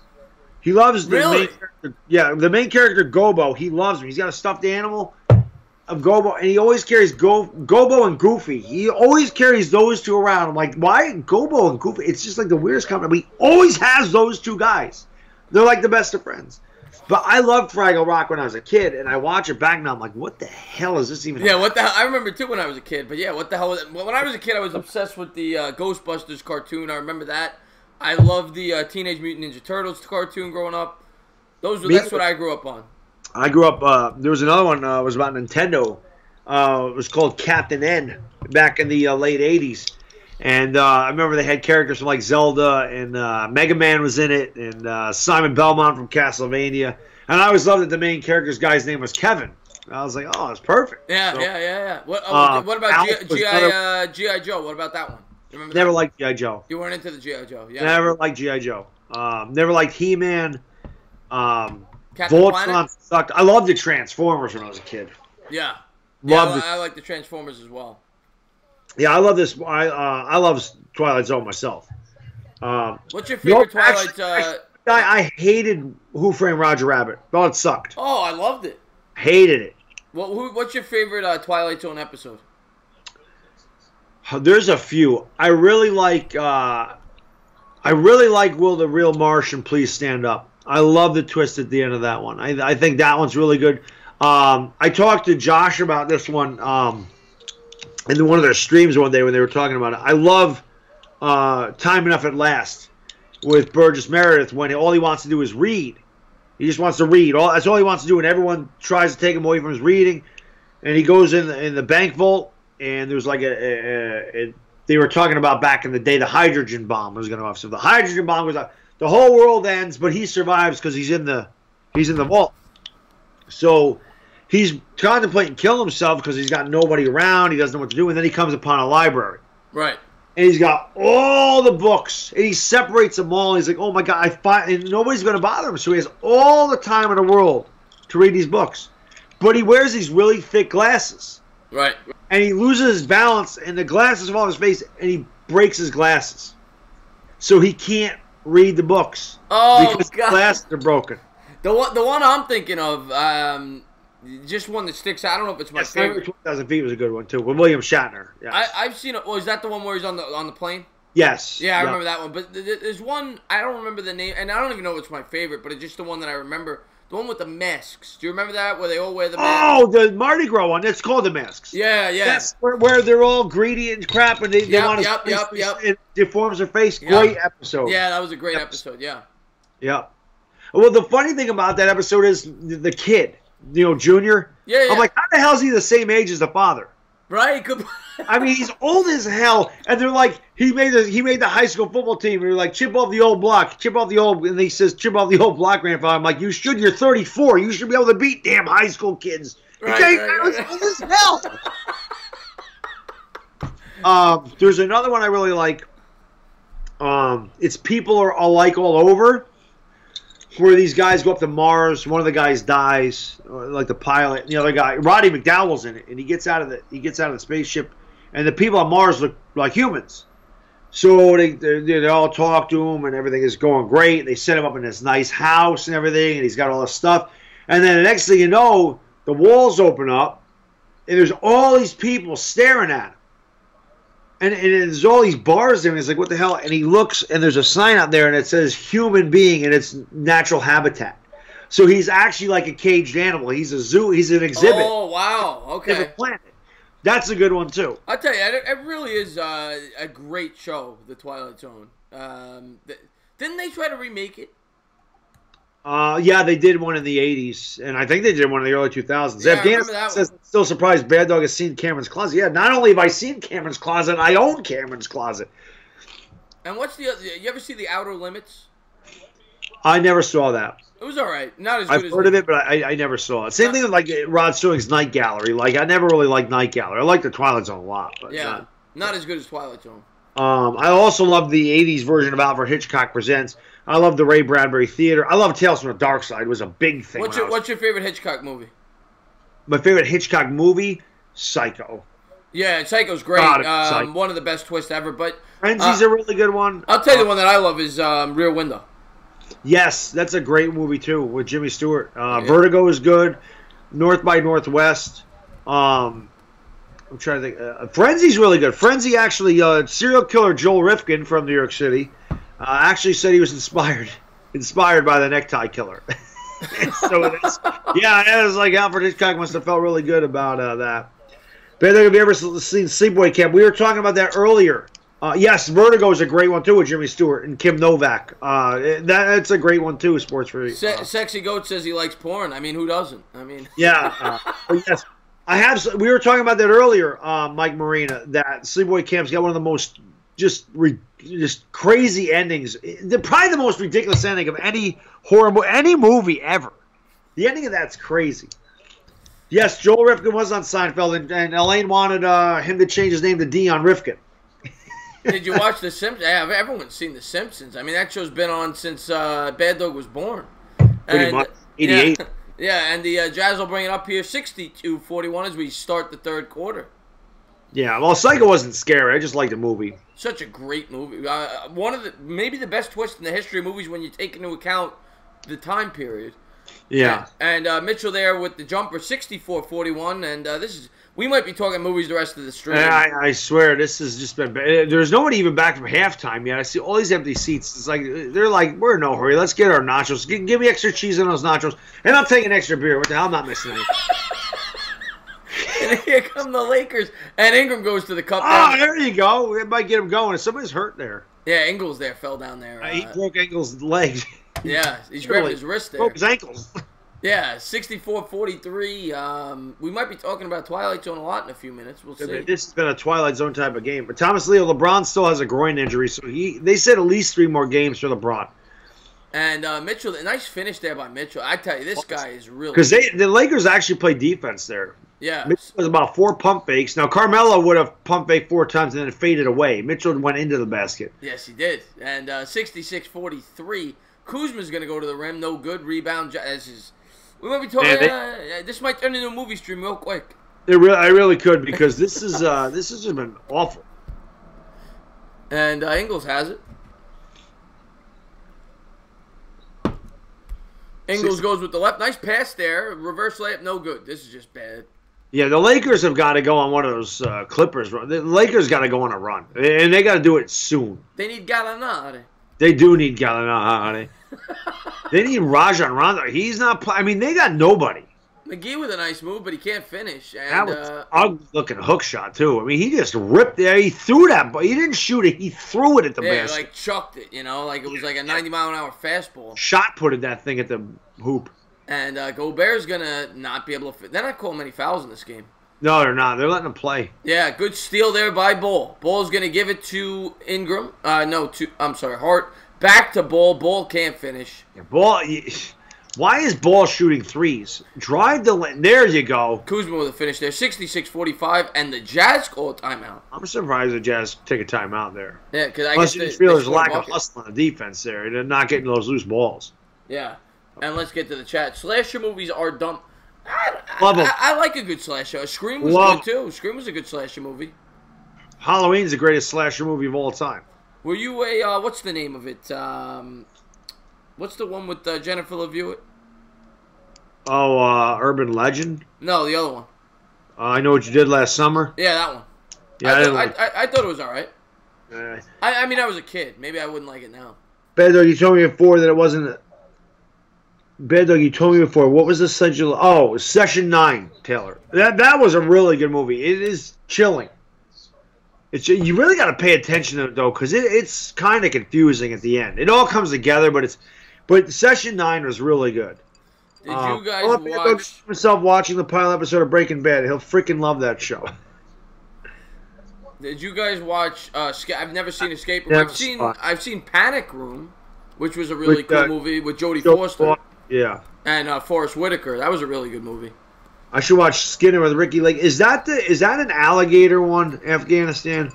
He loves the main character. Yeah, the main character Gobo. He loves him. He's got a stuffed animal of Gobo, and he always carries Gobo and Goofy. He always carries those two around. I'm like, why Gobo and Goofy? It's just like the weirdest combination. He always has those two guys. They're like the best of friends. But I loved Fraggle Rock when I was a kid, and I watch it back now. I'm like, what the hell is this even? Yeah, what the hell? I remember too when I was a kid. But yeah, what the hell was it? When I was a kid, I was obsessed with the Ghostbusters cartoon. I remember that. I loved the Teenage Mutant Ninja Turtles cartoon growing up. That's what I grew up on. I grew up. There was another one. It was about Nintendo. It was called Captain N back in the late '80s. And I remember they had characters from like Zelda, and Mega Man was in it, and Simon Belmont from Castlevania. And I always loved that the main character's guy's name was Kevin. I was like, oh, it's perfect. Yeah, so, yeah. What about G.I. Joe? What about that one? Remember never liked G.I. Joe. You weren't into the G.I. Joe, yeah. Never liked G.I. Joe. Never liked He-Man. Voltron sucked. I loved the Transformers when I was a kid. Yeah. I like the Transformers as well. Yeah, I love this. I love Twilight Zone myself. What's your favorite Twilight? I hated Who Framed Roger Rabbit. Thought it sucked. Oh, I loved it. Hated it. What's your favorite Twilight Zone episode? There's a few. I really like. Will the Real Martian Please Stand Up? I love the twist at the end of that one. I think that one's really good. I talked to Josh about this one. In one of their streams one day when they were talking about it. I love Time Enough at Last with Burgess Meredith when all he wants to do is read. He just wants to read. That's all he wants to do, and everyone tries to take him away from his reading. And he goes in the bank vault, and there's like they were talking about back in the day the hydrogen bomb was going to off. So the hydrogen bomb was the whole world ends, but he survives because he's in the vault. So he's contemplating killing himself because he's got nobody around. He doesn't know what to do. And then he comes upon a library. Right. And he's got all the books. And he separates them all. He's like, oh, my God. And nobody's going to bother him. So he has all the time in the world to read these books. But he wears these really thick glasses. Right. And he loses his balance. And the glasses fall off his face. And he breaks his glasses. So he can't read the books. Oh, because God. The glasses are broken. The one I'm thinking of... just one that sticks out. I don't know if it's my favorite. 20,000 Feet was a good one too, with William Shatner. Yes. I've seen it. Oh, is that the one where he's on the plane? Yes. Yeah, I remember that one. But there's one I don't remember the name, and I don't even know if it's my favorite, but it's just the one that I remember. The one with the masks. Do you remember that where they all wear the masks? Oh, the Mardi Gras one. It's called the masks. Yeah. That's where they're all greedy and crap, and they want to. It deforms their face. Yep. Great episode. Yeah, that was a great episode. Yeah. Yeah. Well, the funny thing about that episode is the kid. Junior. Yeah. I'm like, how the hell is he the same age as the father? Right. I mean, he's old as hell, and they're like, he made the high school football team. And they're like, chip off the old block, and he says, chip off the old block, grandfather. I'm like, you should. You're 34. You should be able to beat damn high school kids. Right. Old as hell. There's another one I really like. It's People Are Alike All Over. Where these guys go up to Mars, one of the guys dies, like the pilot, and the other guy, Roddy McDowell's in it, and he gets out of the spaceship, and the people on Mars look like humans. So they all talk to him, and everything is going great. They set him up in this nice house and everything, and he's got all this stuff. And then the next thing you know, the walls open up, and there's all these people staring at him. And there's all these bars there, and he's like, what the hell? And he looks, and there's a sign out there, and it says human being, and it's natural habitat. So he's actually like a caged animal. He's a zoo. He's an exhibit. Oh, wow. Okay. Planet. That's a good one, too. I'll tell you, it really is a great show, The Twilight Zone. Didn't they try to remake it? Yeah, they did one in the 80s, and I think they did one in the early 2000s. Yeah, Afghanistan says, still surprised Bad Dog has seen Cameron's Closet. Yeah, not only have I seen Cameron's Closet, I own Cameron's Closet. And what's the other? You ever see The Outer Limits? I never saw that. It was all right. Not as good as... I've heard of it, but I never saw it. Same thing with like Rod Serling's Night Gallery. Like, I never really liked Night Gallery. I like The Twilight Zone a lot. But yeah, not as good as Twilight Zone. I also love the 80s version of Alfred Hitchcock Presents. I love the Ray Bradbury Theater. I love Tales from the Dark Side. It was a big thing. What's your favorite Hitchcock movie? My favorite Hitchcock movie? Psycho. Yeah, Psycho's great. Psycho. One of the best twists ever. But Frenzy's a really good one. I'll tell you the one that I love is Rear Window. Yes, that's a great movie too with Jimmy Stewart. Vertigo is good. North by Northwest. I'm trying to think. Frenzy's really good. Frenzy actually, serial killer Joel Rifkin from New York City actually said he was inspired by the Necktie Killer. So it was like Alfred Hitchcock must have felt really good about that. But have you ever seen Sleepaway Camp? We were talking about that earlier. Yes, Vertigo is a great one too with Jimmy Stewart and Kim Novak. That's a great one too. Sports for Sexy Goat says he likes porn. I mean, who doesn't? I mean, yeah. Yes, I have. We were talking about that earlier, Mike Marina. That Sleepaway Camp's got one of the most just crazy endings. Probably the most ridiculous ending of any horror any movie ever. The ending of that's crazy. Yes, Joel Rifkin was on Seinfeld, and Elaine wanted him to change his name to Dion Rifkin. Did you watch The Simpsons? Yeah, everyone's seen The Simpsons. I mean, that show's been on since Bad Dog was born. Pretty much. 88. Yeah, and the Jazz will bring it up here 62-41 as we start the third quarter. Yeah, well, Psycho wasn't scary. I just liked the movie. Such a great movie. One of maybe the best twist in the history of movies when you take into account the time period. Yeah. And Mitchell there with the jumper, 64-41, and this is... We might be talking movies the rest of the stream. I swear, this has just been bad. There's nobody even back from halftime yet. I see all these empty seats. It's like, they're like, we're in no hurry. Let's get our nachos. Give me extra cheese on those nachos. And I'll take an extra beer. What the hell? I'm not missing anything. And here come the Lakers. And Ingram goes to the cup. Oh, there you go. It might get him going. Somebody's hurt there. Yeah, Ingles there fell down there. He broke Ingles' legs. Yeah, he's grabbing his wrist there. Broke his ankles. Yeah, 64-43. We might be talking about Twilight Zone a lot in a few minutes. We'll see. This has been a Twilight Zone type of game. But Thomas Leo, LeBron still has a groin injury, so they said at least 3 more games for LeBron. And Mitchell, a nice finish there by Mitchell. I tell you, this guy is really... Because the Lakers actually played defense there. Yeah. Mitchell was about 4 pump fakes. Now, Carmelo would have pump faked 4 times and then it faded away. Mitchell went into the basket. Yes, he did. And 66-43. Kuzma's going to go to the rim. No good. Rebound. We might be talking. This might turn into a movie stream real quick. I really could because this has just been awful. And Ingles has it. Ingles goes with the left. Nice pass there. Reverse layup. No good. This is just bad. Yeah, the Lakers have got to go on one of those Clippers runs. The Lakers got to go on a run, and they got to do it soon. They need Gallinari. They do need Gallinari. They need Rajon Rondo. He's not. I mean, they got nobody. McGee with a nice move, but he can't finish. And, that was an ugly-looking hook shot too. I mean, he just ripped there. He threw that, but he didn't shoot it. He threw it at the basket. Yeah, like chucked it. Like it was like a 90-mile-an-hour fastball. Shot putted that thing at the hoop. And Gobert's gonna not be able to. They're not calling many fouls in this game. No, they're not. They're letting him play. Yeah, good steal there by Ball. Ball's gonna give it to Ingram. Hart. Back to Ball. Ball can't finish. Yeah, Ball. Why is Ball shooting threes? Drive the lane. There you go. Kuzma with a finish there. 66-45, and the Jazz call a timeout. I'm surprised the Jazz take a timeout there. Yeah, because I guess you feel there's a lack of hustle on the defense there. They're not getting those loose balls. Yeah, and let's get to the chat. Slasher movies are dumb. Love them. I like a good slasher. Scream was good too. Scream was a good slasher movie. Halloween's the greatest slasher movie of all time. Were you a what's the name of it? What's the one with Jennifer Love Hewitt? Oh, Urban Legend? No, the other one. I Know What You Did Last Summer. Yeah, that one. Yeah, I thought it was all right. Uh, I mean, I was a kid. Maybe I wouldn't like it now. Bad Dog, you told me before that it wasn't. Bad Dog, you told me before. What was the schedule? Oh, Session 9, Taylor. That was a really good movie. It is chilling. You really got to pay attention to it though, because it's kind of confusing at the end. It all comes together, but Session 9 was really good. Did you guys watch himself watching the pilot episode of Breaking Bad? He'll freaking love that show. Did you guys watch? I've never seen Escape Room. I've seen Panic Room, which was a really cool movie with Jodie Foster. Yeah. And Forrest Whitaker. That was a really good movie. I should watch Skinner with Ricky Lake. Is that an alligator one? Afghanistan.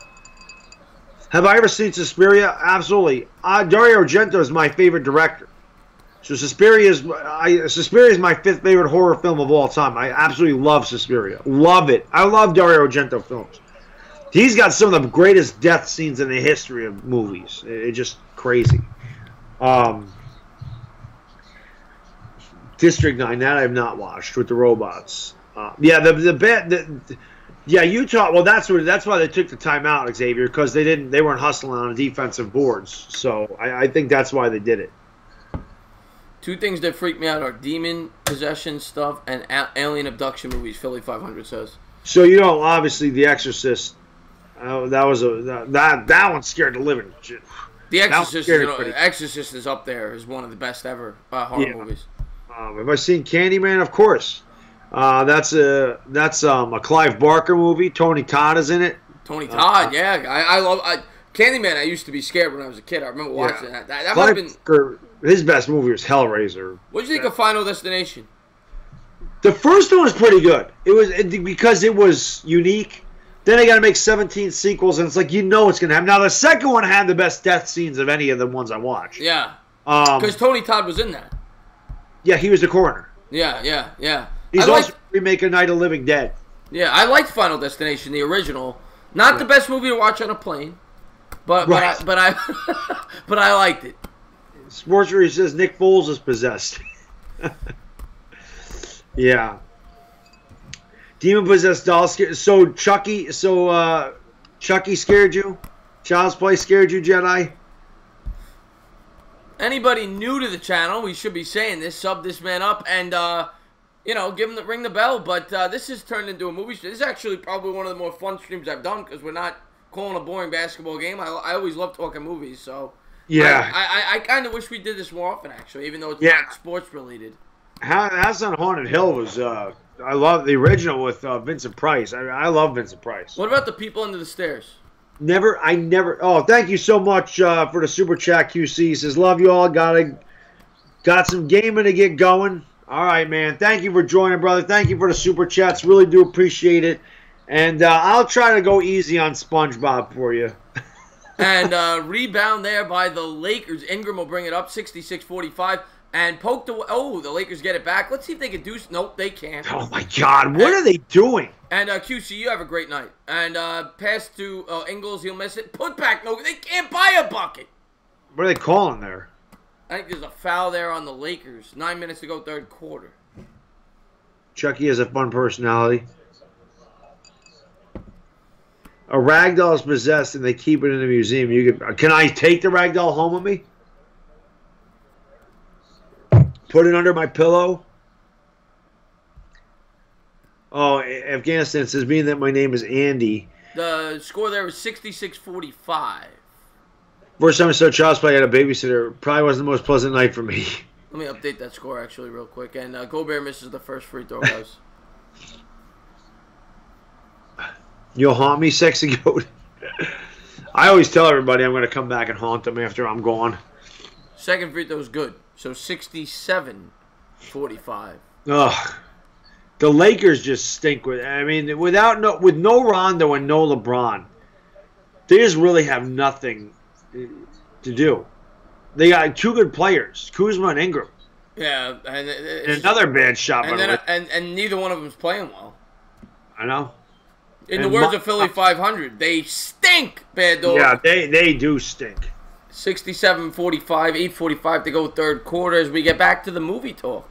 Have I ever seen Suspiria? Absolutely. Dario Argento is my favorite director. So Suspiria is my fifth favorite horror film of all time. I absolutely love Suspiria. Love it. I love Dario Argento films. He's got some of the greatest death scenes in the history of movies. It's just crazy. District 9, that I have not watched with the robots. Yeah, Utah. Well, that's why they took the timeout, Xavier, because they weren't hustling on defensive boards. So I think that's why they did it. Two things that freak me out are demon possession stuff and alien abduction movies. Philly 500 says. So obviously, The Exorcist. That one scared the living shit. The Exorcist, Exorcist is up there as one of the best ever horror movies. Have I seen Candyman? Of course. That's a Clive Barker movie. Tony Todd is in it. Tony Todd, yeah. I love Candyman. I used to be scared when I was a kid. I remember watching that. That might have been Barker, his best movie was Hellraiser. What did you think of Final Destination? The first one was pretty good. Because it was unique. Then they got to make 17 sequels, and it's like it's going to happen. Now the second one had the best death scenes of any of the ones I watched. Yeah, because Tony Todd was in that. Yeah, he was the coroner. Yeah. He's also remaking Night of the Living Dead. Yeah, I liked Final Destination, the original. Not the best movie to watch on a plane, but I liked it. Sportsbury says Nick Foles is possessed. Yeah. Demon possessed doll scared. So Chucky scared you? Child's Play scared you, Jedi? Anybody new to the channel, we should be saying this, sub this man up, and give him ring the bell. But this has turned into a movie. This is actually probably one of the more fun streams I've done because we're not calling a boring basketball game. I always love talking movies, so yeah. I kind of wish we did this more often, actually, even though it's not sports related. House on Haunted Hill was. I love the original with Vincent Price. I love Vincent Price. What about The People Under the Stairs? I never. Oh, thank you so much for the super chat. QC he says, "Love you all. Got some gaming to get going." All right, man. Thank you for joining, brother. Thank you for the super chats. Really do appreciate it. And I'll try to go easy on SpongeBob for you. And rebound there by the Lakers. Ingram will bring it up, 66-45. And poked away. Oh, the Lakers get it back. Let's see if they can do. Nope, they can't. Oh my God, what are they doing? And QC, you have a great night. And pass to Ingles, he'll miss it. Put back. No, they can't buy a bucket. What are they calling there? I think there's a foul there on the Lakers. 9 minutes to go, third quarter. Chucky has a fun personality. A ragdoll is possessed, and they keep it in a museum. Can I take the ragdoll home with me? Put it under my pillow. Oh, Afghanistan says, being that my name is Andy. The score there was 66-45. First time I saw Child's Play, I had a babysitter. Probably wasn't the most pleasant night for me. Let me update that score, actually, real quick. And Gobert misses the first free throw, guys. You'll haunt me, sexy goat? I always tell everybody I'm going to come back and haunt them after I'm gone. Second free throw is good. So 67-45. Ugh. The Lakers just stink with. I mean, with no Rondo and no LeBron, they just really have nothing to do. They got two good players, Kuzma and Ingram. Yeah, and another bad shot. And neither one of them is playing well. I know. In the words of Philly 500, they stink, bad dog. Yeah, they do stink. 67-45, 8:45 to go third quarter as we get back to the movie talk.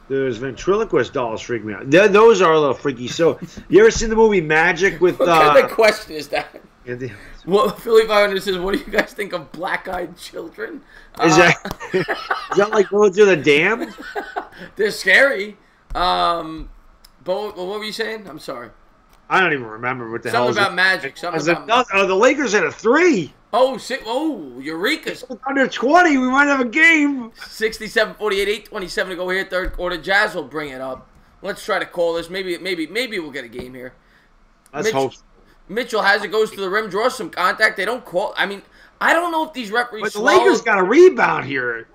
There's ventriloquist dolls freak me out. Those are a little freaky. So, you ever seen the movie Magic with? What kind of question is that? Yeah, Well, Philly 500 says, "What do you guys think of black-eyed children?" is that like going through the dam? They're scary. But what were you saying? I'm sorry. I don't even remember what the hell. Something about Magic. The Lakers had a 3. Oh, Eureka's. Under 20, we might have a game. 67-48, 8:27 to go here, third quarter. Jazz will bring it up. Let's try to call this. Maybe we'll get a game here. Let's hope. Mitchell has it, goes to the rim, draws some contact. They don't call. I mean, I don't know if these referees. But the Lakers got a rebound here.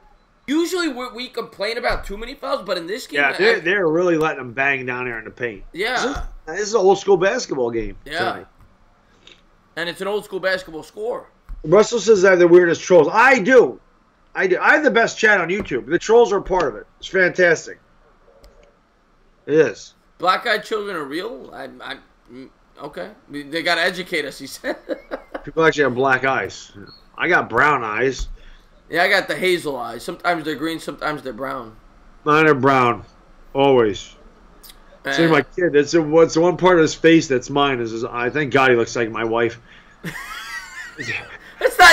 Usually we complain about too many fouls, but in this game, yeah, they're really letting them bang down there in the paint. Yeah, this is an old school basketball game. Yeah, tonight. And it's an old school basketball score. Russell says I have the weirdest trolls. I do. I have the best chat on YouTube. The trolls are a part of it. It's fantastic. It is. Black-eyed children are real? Okay. They got to educate us, he said. People actually have black eyes. I got brown eyes. Yeah, I got the hazel eyes. Sometimes they're green, sometimes they're brown. Mine are brown. Always. See my kid. What's the one part of his face that's mine is his eye. Thank God he looks like my wife.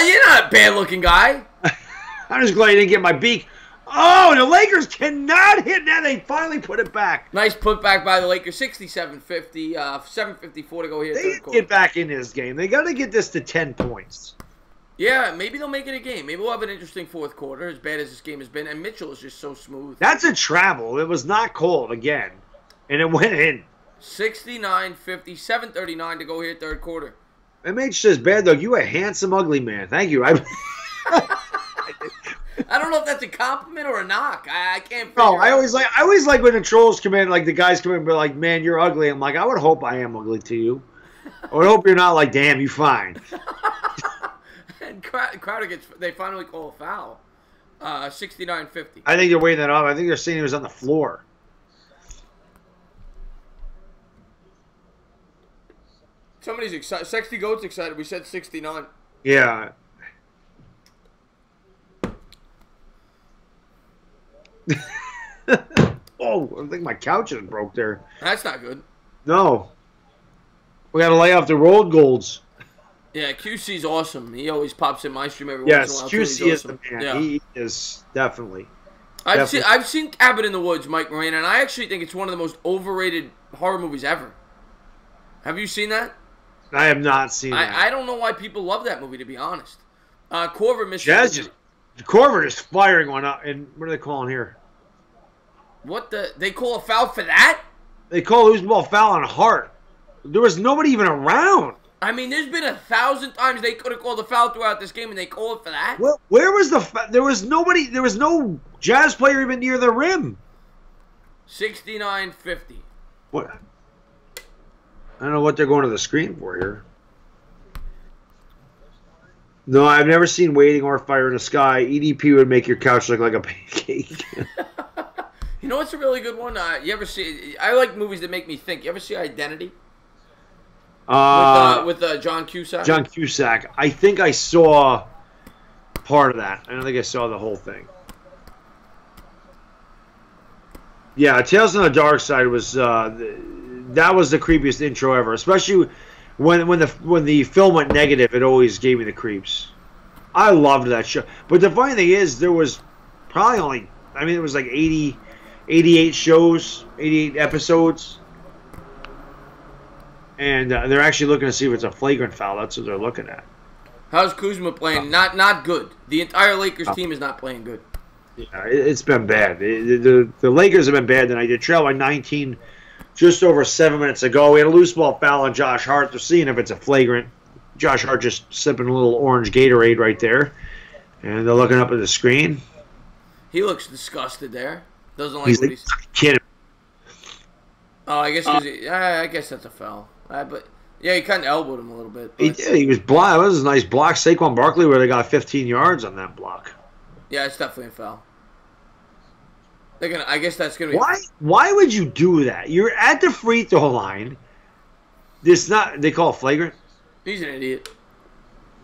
You're not a bad-looking guy. I'm just glad he didn't get my beak. Oh, the Lakers cannot hit that. They finally put it back. Nice putback by the Lakers. 67-50. 7:54 to go here. They get back in this game. They got to get this to 10 points. Yeah, maybe they'll make it a game. Maybe we'll have an interesting fourth quarter, as bad as this game has been. And Mitchell is just so smooth. That's a travel. It was not cold again. And it went in. 69-50. 7:39 to go here, third quarter. MH says, Bad Dog, you a handsome, ugly man. Thank you. I don't know if that's a compliment or a knock. I can't figure I always like when the trolls come in, like the guys come in and be like, man, you're ugly. I'm like, I would hope I am ugly to you. I would hope you're not like, damn, you fine. And Crowder they finally call a foul. 69-50. I think they're weighing that off. I think they're saying he was on the floor. Somebody's excited. Sexy Goat's excited. We said 69. Yeah. Oh, I think my couch is broke there. That's not good. No. We got to lay off the road golds. Yeah, QC's awesome. He always pops in my stream every once in a while. Yes, QC is awesome. the man. Yeah. He is definitely. I've seen Cabin in the Woods, Mike Moran, and I actually think it's one of the most overrated horror movies ever. Have you seen that? I have not seen that. I don't know why people love that movie, to be honest. Corver missed Corver just firing one up, and what are they calling here? What the? They call a foul for that? They call loose ball foul on Hart. There was nobody even around. I mean, there's been 1,000 times they could have called a foul throughout this game, and they call it for that? Well, where was there was nobody, there was no Jazz player even near the rim. 69-50. What? I don't know what they're going to the screen for here. No, I've never seen Waiting or Fire in the Sky. EDP would make your couch look like a pancake. You know what's a really good one? You ever see? I like movies that make me think. You ever see Identity? With John Cusack? John Cusack. I think I saw part of that. I don't think I saw the whole thing. Yeah, Tales on the Dark Side was that was the creepiest intro ever. Especially when the film went negative, it always gave me the creeps. I loved that show. But the funny thing is, there was probably only, I mean, it was like 88 shows, 88 episodes. And they're actually looking to see if it's a flagrant foul. That's what they're looking at. How's Kuzma playing? Not good. The entire Lakers team is not playing good. Yeah, it's been bad. The Lakers have been bad tonight. They trailed by 19 just over 7 minutes ago. We had a loose ball foul on Josh Hart. They're seeing if it's a flagrant. Josh Hart just sipping a little orange Gatorade right there. And they're looking up at the screen. He looks disgusted there. Doesn't like he's what like, he's... kidding. Oh, I guess that's a foul. But yeah, he kind of elbowed him a little bit. He did. He was blocked. That was a nice block. Saquon Barkley where they got 15 yards on that block. Yeah, it's definitely a foul. I guess that's gonna be. Why would you do that? You're at the free throw line. They call it flagrant. He's an idiot.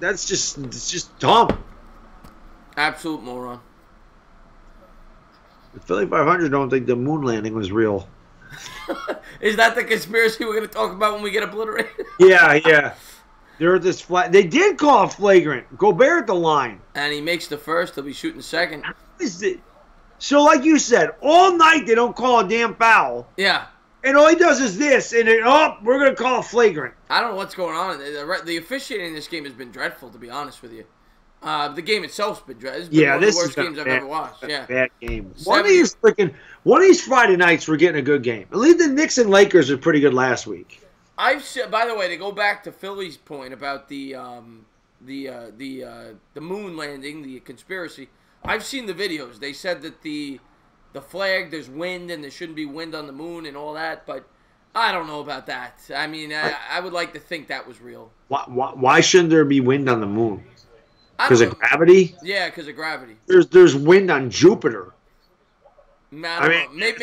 It's just dumb. Absolute moron. The Philly 500 don't think the moon landing was real. Is that the conspiracy we're going to talk about when we get obliterated? Yeah, yeah. They're at this flat. They did call a flagrant. Gobert at the line. And he makes the first. He'll be shooting the second. How is it? So, like you said, all night they don't call a damn foul. Yeah. And all he does is this, and then, we're going to call a flagrant. I don't know what's going on. The officiating in this game has been dreadful, to be honest with you. The game itself's been dreadful. This has been one of the worst games I've ever watched. Yeah. Bad game. One of these Friday nights, we're getting a good game. At least the Knicks and Lakers were pretty good last week. I've said, by the way, to go back to Philly's point about the moon landing, the conspiracy. I've seen the videos. They said that the flag, there's wind, and there shouldn't be wind on the moon and all that, but I don't know about that. I mean, I would like to think that was real. Why shouldn't there be wind on the moon? Because of gravity? Yeah, because of gravity. There's wind on Jupiter. I don't know.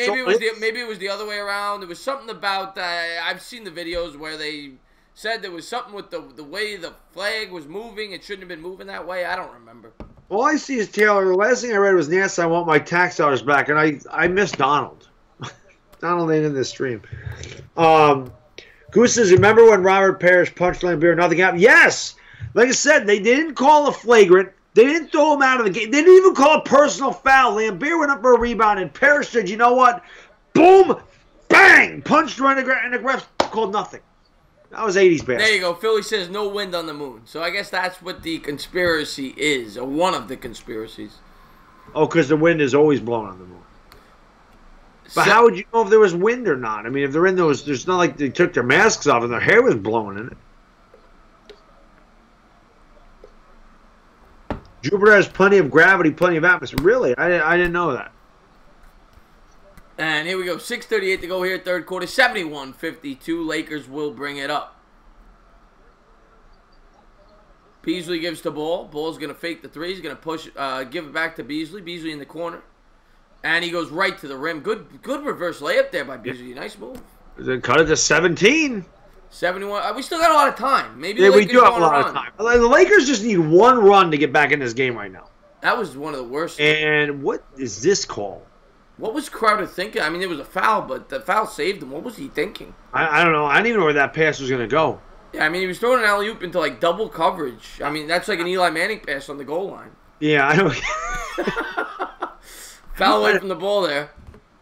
Maybe it was the other way around. There was something about I've seen the videos where they said there was something with the way the flag was moving. It shouldn't have been moving that way. I don't remember. All I see is Taylor. The last thing I read was Nancy, I want my tax dollars back, and I miss Donald. Donald ain't in this stream. Goose says, remember when Robert Parrish punched Lambeer? Nothing happened. Yes. Like I said, they didn't call a flagrant. They didn't throw him out of the game. They didn't even call a personal foul. Lambeer went up for a rebound, and Parrish said, you know what? Boom, bang, punched right in the ground, and the refs called nothing. That was 80s basketball. There you go. Philly says no wind on the moon. So I guess that's what the conspiracy is, or one of the conspiracies. Oh, because the wind is always blowing on the moon. But how would you know if there was wind or not? I mean, if they're in those, there's not like they took their masks off and their hair was blowing in it. Jupiter has plenty of gravity, plenty of atmosphere. Really? I didn't know that. And here we go. 6:38 to go here, third quarter. 71-52. Lakers will bring it up. Beasley gives the ball. Ball's going to fake the three. He's going to push, give it back to Beasley. Beasley in the corner. And he goes right to the rim. Good reverse layup there by Beasley. Nice move. They cut it to 17. 71. We still got a lot of time. Maybe we do have a lot of time. The Lakers just need one run to get back in this game right now. That was one of the worst. And what is this call? What was Crowder thinking? I mean, it was a foul, but the foul saved him. What was he thinking? I don't know. I didn't even know where that pass was going to go. Yeah, I mean, he was throwing an alley-oop into, like, double coverage. I mean, that's like an Eli Manning pass on the goal line. Yeah, I don't... Foul away from the ball there.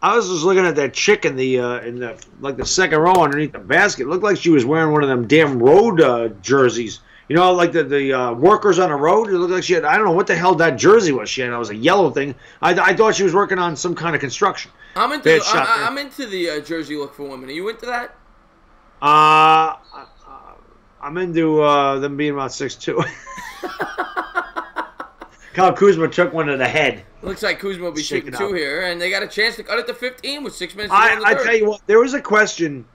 I was just looking at that chick in the second row underneath the basket. It looked like she was wearing one of them damn road jerseys. You know, like the workers on the road. It looked like she had, I don't know what the hell that jersey was. She had, it was a yellow thing. I thought she was working on some kind of construction. I'm into the jersey look for women. Are you into that? I'm into them being about 6'2". Kyle Kuzma took one to the head. Looks like Kuzma will be shooting two here, and they got a chance to cut it to 15 with 6 minutes to go in the third. I tell you what, there was a question.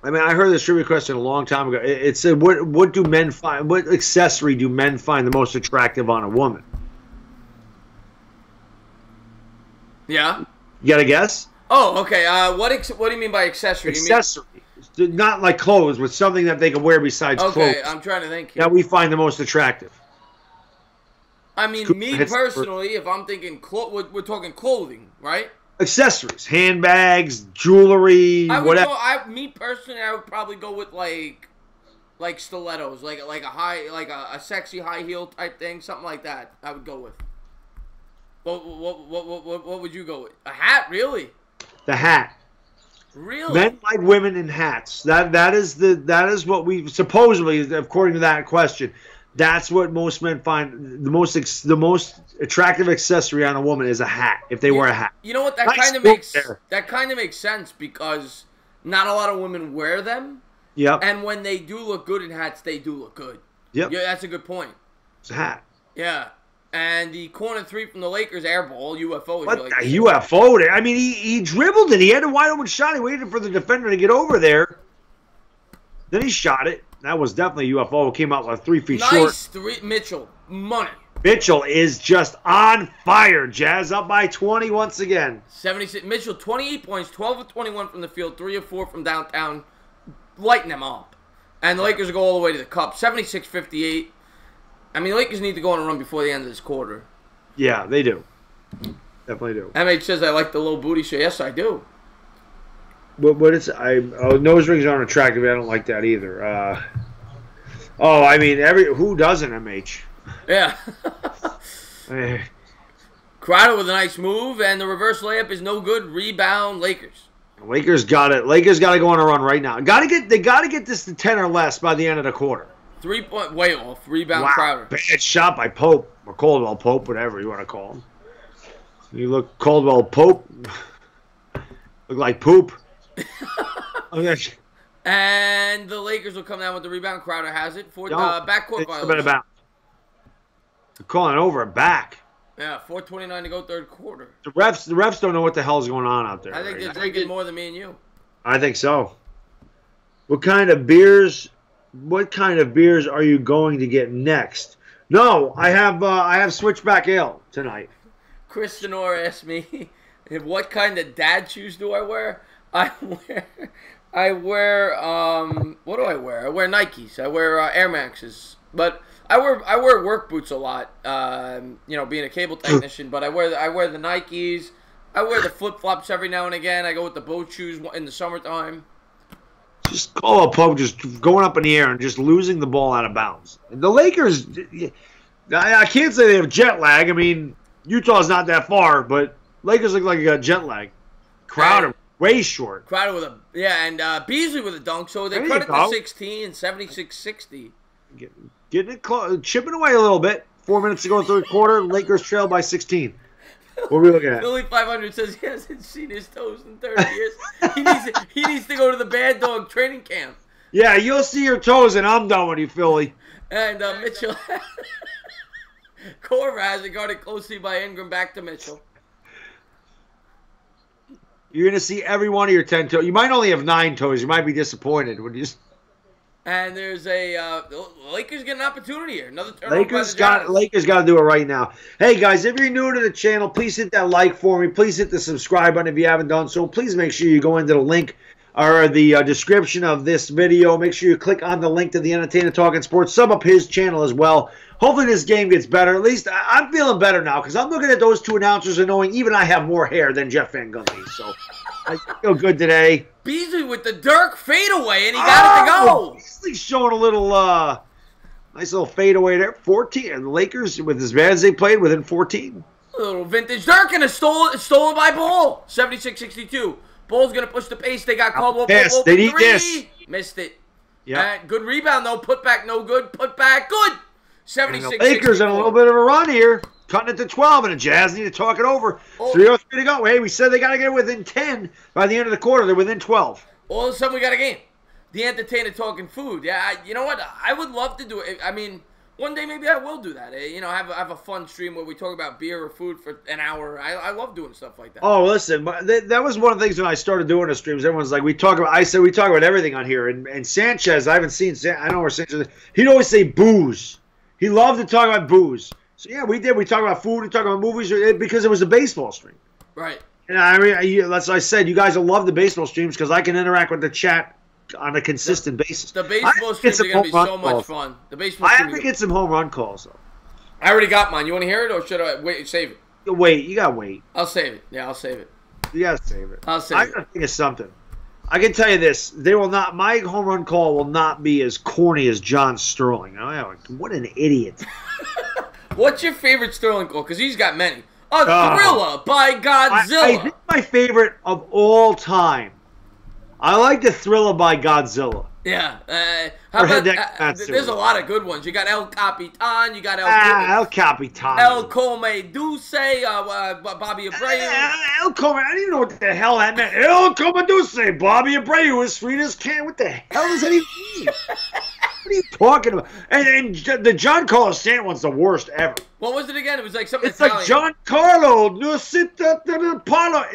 I mean, I heard this trivia question a long time ago. It said, "What do men find? What accessory do men find the most attractive on a woman?" Yeah. You got a guess? Oh, okay. What do you mean by accessory? Accessory, not like clothes, but something that they can wear besides clothes. Okay, I'm trying to think. That we find the most attractive. I mean, me personally, if I'm thinking, we're talking clothing, right? Accessories, handbags, jewelry, whatever. Me personally, I would probably go with like stilettos, like a sexy high heel type thing, something like that. I would go with. What would you go with? A hat, really? The hat. Really? Men like women in hats. That is what we supposedly, according to that question. That's what most men find the most attractive accessory on a woman is a hat. If they wear a hat, you know what? That kind of makes sense because not a lot of women wear them. Yep. And when they do look good in hats, they do look good. Yep. Yeah, that's a good point. It's a hat. Yeah. And the corner three from the Lakers, air ball, UFO. What a UFO there? I mean, he dribbled it. He had a wide open shot. He waited for the defender to get over there. Then he shot it. That was definitely a UFO. It came out like 3 feet short. Nice three, Mitchell. Money. Mitchell is just on fire. Jazz up by 20 once again. 76. Mitchell, 28 points, 12 of 21 from the field, 3 of 4 from downtown. Lighting them up. And the Lakers go all the way to the cup. 76-58. I mean, the Lakers need to go on a run before the end of this quarter. Yeah, they do. Definitely do. MH says I like the low booty show. Yes, I do. What is nose rings aren't attractive. I don't like that either. I mean, who doesn't, MH? Yeah. Eh. Crowder with a nice move, and the reverse layup is no good. Rebound, Lakers. Lakers got it. Lakers got to go on a run right now. They got to get this to 10 or less by the end of the quarter. 3-point way off. Rebound, wow, Crowder. Bad shot by Pope or Caldwell Pope, whatever you want to call him. You look Caldwell Pope. Look like poop. Okay. And the Lakers will come down with the rebound. Crowder has it for backcourt violation. They're calling over a back. Yeah, 4:29 to go, third quarter. The refs don't know what the hell's going on out there. I think they're drinking more than me and you. I think so. What kind of beers are you going to get next? No, I have Switchback Ale tonight. Chris Denor asked me, what kind of dad shoes do I wear? I wear what do I wear? I wear Nikes. I wear Air Maxes. But I wear work boots a lot. Being a cable technician, but I wear the Nikes. I wear the flip-flops every now and again. I go with the boat shoes in the summertime. Just Pope just going up in the air and just losing the ball out of bounds. The Lakers, I can't say they have jet lag. I mean, Utah's not that far, but Lakers look like they got jet lag. Crowder, way short. Crowder and Beasley with a dunk. So they cut it to 16, 76-60. Getting it close, chipping away a little bit. 4 minutes to go, third quarter. Lakers trail by 16. What are we looking at? Philly 500 says he hasn't seen his toes in 30 years. He needs to go to the Bad Dog training camp. Yeah, you'll see your toes, and I'm done with you, Philly. And Mitchell, Korver has it guarded closely by Ingram. Back to Mitchell. You're going to see every one of your 10 toes. You might only have 9 toes. You might be disappointed when you. And there's the Lakers get an opportunity here. Another turnover. Lakers got to do it right now. Hey guys, if you're new to the channel, please hit that like for me. Please hit the subscribe button if you haven't done so. Please make sure you go into the link or the description of this video. Make sure you click on the link to the Entertainah Talking Sports. Sub up his channel as well. Hopefully this game gets better. At least I'm feeling better now because I'm looking at those two announcers and knowing even I have more hair than Jeff Van Gundy. So I feel good today. Beasley with the Dirk fadeaway, and he got it to go. Beasley's showing a little nice little fadeaway there. 14. And the Lakers, with as bad as they played, within 14. A little vintage Dirk, and it's stolen by Ball. 76-62. Ball's going to push the pace. They got Caldwell Pope. They need this. Missed it. Yeah. Good rebound, though. Put back, no good. Put back, good. 76-64. Lakers on a little bit of a run here. Cutting it to 12, and the Jazz need to talk it over. 3:03 to go. Hey, we said they got to get within 10 by the end of the quarter. They're within 12. All of a sudden, we got a game. The Entertainah Talking Food. Yeah, you know what? I would love to do it. I mean, one day maybe I will do that. Have a fun stream where we talk about beer or food for an hour. I love doing stuff like that. Oh, listen, that was one of the things when I started doing the streams. Everyone's like, we talk about everything on here. And Sanchez, I haven't seen. I know where Sanchez is. He'd always say booze. He loved to talk about booze. So, yeah, we did. We talked about food. We talked about movies because it was a baseball stream. Right. And I mean, that's what I said. You guys will love the baseball streams because I can interact with the chat on a consistent basis. The baseball streams are going to be so much fun. I have to get some home run calls, though. I already got mine. You want to hear it, or should I save it? Wait. You got to wait. I'll save it. Yeah, I'll save it. You got to save it. I'll save it. I got to think of something. I can tell you this. My home run call will not be as corny as John Sterling. What an idiot. What's your favorite Sterling call? Because he's got many. Thriller by Godzilla. I think my favorite of all time. I like the Thriller by Godzilla. Yeah. How about there's a lot of good ones. You got El Capitan. You got El Capitan. El Come Dulce. Bobby Abreu. El Come. I don't even know what the hell that meant. El Come Dulce. Bobby Abreu is sweet as can. What the hell does that even mean? What are you talking about? And the John Carlos Stanton one's the worst ever. What was it again? It was like something It's Italian. like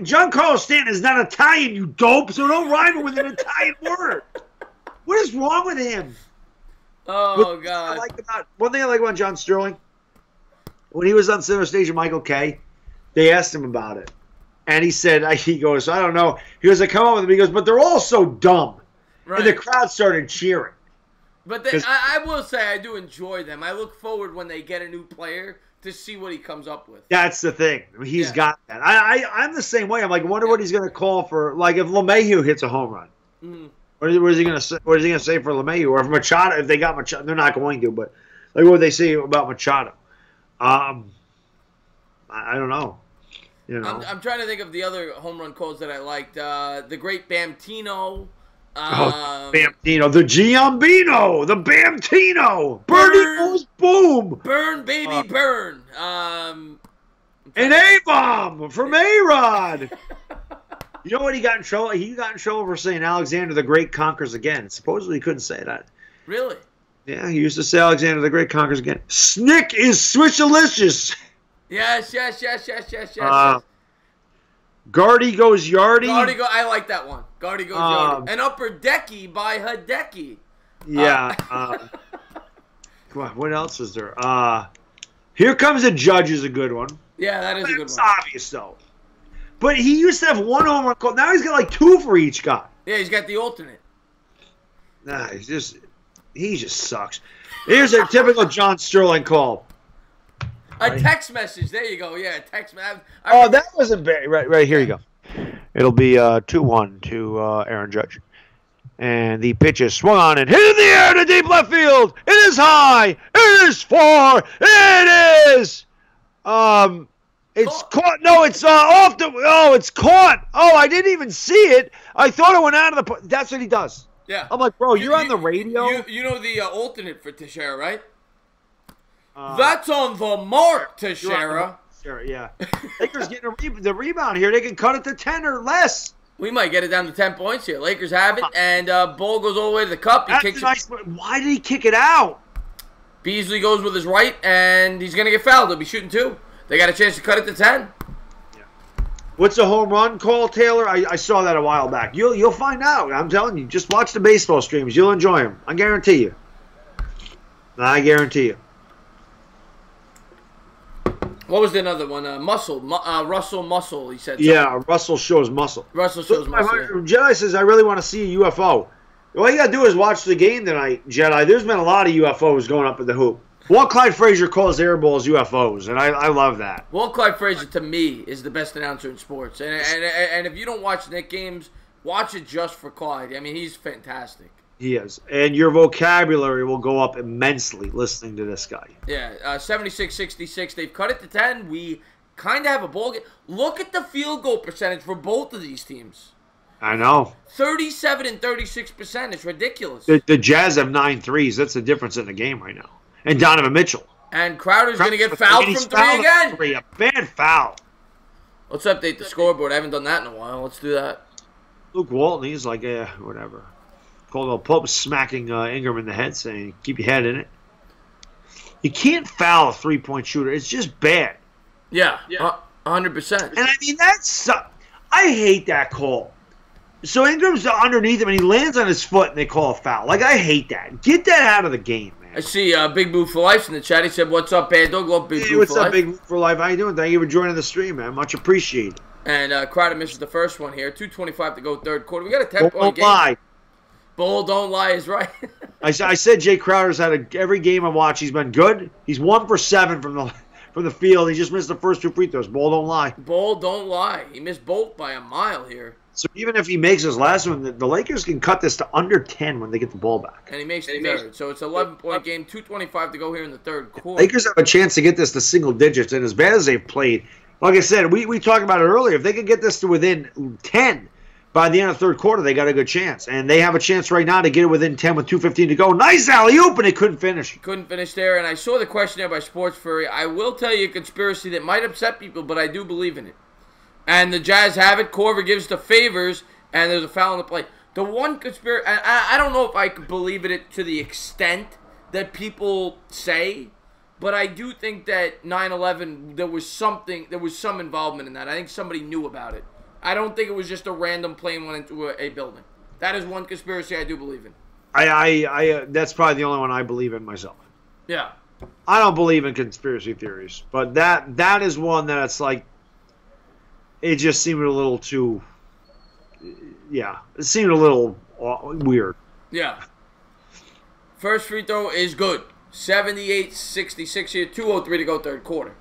John Carlos Stanton is not Italian, you dope, so don't rhyme it with an Italian word. What is wrong with him? Oh, God. One thing I like about John Sterling, when he was on center stage with Michael Kay, they asked him about it. And he said, he goes, I don't know. He goes, I come up with them. He goes, but they're all so dumb. Right. And the crowd started cheering. But I will say I do enjoy them. I look forward when they get a new player to see what he comes up with. That's the thing. He's got that. I'm the same way. I'm like, wonder what he's going to call for, like, if LeMahieu hits a home run. Mm-hmm. What is he going to say? What is he going to say for LeMahieu? Or if Machado, if they got Machado, they're not going to. But like, what would they say about Machado? I don't know. You know, I'm trying to think of the other home run calls that I liked. The great Bamtino. Bamtino, the Giambino, the Bamtino, Birdie goes boom, burn baby burn. An A-bomb from A-Rod. You know what he got in trouble? He got in trouble for saying Alexander the Great conquers again. Supposedly he couldn't say that. Really? Yeah, he used to say Alexander the Great conquers again. Snick is switchalicious. Yes. Gardy goes Yardy. I like that one. Gardy goes Yardy. And Upper Decky by Hideki. Yeah. What else is there? Here Comes a Judge is a good one. Yeah, that is a good one. It's obvious, though. But he used to have one home run call. Now he's got like two for each guy. Yeah, he's got the alternate. Nah, he just sucks. Here's a typical John Sterling call. A text message. There you go. Yeah, a text message. Oh, that wasn't bad. Right, here you go. It'll be 2-1 to Aaron Judge. And the pitch is swung on and hit in the air to deep left field. It is high. It is far. It is. It's caught. No, it's off the. Oh, it's caught. Oh, I didn't even see it. I thought it went out of the. That's what he does. Yeah. I'm like, bro, you're on the radio. You know the alternate for Teixeira, right? That's on the mark, Teixeira. Yeah. Lakers getting the rebound here. They can cut it to 10 or less. We might get it down to 10 points here. Lakers have it, and ball goes all the way to the cup. He kicks nice. Why did he kick it out? Beasley goes with his right, and he's going to get fouled. He'll be shooting 2. They got a chance to cut it to 10. Yeah. What's a home run call, Taylor? I saw that a while back. You'll find out. I'm telling you. Just watch the baseball streams. You'll enjoy them. I guarantee you. I guarantee you. What was the another one? Russell Muscle, he said. Yeah, Russell shows muscle. Russell shows muscle. Jedi says, I really want to see a UFO. All you got to do is watch the game tonight, Jedi. There's been a lot of UFOs going up at the hoop. Walt Clyde Frazier calls air balls UFOs, and I love that. Walt Clyde Frazier, to me, is the best announcer in sports. And if you don't watch Knick games, watch it just for Clyde. I mean, he's fantastic. He is. And your vocabulary will go up immensely listening to this guy. Yeah, 76-66. They've cut it to 10. We kind of have a ball game. Look at the field goal percentage for both of these teams. I know. 37 and 36%. It's ridiculous. The Jazz have 9 threes. That's the difference in the game right now. And Donovan Mitchell. And Crowder's going to get fouled from 3 again. A bad foul. Let's update the scoreboard. I haven't done that in a while. Let's do that. Luke Walton, he's like, whatever. Caldwell Pope smacking Ingram in the head, saying, keep your head in it. You can't foul a three-point shooter. It's just bad. Yeah. 100%. And I mean, I hate that call. So Ingram's underneath him, and he lands on his foot, and they call a foul. Like, I hate that. Get that out of the game, man. I see Big Boo for Life in the chat. He said, what's up, Bad Dog? Love Big Boo for Life. What's up, Big Boo for Life? How you doing? Thank you for joining the stream, man. Much appreciated. And Crowder misses the first one here. 2:25 to go third quarter. We got a 10-point game. Bull don't lie is right. I said Jay Crowder's had every game I watch. He's been good. He's 1 for 7 from the field. He just missed the first 2 free throws. Bull don't lie. Bull don't lie. He missed both by a mile here. So even if he makes his last one, the Lakers can cut this to under 10 when they get the ball back. And he makes the third. So it's an 11-point game. 2:25 to go here in the third quarter. Lakers have a chance to get this to single digits. And as bad as they've played, like I said, we talked about it earlier. If they can get this to within 10 by the end of the third quarter, they got a good chance. And they have a chance right now to get it within 10 with 2:15 to go. Nice alley-oop, and they couldn't finish. Couldn't finish there. And I saw the question there by Sports Fury. I will tell you a conspiracy that might upset people, but I do believe in it. And the Jazz have it. Korver gives the favors, and there's a foul on the play. The one conspiracy, I don't know if I could believe in it to the extent that people say, but I do think that 9/11, there was some involvement in that. I think somebody knew about it. I don't think it was just a random plane went into a building. That is one conspiracy I do believe in. I that's probably the only one I believe in myself. Yeah. I don't believe in conspiracy theories, but that is one that it's like, it just seemed a little too, it seemed a little weird. Yeah. First free throw is good 78-66 here. 2:03 to go third quarter.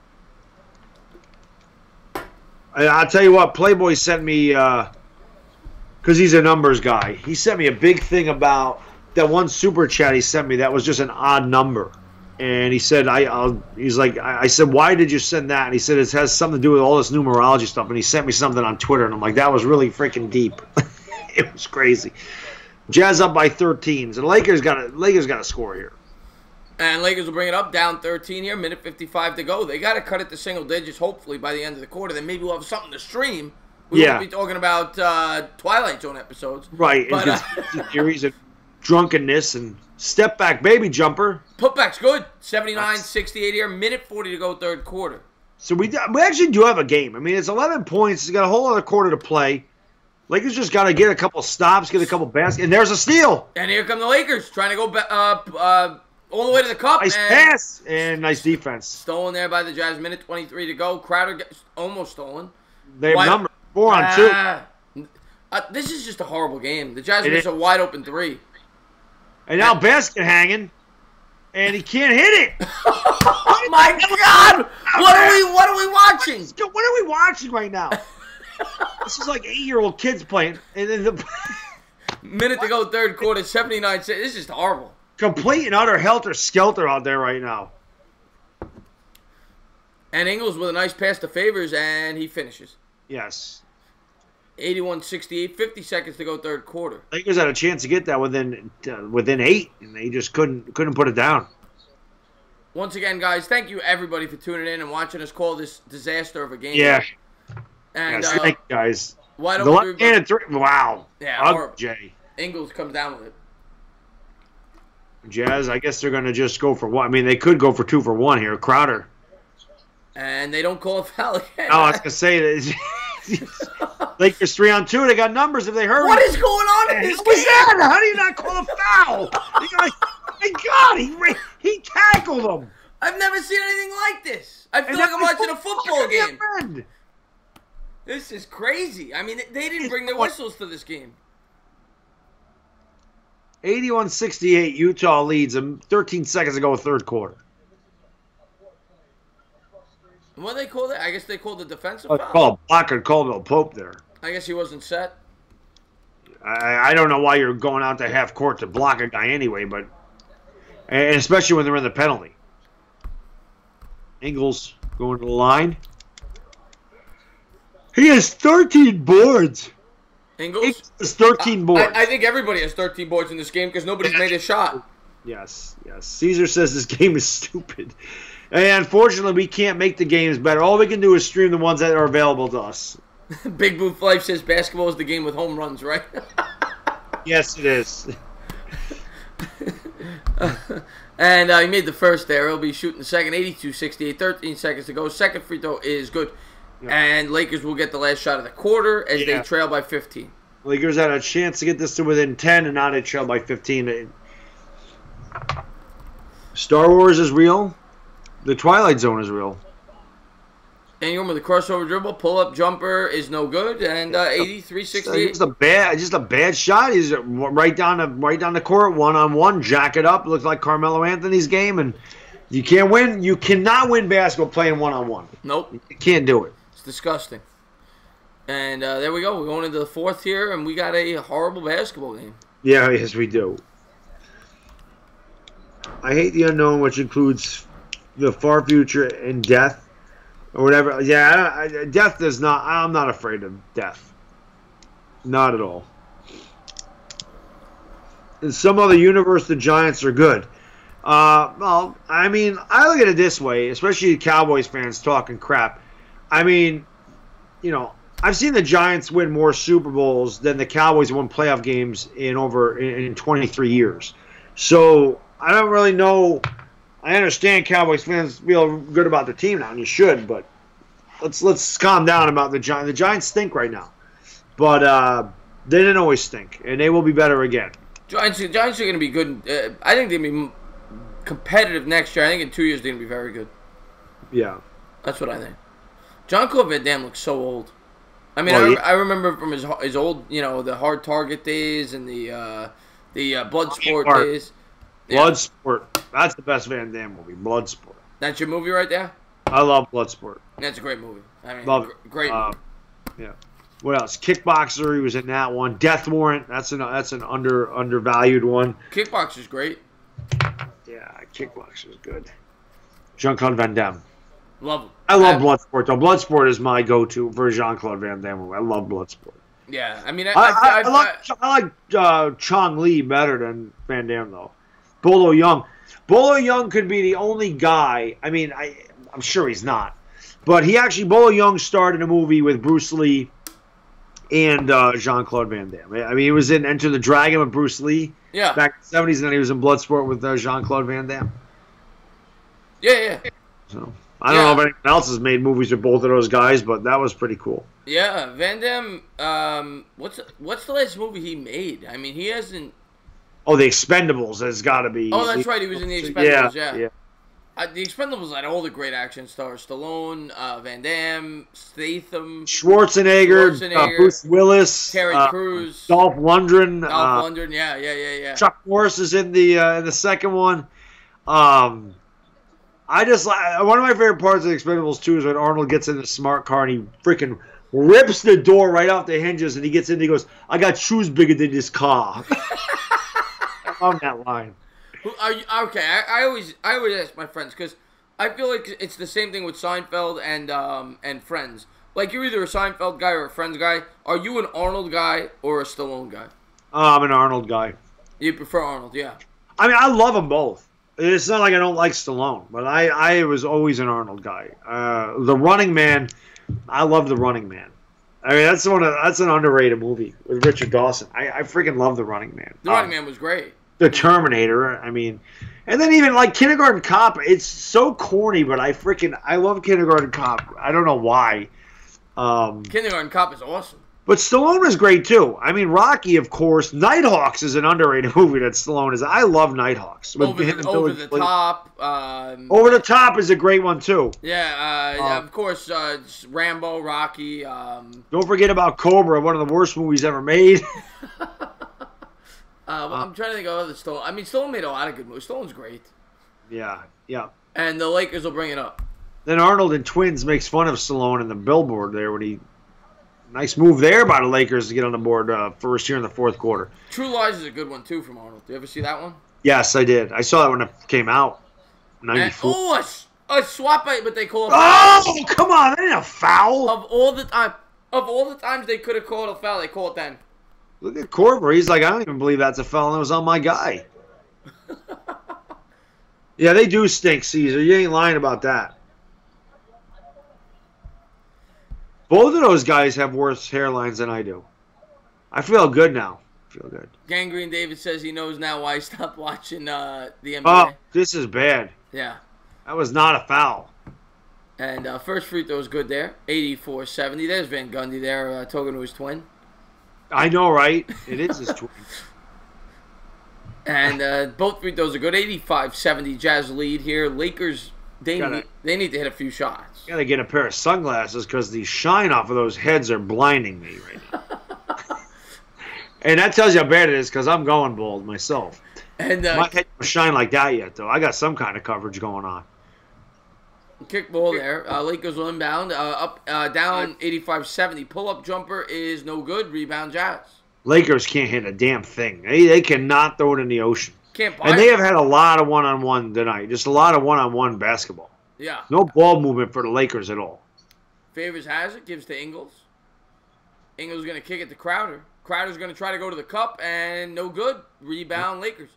I'll tell you what, Playboy sent me, because he's a numbers guy, he sent me a big thing about that one super chat he sent me that was just an odd number. And he said, I said, why did you send that? And he said, it has something to do with all this numerology stuff. And he sent me something on Twitter. And I'm like, that was really freaking deep. It was crazy. Jazz up by 13. So the Lakers got to score here. And Lakers will bring it up, down 13 here, minute 55 to go. They got to cut it to single digits, hopefully, by the end of the quarter. Then maybe we'll have something to stream. We won't be talking about Twilight Zone episodes. Right. But, theories of drunkenness and step back baby jumper. Putback's good. 79-68 here, minute 40 to go third quarter. So we actually do have a game. I mean, it's 11 points. It's got a whole other quarter to play. Lakers just got to get a couple stops, get a couple baskets, and there's a steal. And here come the Lakers trying to go all the way to the cup. Nice pass and nice defense. Stolen there by the Jazz. Minute 23 to go. Crowder gets almost stolen. They have number 4 on 2. This is just a horrible game. The Jazz miss a wide open 3. And now basket hanging, and he can't hit it. Oh my God! What are we watching? What are we watching right now? This is like 8-year-old kids playing. And then minute to go third quarter. 79. This is just horrible. Complete and utter helter-skelter out there right now. And Ingles with a nice pass to Favors, and he finishes. Yes. 81-68, 50 seconds to go third quarter. Lakers had a chance to get that within 8, and they just couldn't put it down. Once again, guys, thank you everybody for tuning in and watching us call this disaster of a game. Yeah. And yes, thank you guys. Why don't the left-handed 3? Wow. Yeah. Jay. Ingles comes down with it. Jazz, I guess they're going to just go for one. I mean, they could go for 2 for 1 here. Crowder. And they don't call a foul again. No, I was going to say that. Lakers 3 on 2. They got numbers if they hurry. What is going on in this game? How do you not call a foul? My God, he tackled him. I've never seen anything like this. I feel like I'm watching a football game. This is crazy. I mean, they didn't bring their whistles to this game. 81-68, Utah leads them 13 seconds to go third quarter. What do they call that? I guess they called the defensive foul. Called blocker Caldwell Pope there. I guess he wasn't set. I don't know why you're going out to half court to block a guy anyway, but and especially when they're in the penalty. Ingles going to the line. He has 13 boards. Ingles has 13 boards. I think everybody has 13 boards in this game because nobody's made a shot. Yes. Caesar says this game is stupid. And unfortunately, we can't make the games better. All we can do is stream the ones that are available to us. Big Booth Life says basketball is the game with home runs, right? Yes, it is. And he made the first there. He'll be shooting the second. 82-68, 13 seconds to go. Second free throw is good. Yeah. And Lakers will get the last shot of the quarter as they trail by 15. Lakers had a chance to get this to within 10, and now they trail by 15. Star Wars is real. The Twilight Zone is real. And you remember the crossover dribble, pull-up jumper is no good, and 83-68. Just a bad shot. He's right down the court, one-on-one, jack it up. Looks like Carmelo Anthony's game, and you can't win. You cannot win basketball playing one-on-one. Nope, you can't do it. It's disgusting. And there we go. We're going into the fourth here, and we got a horrible basketball game. Yeah, yes, we do. I hate the unknown, which includes the far future and death. Or whatever. Yeah, death does not. I'm not afraid of death. Not at all. In some other universe, the Giants are good. Well, I mean, I look at it this way, especially Cowboys fans talking crap. I mean, you know, I've seen the Giants win more Super Bowls than the Cowboys won playoff games in 23 years. So I don't really know. I understand Cowboys fans feel good about the team now, and you should, but let's calm down about the Giants. The Giants stink right now, but they didn't always stink, and they will be better again. Giants are going to be good. I think they're going to be competitive next year. I think in 2 years they're going to be very good. Yeah. That's what I think. John Claude Van Damme looks so old. I mean, I remember from his old, you know, the Hard Target days and the Bloodsport days. Bloodsport. That's the best Van Damme movie, Bloodsport. That's your movie right there? I love Bloodsport. That's a great movie. I mean, Love it. Great movie. Yeah. What else? Kickboxer, he was in that one. Death Warrant, that's an undervalued one. Kickboxer's great. Yeah, Kickboxer's good. Jean-Claude Van Damme. Love him. I love Bloodsport, though. Bloodsport is my go-to for Jean-Claude Van Damme movie. I love Bloodsport. Yeah, I mean, I like Chong Li better than Van Damme, though. Bolo Young. Bolo Young could be the only guy. I mean, I'm sure he's not. But Bolo Young starred in a movie with Bruce Lee and Jean-Claude Van Damme. I mean, he was in Enter the Dragon with Bruce Lee back in the 70s, and then he was in Bloodsport with Jean-Claude Van Damme. Yeah. So I don't know if anyone else has made movies with both of those guys, but that was pretty cool. Yeah, Van Damme, what's the last movie he made? I mean, he hasn't... Oh, The Expendables has got to be... Oh, that's right, he was in The Expendables, yeah. The Expendables had all the great action stars. Stallone, Van Damme, Statham... Schwarzenegger, Bruce Willis... Terry Crews... Dolph Lundgren... yeah. Chuck Norris is in the second one. One of my favorite parts of The Expendables 2 is when Arnold gets in the smart car and he freaking rips the door right off the hinges and he gets in and he goes, "I got shoes bigger than this car." I love that line. Are you, okay, I always ask my friends because I feel like it's the same thing with Seinfeld and Friends. Like, you're either a Seinfeld guy or a Friends guy. Are you an Arnold guy or a Stallone guy? I'm an Arnold guy. You prefer Arnold, yeah. I mean, I love them both. It's not like I don't like Stallone, but I was always an Arnold guy. The Running Man, I love The Running Man. I mean, that's an underrated movie with Richard Dawson. I freaking love The Running Man. The Running Man was great. The Terminator, I mean, and then even like Kindergarten Cop, it's so corny, but I love Kindergarten Cop. I don't know why. Kindergarten Cop is awesome. But Stallone is great too. I mean, Rocky, of course. Nighthawks is an underrated movie that Stallone is. I love Nighthawks. Over the Top. Over the Top is a great one too. Yeah, of course. Rambo, Rocky. Don't forget about Cobra, one of the worst movies ever made. I'm trying to think of other Stallone. I mean, Stallone made a lot of good movies. Stallone's great. Yeah. And the Lakers will bring it up. Then Arnold in Twins makes fun of Stallone in the billboard there when he... Nice move there by the Lakers to get on the board first here in the fourth quarter. True Lies is a good one, too, from Arnold. Do you ever see that one? Yes, I did. I saw that when it came out. 94. A swap, but they call it... Oh, come on. That ain't a foul. Of all the times they could have called a foul, they call it then. Look at Corver. He's like, I don't even believe that's a foul, and it was on my guy. Yeah, they do stink, Caesar. You ain't lying about that. Both of those guys have worse hairlines than I do. I feel good now. I feel good. Gangrene David says he knows now why he stopped watching the NBA. Oh, this is bad. Yeah. That was not a foul. And first free throw was good there. 84-70. There's Van Gundy there talking to his twin. I know, right? It is his twin. And both free throws are good. 85-70 Jazz lead here. Lakers, they need to hit a few shots. Gotta get a pair of sunglasses because the shine off of those heads are blinding me right now. And that tells you how bad it is because I'm going bald myself. And my head don't shine like that yet, though. I got some kind of coverage going on. Kick ball there. Lakers will inbound. Down 85-70. Pull-up jumper is no good. Rebound Jazz. Lakers can't hit a damn thing. They cannot throw it in the ocean. Can't buy and they have had a lot of one-on-one tonight. Just a lot of one-on-one basketball. Yeah. No ball movement for the Lakers at all. Favors has it. Gives to Ingles. Ingles going to kick it to Crowder. Crowder's going to try to go to the cup, and no good. Rebound Lakers.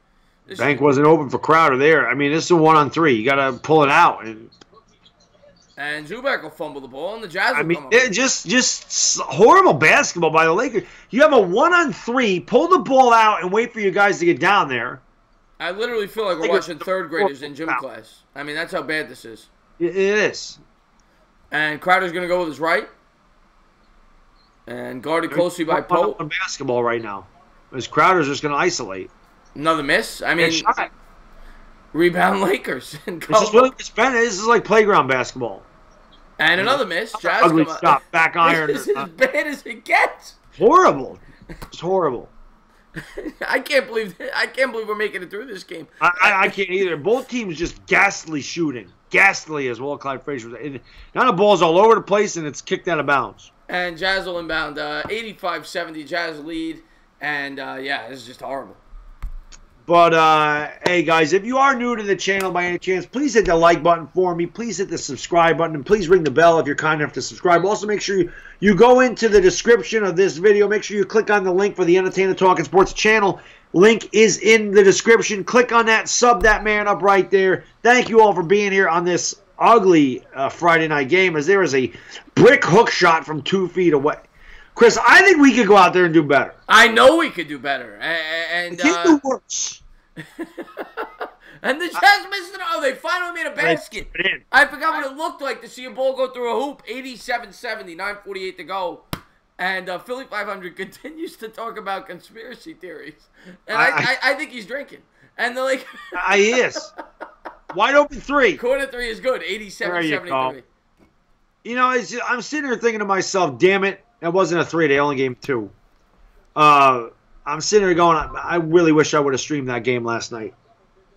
Bank wasn't open for Crowder there. I mean, this is a 1-on-3. You got to pull it out. And Zubac will fumble the ball, and the Jazz will come up. Just horrible basketball by the Lakers. You have a 1-on-3, pull the ball out, and wait for you guys to get down there. I literally feel like we're watching third graders in gym class. I mean, that's how bad this is. It is. And Crowder's going to go with his right. And guarded closely by Pope. On basketball right now. Because Crowder's just going to isolate. Another miss. I mean, rebound Lakers. This is like playground basketball. And another miss. Jazz ugly stop. Back iron. This is as bad as it gets. Horrible. It's horrible. I can't believe we're making it through this game. I can't either. Both teams just ghastly shooting. Ghastly as well, Clyde Frazier was. Now the ball's all over the place, and it's kicked out of bounds. And Jazz will inbound 85-70. Jazz lead. And, yeah, this is just horrible. But, hey, guys, if you are new to the channel by any chance, please hit the like button for me. Please hit the subscribe button. And please ring the bell if you're kind enough to subscribe. Also, make sure you go into the description of this video. Make sure you click on the link for the Entertainah Talking Sports channel. Link is in the description. Click on that. Sub that man up right there. Thank you all for being here on this ugly Friday night game, as there is a brick hook shot from 2 feet away. Chris, I think we could go out there and do better. I know we could do better. And can't do worse. And the Jazz missed it. Oh, they finally made a basket. I forgot what it looked like to see a ball go through a hoop. 87-70, 9:48 to go. And Philly 500 continues to talk about conspiracy theories. And I think he's drinking. And they're like... He is. Wide open three. Corner three is good. 87-73. You know, I'm sitting here thinking to myself, damn it. That wasn't a 3. They only gave 2. I'm sitting here going, I really wish I would have streamed that game last night.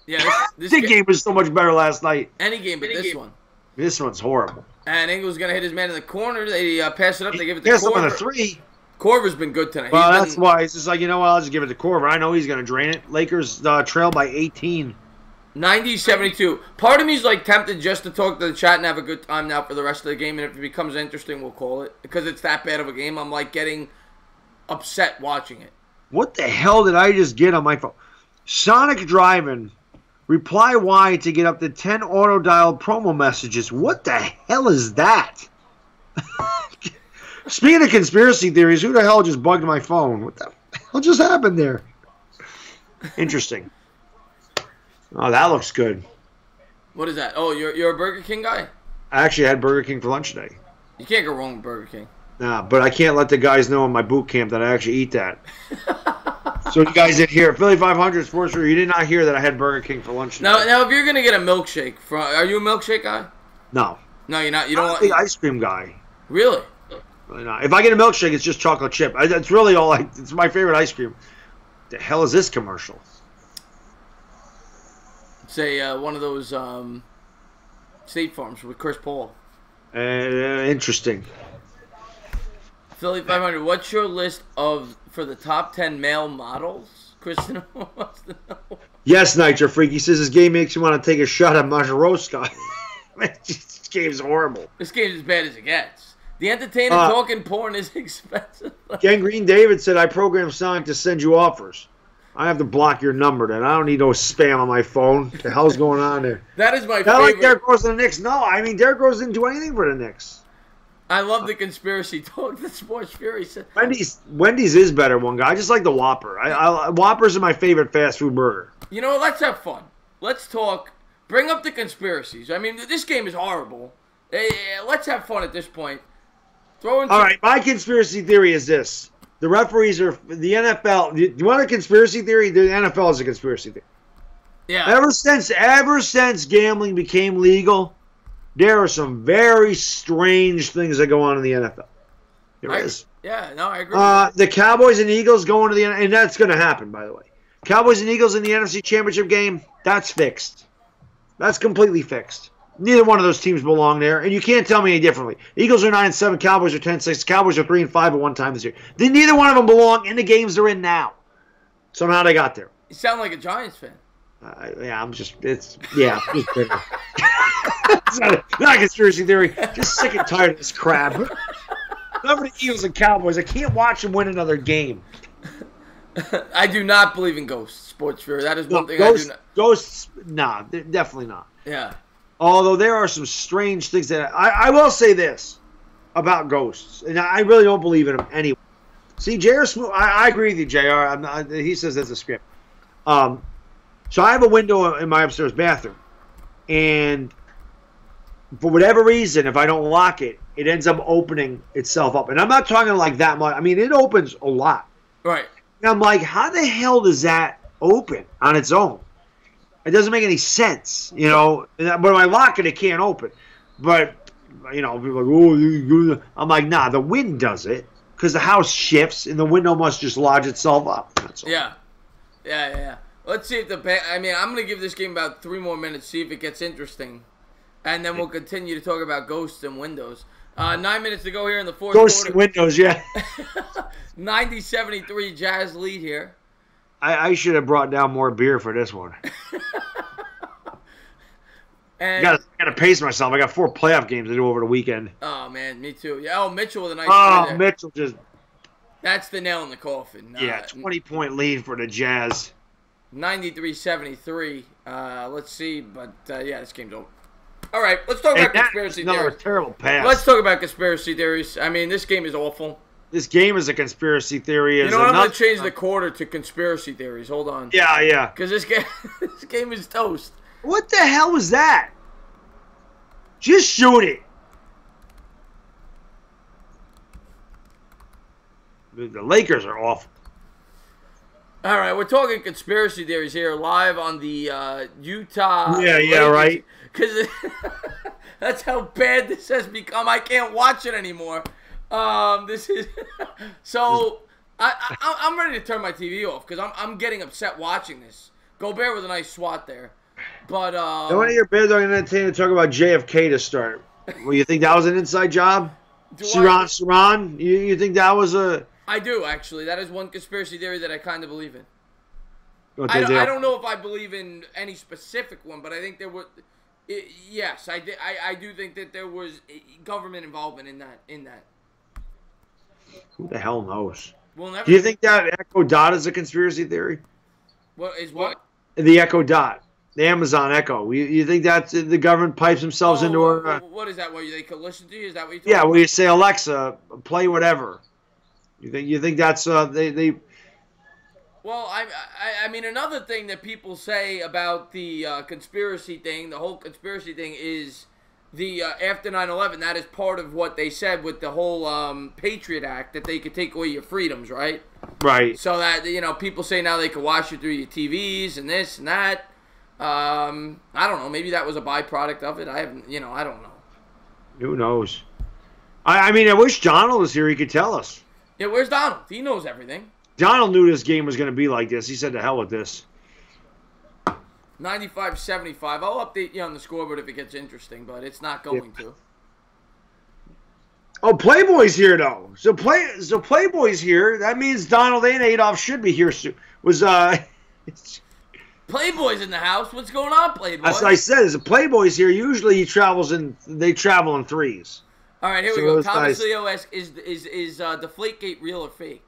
Yeah, this game was so much better last night. Any game but this one. This one's horrible. And Ingles going to hit his man in the corner. They pass it up. They give it to Pass Korver. him on a 3. Korver's been good tonight. Well, that's why. It's just like, you know what, I'll just give it to Korver. I know he's going to drain it. Lakers trail by 18. 90-72. Part of me is like tempted just to talk to the chat and have a good time now for the rest of the game. And if it becomes interesting, we'll call it. Because it's that bad of a game. I'm like getting upset watching it. What the hell did I just get on my phone? Sonic driving. Reply Y to get up to 10 auto-dialed promo messages. What the hell is that? Speaking of conspiracy theories, who the hell just bugged my phone? What the hell just happened there? Interesting. Oh, that looks good. What is that? Oh, you're a Burger King guy? I actually had Burger King for lunch today. You can't go wrong with Burger King. Nah, but I can't let the guys know in my boot camp that I actually eat that. So you guys didn't hear. Philly 500 Sports Radio, you did not hear that I had Burger King for lunch today. Now if you're going to get a milkshake, are you a milkshake guy? No. No, you're not. You I'm don't not want the ice cream guy. Really? No. If I get a milkshake, it's just chocolate chip. That's really all it's my favorite ice cream. The hell is this commercial? Say one of those State Farms with Chris Paul. Interesting. Philly 500, what's your list for the top 10 male models? Kristen wants to know. Yes, Nitro Freak. He says this game makes you want to take a shot at Majerowska. This game's horrible. This game's as bad as it gets. The Entertainah talking porn is expensive. Ken Green David said, I programmed Sonic to send you offers. I have to block your number then. I don't need no spam on my phone. What the hell's going on there? That is my Not favorite. like Derrick Rose and the Knicks. No, I mean, Derrick Rose didn't do anything for the Knicks. I love the conspiracy talk that Sports Fury said. Wendy's is better, one guy. I just like the Whopper. Whoppers are my favorite fast food burger. You know, let's have fun. Let's talk. Bring up the conspiracies. I mean, this game is horrible. Let's have fun at this point. All right, my conspiracy theory is this. The referees are the NFL. Do you want a conspiracy theory? The NFL is a conspiracy theory. Yeah. Ever since gambling became legal, there are some very strange things that go on in the NFL. There is. Yeah, no, I agree. The Cowboys and Eagles going to the and that's going to happen, by the way. Cowboys and Eagles in the NFC Championship game, that's fixed. That's completely fixed. Neither one of those teams belong there, and you can't tell me any differently. Eagles are 9-7, Cowboys are 10-6, Cowboys are 3-5 at one time this year. Neither one of them belong in the games they're in now. Somehow they got there. You sound like a Giants fan. Yeah, I'm just, it's not a conspiracy theory. Just sick and tired of this crap. Remember the Eagles and Cowboys. I can't watch them win another game. I do not believe in ghosts, Sports Fury. That is one thing I do not. Ghosts, nah, definitely not. Yeah. Although there are some strange things that I will say this about ghosts, and I really don't believe in them anyway. See, J.R. Smoot, I agree with you, J.R. He says that's a script. So I have a window in my upstairs bathroom, and for whatever reason, if I don't lock it, it ends up opening itself up. And I'm not talking like that much. I mean, it opens a lot. Right. And I'm like, how the hell does that open on its own? It doesn't make any sense, you know. But when I lock it, it can't open. But, you know, people are like, oh, I'm like, nah, the wind does it. because the house shifts and the window must just lodge itself up. That's all. Yeah. Let's see if I'm going to give this game about 3 more minutes, see if it gets interesting. And then we'll continue to talk about ghosts and windows. 9 minutes to go here in the fourth Ghosts quarter. and windows, yeah. 90-73 Jazz lead here. I should have brought down more beer for this one. And I gotta pace myself. I got 4 playoff games to do over the weekend. oh man, me too. Yeah. Oh, Mitchell with a nice play there. Mitchell just That's the nail in the coffin. 20-point lead for the Jazz. 93-73. Let's see, but yeah, this game's over. All right, let's talk about conspiracy theories. Terrible pass. Let's talk about conspiracy theories. I mean, this game is awful. This game is a conspiracy theory. You know what? I'm going to change the quarter to conspiracy theories. Hold on. Yeah. Because this game is toast. What the hell was that? Just shoot it. The Lakers are awful. All right, we're talking conspiracy theories here live on the Utah. Yeah, right. Because that's how bad this has become. I can't watch it anymore. This is so. I'm ready to turn my TV off because I'm getting upset watching this. Gobert with a nice swat there, but one of your bids on Entertainah talk about JFK to start. Well, you think that was an inside job? Saran, you think that was a? I do actually. That is one conspiracy theory that I kind of believe in. Okay, I don't know if I believe in any specific one, but I think there were. Yes, I do think that there was government involvement in that. Who the hell knows? We'll never. Do you think that Echo Dot is a conspiracy theory? What is what? The Echo Dot, the Amazon Echo. You think that the government pipes themselves into our? What is that? Where they could listen to you? Is that what you? Yeah, where you say Alexa, play whatever. You think that's they? Well, I mean, another thing that people say about the conspiracy thing, the whole conspiracy thing, is the after 9/11. That is part of what they said with the whole Patriot Act, that they could take away your freedoms, right? Right. So that people say now they can watch you through your TVs and this and that. I don't know. Maybe that was a byproduct of it. I don't know. Who knows? I mean, I wish Donald was here. He could tell us. Yeah, where's Donald? He knows everything. Donald knew this game was going to be like this. He said, "To hell with this." 95-75. I'll update you on the scoreboard if it gets interesting, but it's not going to. Oh, Playboy's here though. So Playboy's here. That means Donald and Adolf should be here soon. Playboy's in the house. What's going on, Playboy? As I said, as a Playboy's here. Usually they travel in threes. All right, here we go. Thomas Leo asks, is Deflategate real or fake?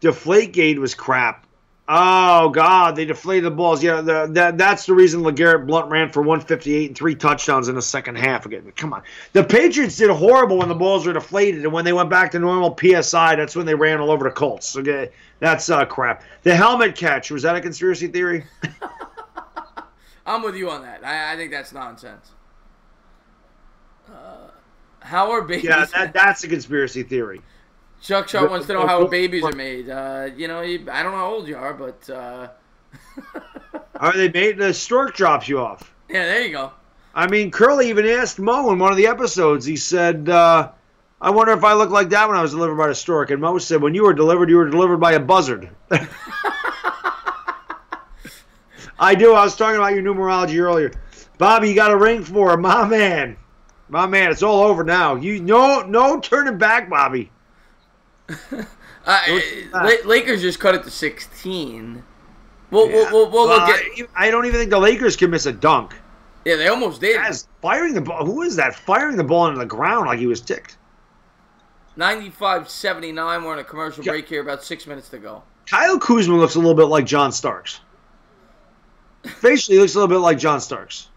Deflategate was crap. Oh, God, they deflated the balls. Yeah, that's the reason LeGarrette Blount ran for 158 and 3 touchdowns in the second half. Again, come on. The Patriots did horrible when the balls were deflated, and when they went back to normal PSI, that's when they ran all over the Colts. Okay, that's crap. The helmet catch, was that a conspiracy theory? I'm with you on that. I think that's nonsense. How are babies? Yeah, that's a conspiracy theory. Chuck Shot wants to know how babies are made. I don't know how old you are, but... Are they made? The stork drops you off. Yeah, there you go. I mean, Curly even asked Mo in one of the episodes. He said, I wonder if I looked like that when I was delivered by a stork. And Mo said, when you were delivered by a buzzard. I do. I was talking about your numerology earlier. Bobby, you got a ring for her. My man. It's all over now. No turning back, Bobby. Lakers just cut it to 16. We'll look at. I don't even think the Lakers can miss a dunk. Yeah, they almost did. Firing the ball. Who is that? Firing the ball into the ground like he was ticked. 95-79. We're on a commercial break here. About 6 minutes to go. Kyle Kuzma looks a little bit like John Starks. Facially, he looks a little bit like John Starks.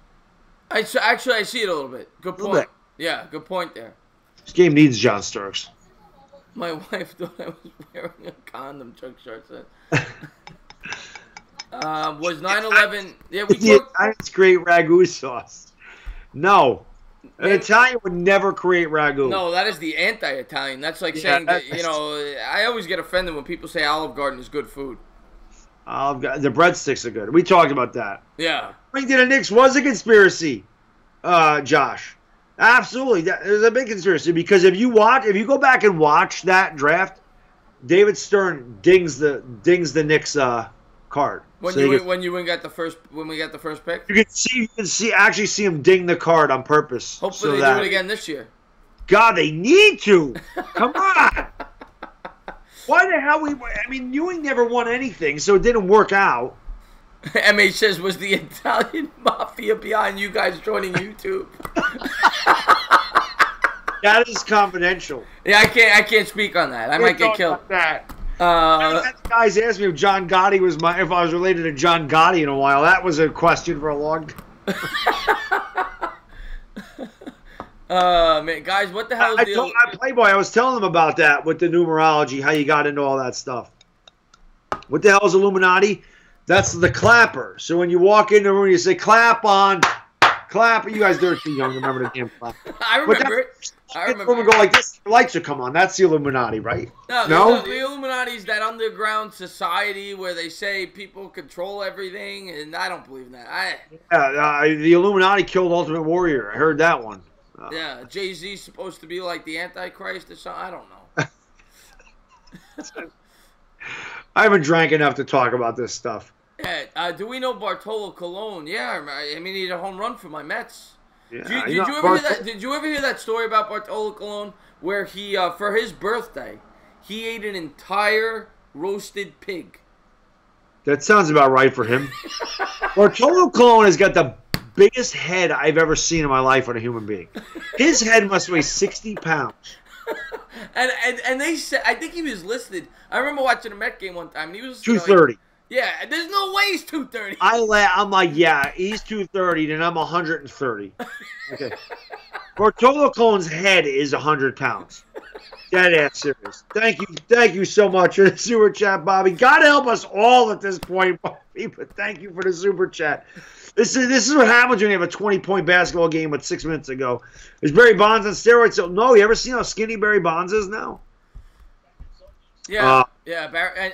I see it a little bit. Good point. Yeah, good point there. This game needs John Starks. My wife thought I was wearing a condom, Chuck Short said. Was 9/11... Yeah, we talked... It's great ragu sauce. No. An Italian would never create ragu. No, that is the anti-Italian. That's like saying that, I always get offended when people say Olive Garden is good food. The breadsticks are good. We talked about that. Yeah. LinkedIn and Knicks was a conspiracy, Josh. Absolutely, there's a big conspiracy because if you go back and watch that draft, David Stern dings the Knicks card. When we got the first pick. You can actually see him ding the card on purpose. Hopefully they do it again this year. God, they need to. Come on. Why the hell I mean, Ewing never won anything, so it didn't work out. MH says, was the Italian mafia behind you guys joining YouTube? That is confidential. Yeah, I can't speak on that. I might get killed. That. Guys asked me if John Gotti was if I was related to John Gotti in a while. That was a question for a long time. Man, guys, what the hell is Playboy, I was telling them about that with the numerology, how you got into all that stuff. What the hell is Illuminati? That's the clapper. So when you walk in the room, you say, clap on, clap. You guys are too young to remember the damn clap. I remember it. I remember. We go like this, the lights will come on. That's the Illuminati, right? No? The Illuminati is that underground society where they say people control everything, and I don't believe in that. The Illuminati killed Ultimate Warrior. I heard that one. Yeah, Jay-Z's supposed to be like the Antichrist or something. I don't know. I haven't drank enough to talk about this stuff. Yeah, do we know Bartolo Colon? Yeah, I mean, he had a home run for my Mets. Yeah, did you ever hear that? Did you ever hear that story about Bartolo Colon where he, for his birthday, he ate an entire roasted pig? That sounds about right for him. Bartolo Colon has got the biggest head I've ever seen in my life on a human being. His head must weigh 60 pounds. And they said, I think he was listed. I remember watching a Met game one time, and he was 230. Yeah, there's no way he's 230. I'm like, yeah, he's 230, then I'm 130. Okay. Bartolo Colon's head is 100 pounds. Dead ass serious. Thank you so much for the super chat, Bobby. God help us all at this point, Bobby, but thank you for the super chat. This is what happens when you have a 20-point basketball game with 6 minutes to go. Is Barry Bonds on steroids? So, no, you ever seen how skinny Barry Bonds is now? Yeah,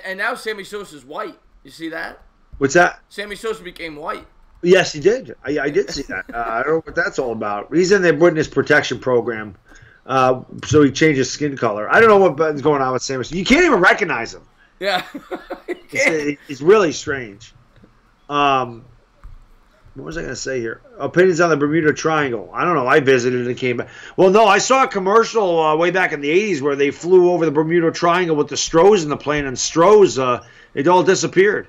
and now Sammy Sosa's white. You see that? What's that? Sammy Sosa became white. Yes, he did. I did see that. I don't know what that's all about. He's in the witness protection program, so he changed his skin color. I don't know what's going on with Sammy Sosa. You can't even recognize him. Yeah. It's really strange. What was I going to say here? Opinions on the Bermuda Triangle. I don't know. I visited and came back. Well, no, I saw a commercial way back in the 80s where they flew over the Bermuda Triangle with the Strohs in the plane, and Strohs, it all disappeared.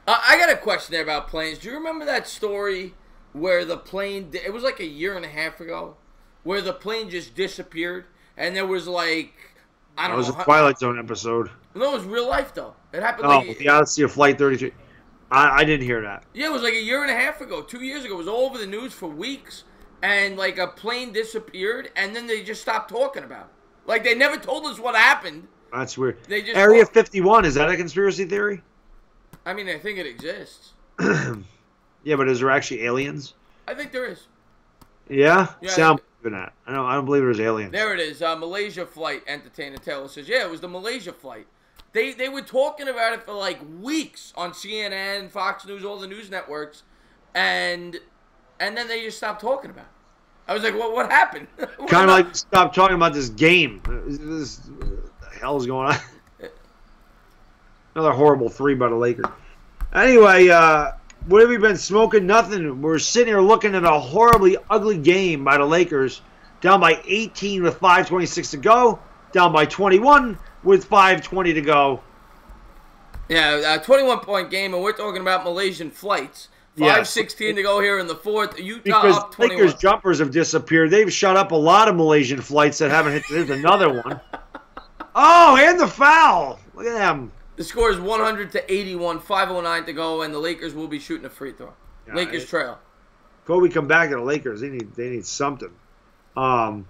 I got a question there about planes. Do you remember that story where the plane, it was like a year and a half ago, where the plane just disappeared, and there was like, I don't know. It was a Twilight Zone episode. No, it was real life, though. It happened the Odyssey of Flight 33. I didn't hear that. Yeah, it was like a year and a half ago, 2 years ago. It was all over the news for weeks. And, like, a plane disappeared, and then they just stopped talking about it. Like, they never told us what happened. That's weird. Area 51, is that a conspiracy theory? I mean, I think it exists. Yeah, but is there actually aliens? I think there is. Yeah? Sound believe in that. I don't believe there's aliens. There it is. Malaysia flight, Entertainah Taylor says. Yeah, it was the Malaysia flight. They were talking about it for like weeks on CNN, Fox News, all the news networks, and then they just stopped talking about it. I was like, what happened? Kind of like stop talking about this game. What the hell is going on? Another horrible 3 by the Lakers. Anyway, what have we been smoking? Nothing. We're sitting here looking at a horribly ugly game by the Lakers, down by 18 with 5:26 to go, down by 21 with 5:20 to go. Yeah, 21-point game, and we're talking about Malaysian flights. 5:16 to go here in the fourth. Utah because up 21. Lakers jumpers have disappeared. They've shut up a lot of Malaysian flights that haven't hit. There's another one. Oh, and the foul. Look at them. The score is 100-81, 5:09 to go, and the Lakers will be shooting a free throw. Yeah, Lakers trail. Before we come back to the Lakers, they need something. I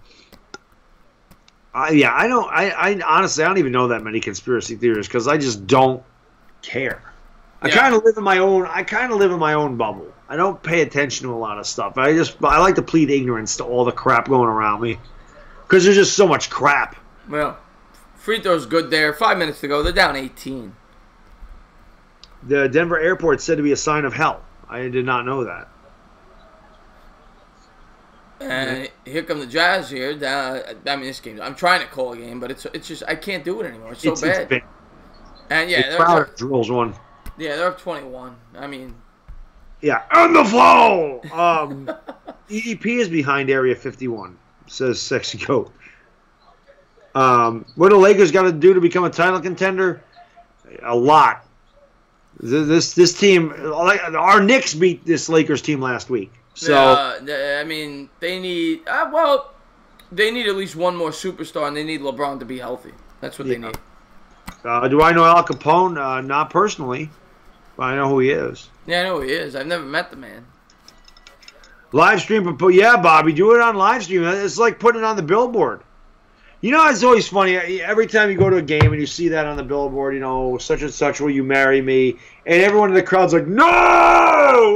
honestly I don't even know that many conspiracy theories because I just don't care. I kind of live in my own bubble. I don't pay attention to a lot of stuff. I like to plead ignorance to all the crap going around me because there's just so much crap. Well, free throw's good there. 5 minutes to go. They're down 18. The Denver airport said to be a sign of hell. I did not know that. And here come the Jazz here. I mean, this game. I'm trying to call a game, but it's just I can't do it anymore. It's so bad. Been, and yeah, Crowder drills one. Yeah, they're up 21. I mean, yeah, on the flow. EDP is behind Area 51. Says Sexy Goat. What do the Lakers got to do to become a title contender? A lot. This team, our Knicks beat this Lakers team last week. So I mean, they need they need at least one more superstar, and they need LeBron to be healthy. That's what they need. Do I know Al Capone? Not personally, but I know who he is. Yeah, I know who he is. I've never met the man. Live stream, yeah, Bobby, do it on live stream. It's like putting it on the billboard. You know, it's always funny. Every time you go to a game and you see that on the billboard, you know, such and such, will you marry me? And everyone in the crowd's like, no!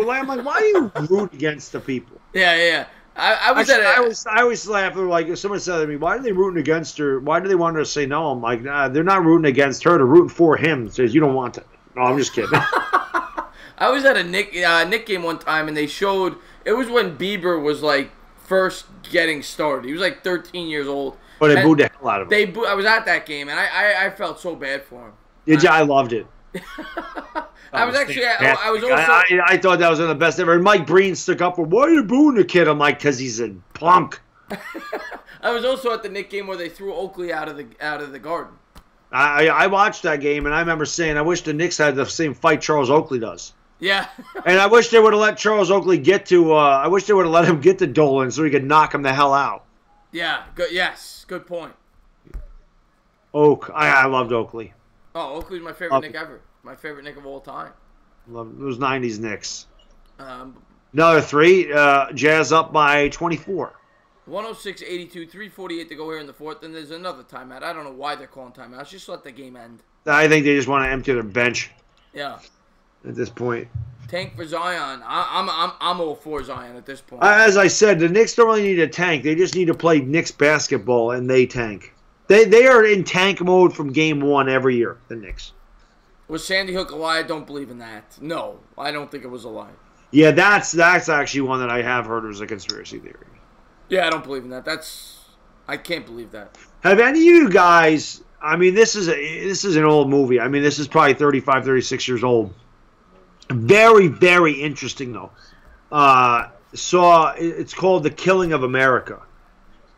I'm like, why do you root against the people? Yeah. I always laugh. They're like, if someone said to me, why are they rooting against her? Why do they want her to say no? I'm like, nah, they're not rooting against her. They're rooting for him. Says, you don't want it. No, I'm just kidding. I was at a Nick game one time, and they showed, it was when Bieber was, like, first getting started. He was, like, 13 years old. But they booed the hell out of him. I was at that game, and I felt so bad for him. Did you? I loved it. I was actually, I was also... I thought that was one of the best ever. And Mike Breen stuck up for, why are you booing the kid? I'm like, because he's a punk. I was also at the Knick game where they threw Oakley out of the Garden. I watched that game, and I remember saying, I wish the Knicks had the same fight Charles Oakley does. Yeah. And I wish they would have let Charles Oakley get to, I wish they would have let him get to Dolan so he could knock him the hell out. Yeah, good. Yes, good point. I loved Oakley. Oh, Oakley's my favorite Knick ever. My favorite Knick of all time. Love those 90s Knicks. Another 3. Jazz up by 24. 106-82, 3:48 to go here in the fourth, and there's another timeout. I don't know why they're calling timeouts. Just let the game end. I think they just want to empty their bench. Yeah. At this point. Tank for Zion. I'm all for Zion at this point. As I said, the Knicks don't really need a tank. They just need to play Knicks basketball, and they tank. They are in tank mode from game 1 every year, the Knicks. Was Sandy Hook a lie? I don't believe in that. No, I don't think it was a lie. Yeah, that's actually one that I have heard was a conspiracy theory. Yeah, I don't believe in that. I can't believe that. Have any of you guys, I mean, this is an old movie. I mean, this is probably 35, 36 years old. Very, very interesting, though. It's called The Killing of America.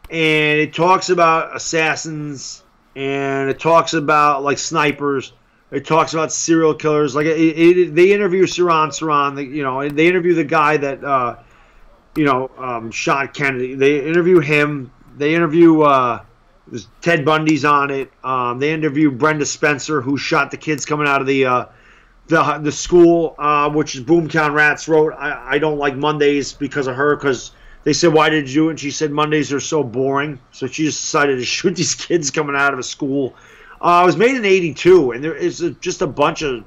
And it talks about assassins, and it talks about, like, snipers. It talks about serial killers. Like, they interview Saran. They interview the guy that, shot Kennedy. They interview him. They interview, Ted Bundy's on it. They interview Brenda Spencer, who shot the kids coming out of the school, which is Boomtown Rats wrote. I don't like Mondays because of her, because they said, why did you do it? And she said, Mondays are so boring. So she just decided to shoot these kids coming out of a school. It was made in '82, and there is just a bunch of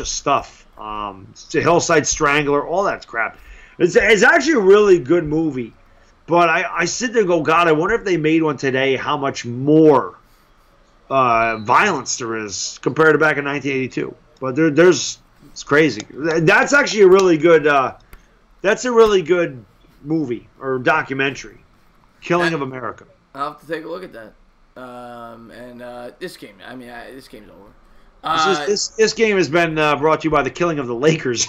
stuff. It's a Hillside Strangler, all that crap. It's actually a really good movie. But I sit there and go, God, I wonder if they made one today, how much more violence there is compared to back in 1982. But it's crazy. That's actually a really good. That's a really good movie or documentary, Killing of America. I'll have to take a look at that. This game. I mean, this game's over. This game has been brought to you by the Killing of the Lakers.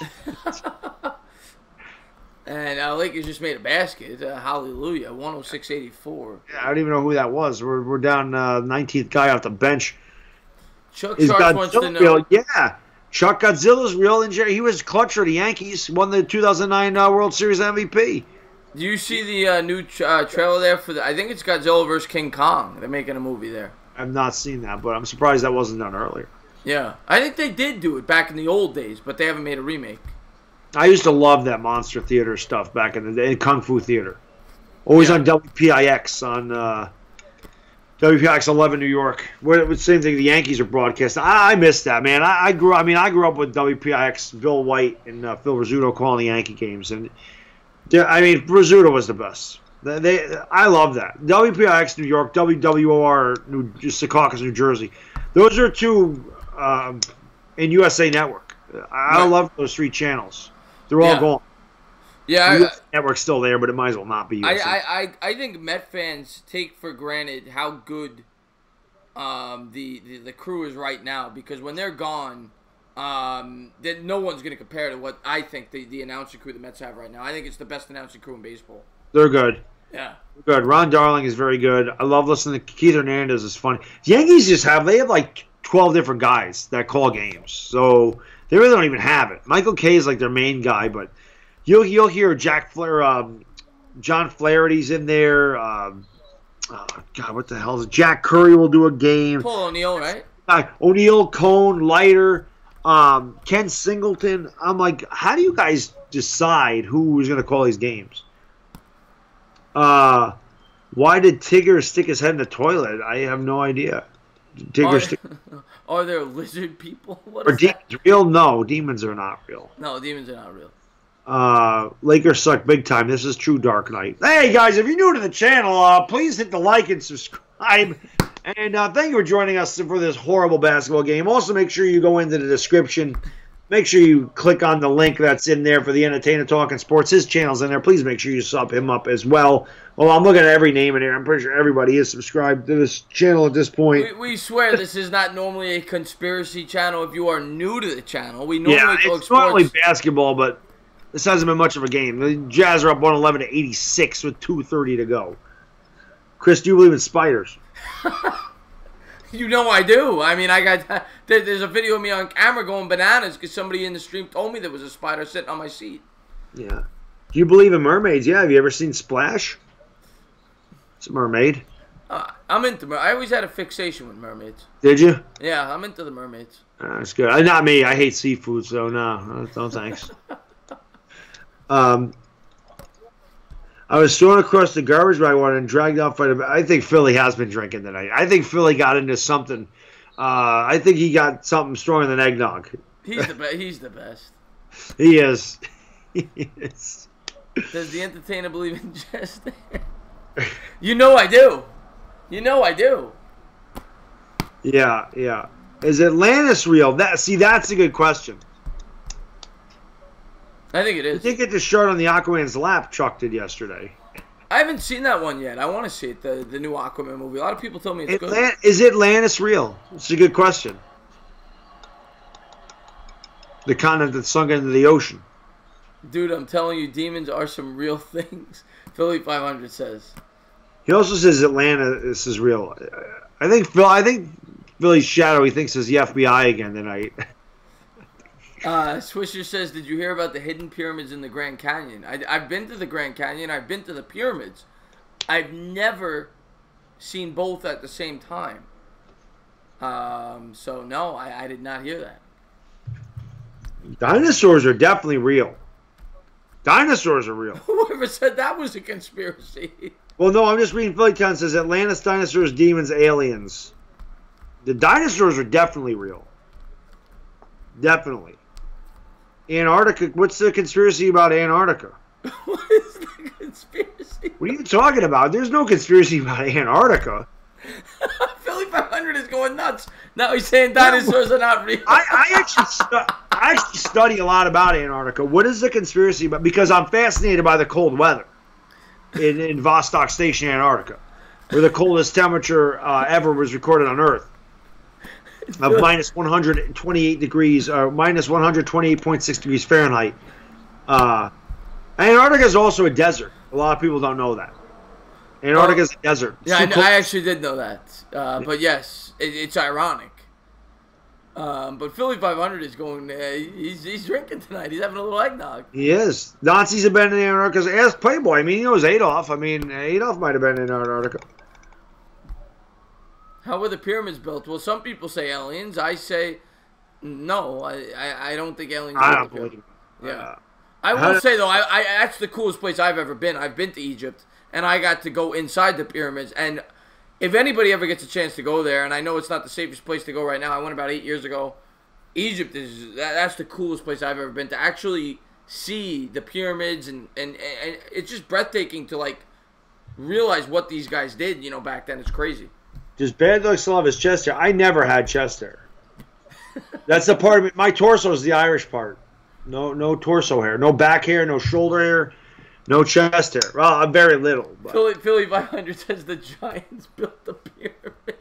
And Lakers just made a basket. Hallelujah, 106-84. Yeah, I don't even know who that was. We're down 19th guy off the bench. Chuck Sharp wants to know. Real? Yeah, Chuck Godzilla's real. He was clutch for the Yankees. Won the 2009 World Series MVP. Do you see the new trailer there for I think it's Godzilla vs. King Kong. They're making a movie there. I've not seen that, but I'm surprised that wasn't done earlier. Yeah, I think they did do it back in the old days, but they haven't made a remake. I used to love that monster theater stuff back in the day, Kung Fu Theater. Always on WPIX, on WPIX 11 New York. Same thing, the Yankees are broadcasting. I miss that, man. I grew up with WPIX, Bill White and Phil Rizzuto calling the Yankee games, and Rizzuto was the best. I love that. WPIX New York, WWOR Secaucus, New Jersey. Those are two in USA Network. I love those 3 channels. They're all gone. Yeah, network's still there, but it might as well not be. I think Met fans take for granted how good the crew is right now, because when they're gone, then no one's going to compare to what I think the announcing crew the Mets have right now. I think it's the best announcing crew in baseball. They're good. Yeah. Good. Ron Darling is very good. I love listening to Keith Hernandez. Is funny. The Yankees they have like 12 different guys that call games, so they really don't even have it. Michael Kay is like their main guy, but you'll hear John Flaherty's in there. Oh God, what the hell is it? Jack Curry will do a game. Paul O'Neill, right? O'Neill, Cone, Leiter, Ken Singleton. I'm like, how do you guys decide who is going to call these games? Why did Tigger stick his head in the toilet? I have no idea. Are there lizard people? What are is demons that? real? No, demons are not real. No, demons are not real. Lakers suck big time. This is true Dark Knight. Hey guys, if you're new to the channel, please hit the like and subscribe. And thank you for joining us for this horrible basketball game. Also, make sure you go into the description. Make sure you click on the link that's in there for the Entertainah Talking Sports. His channel's in there. Please make sure you sub him up as well. Well, I'm looking at every name in here. I'm pretty sure everybody is subscribed to this channel at this point. We swear this is not normally a conspiracy channel. If you are new to the channel, we normally talk it's sports. normally basketball, but this hasn't been much of a game. The Jazz are up 111 to 86 with 2:30 to go. Chris, do you believe in spiders? You know I do. I mean, there's a video of me on camera going bananas because somebody in the stream told me there was a spider sitting on my seat. Yeah. Do you believe in mermaids? Yeah. Have you ever seen Splash? It's a mermaid. I'm into mermaids. I always had a fixation with mermaids. Did you? Yeah, I'm into the mermaids. That's good. Not me. I hate seafood, so no thanks. I was thrown across the garbage bag one and dragged off by the... I think Philly has been drinking tonight. I think Philly got into something. I think he got something stronger than eggnog. He's the best. He is. He is. Does the Entertainah believe in just You know I do. You know I do. Yeah. Is Atlantis real? That's a good question. I think it is. He did get the shirt on the Aquaman's lap. Chuck did yesterday. I haven't seen that one yet. I want to see it. The new Aquaman movie. A lot of people told me it's good. Is Atlantis real? It's a good question. The continent that sunk into the ocean. Dude, I'm telling you, demons are some real things. Philly 500 says. He also says Atlantis is real. I think Philly's shadow, he thinks, is the FBI again tonight. Swisher says, did you hear about the hidden pyramids in the Grand Canyon? I've been to the Grand Canyon. I've been to the pyramids. I've never seen both at the same time. So, no, I did not hear that. Dinosaurs are definitely real. Dinosaurs are real. Whoever said that was a conspiracy? Well, no, I'm just reading Philly Town. Says Atlantis, dinosaurs, demons, aliens. The dinosaurs are definitely real. Definitely. Antarctica. What's the conspiracy about Antarctica? What is the conspiracy? What are you talking about? There's no conspiracy about Antarctica. Philly 500 is going nuts. Now he's saying dinosaurs are not real. I actually study a lot about Antarctica. What is the conspiracy about? Because I'm fascinated by the cold weather in Vostok Station, Antarctica, where the coldest temperature ever was recorded on Earth. Of minus 128 degrees, minus 128.6 degrees Fahrenheit. Antarctica is also a desert. A lot of people don't know that. Antarctica is a desert. Yeah, I actually did know that. But yes, it's ironic. But Philly 500 is going. He's drinking tonight. He's having a little eggnog. He is. Nazis have been in Antarctica. Ask Playboy. I mean, he knows Adolf. I mean, Adolf might have been in Antarctica. How were the pyramids built? Well, some people say aliens. I say no. I don't think aliens. I don't believe. Yeah. I will say though, that's the coolest place I've ever been. I've been to Egypt, and I got to go inside the pyramids. And if anybody ever gets a chance to go there, and I know it's not the safest place to go right now. I went about 8 years ago. Egypt that's the coolest place I've ever been, to actually see the pyramids, and it's just breathtaking to like realize what these guys did. You know, back then. It's crazy. Does Bad Dog still have his chest hair? I never had chest hair. That's the part of it. My torso is the Irish part. No torso hair, no back hair, no shoulder hair, no chest hair. Well, very little. But. Philly 500 says the Giants built the pyramid.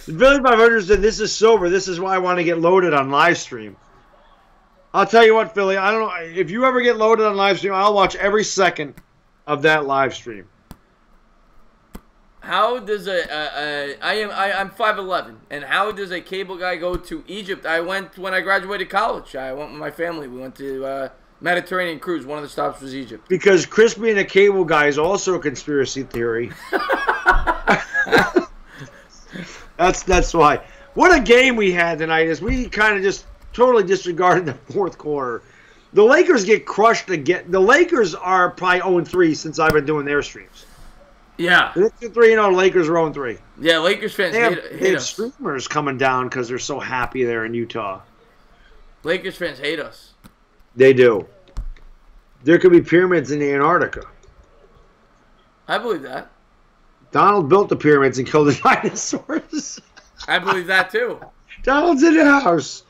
Philly 500 said, "This is sober. This is why I want to get loaded on live stream." I'll tell you what, Philly. I don't know if you ever get loaded on live stream. I'll watch every second of that live stream. How does I'm 5'11", and how does a cable guy go to Egypt? I went when I graduated college. I went with my family. We went to Mediterranean cruise. One of the stops was Egypt. Because Chris being a cable guy is also a conspiracy theory. That's why. What a game we had tonight! Is we kind of just totally disregarded the fourth quarter. The Lakers get crushed again. The Lakers are probably 0-3 since I've been doing their streams. Yeah. They're 3-0. Lakers are 0-3. Yeah, Lakers fans hate us. Streamers coming down because they're so happy there in Utah. Lakers fans hate us. They do. There could be pyramids in Antarctica. I believe that. Donald built the pyramids and killed the dinosaurs. I believe that too. Donald's in the house.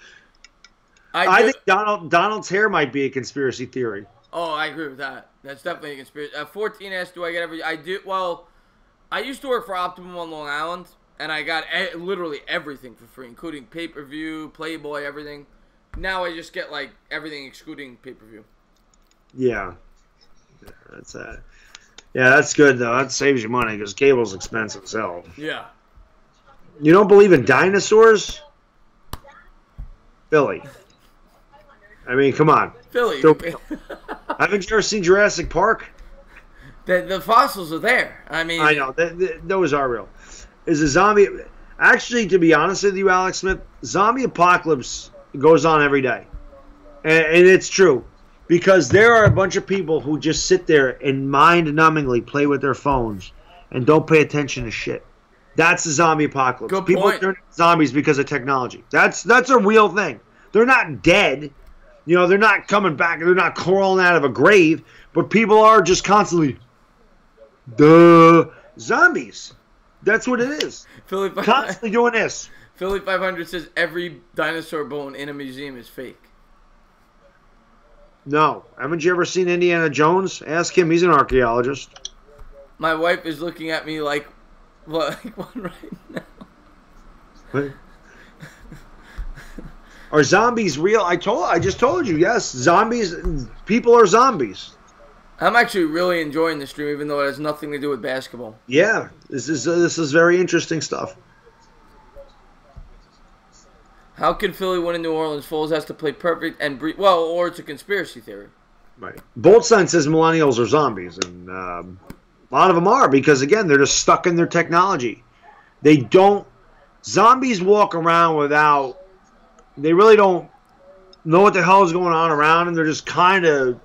I think Donald's hair might be a conspiracy theory. Oh, I agree with that. That's definitely a conspiracy. 14 asks, do I get every... I do... Well, I used to work for Optimum on Long Island, and I got literally everything for free, including pay-per-view, Playboy, everything. Now I just get, like, everything excluding pay-per-view. Yeah. That's good, though. That saves you money, because cable's expensive as hell. Yeah. You don't believe in dinosaurs? Philly. I mean, come on. Philly. Haven't you ever seen Jurassic Park? The fossils are there. I mean... I know. Those are real. Is a zombie... Actually, to be honest with you, Alex Smith, zombie apocalypse goes on every day. And it's true. Because there are a bunch of people who just sit there and mind-numbingly play with their phones and don't pay attention to shit. That's the zombie apocalypse. Good People point. turn into zombies because of technology. That's a real thing. They're not dead. You know, they're not coming back. They're not crawling out of a grave. But people are just constantly, zombies. That's what it is. Constantly doing this. Philly 500 says every dinosaur bone in a museum is fake. No. Haven't you ever seen Indiana Jones? Ask him. He's an archaeologist. My wife is looking at me like one right now. What? Are zombies real? I just told you. Yes, zombies. People are zombies. I'm actually really enjoying the stream, even though it has nothing to do with basketball. Yeah, this is very interesting stuff. How can Philly win in New Orleans? Foles has to play perfect and or it's a conspiracy theory. Right. Boltzstein says millennials are zombies, and a lot of them are because again they're just stuck in their technology. They don't. Zombies walk around without. They really don't know what the hell is going on around, and they're just kind of.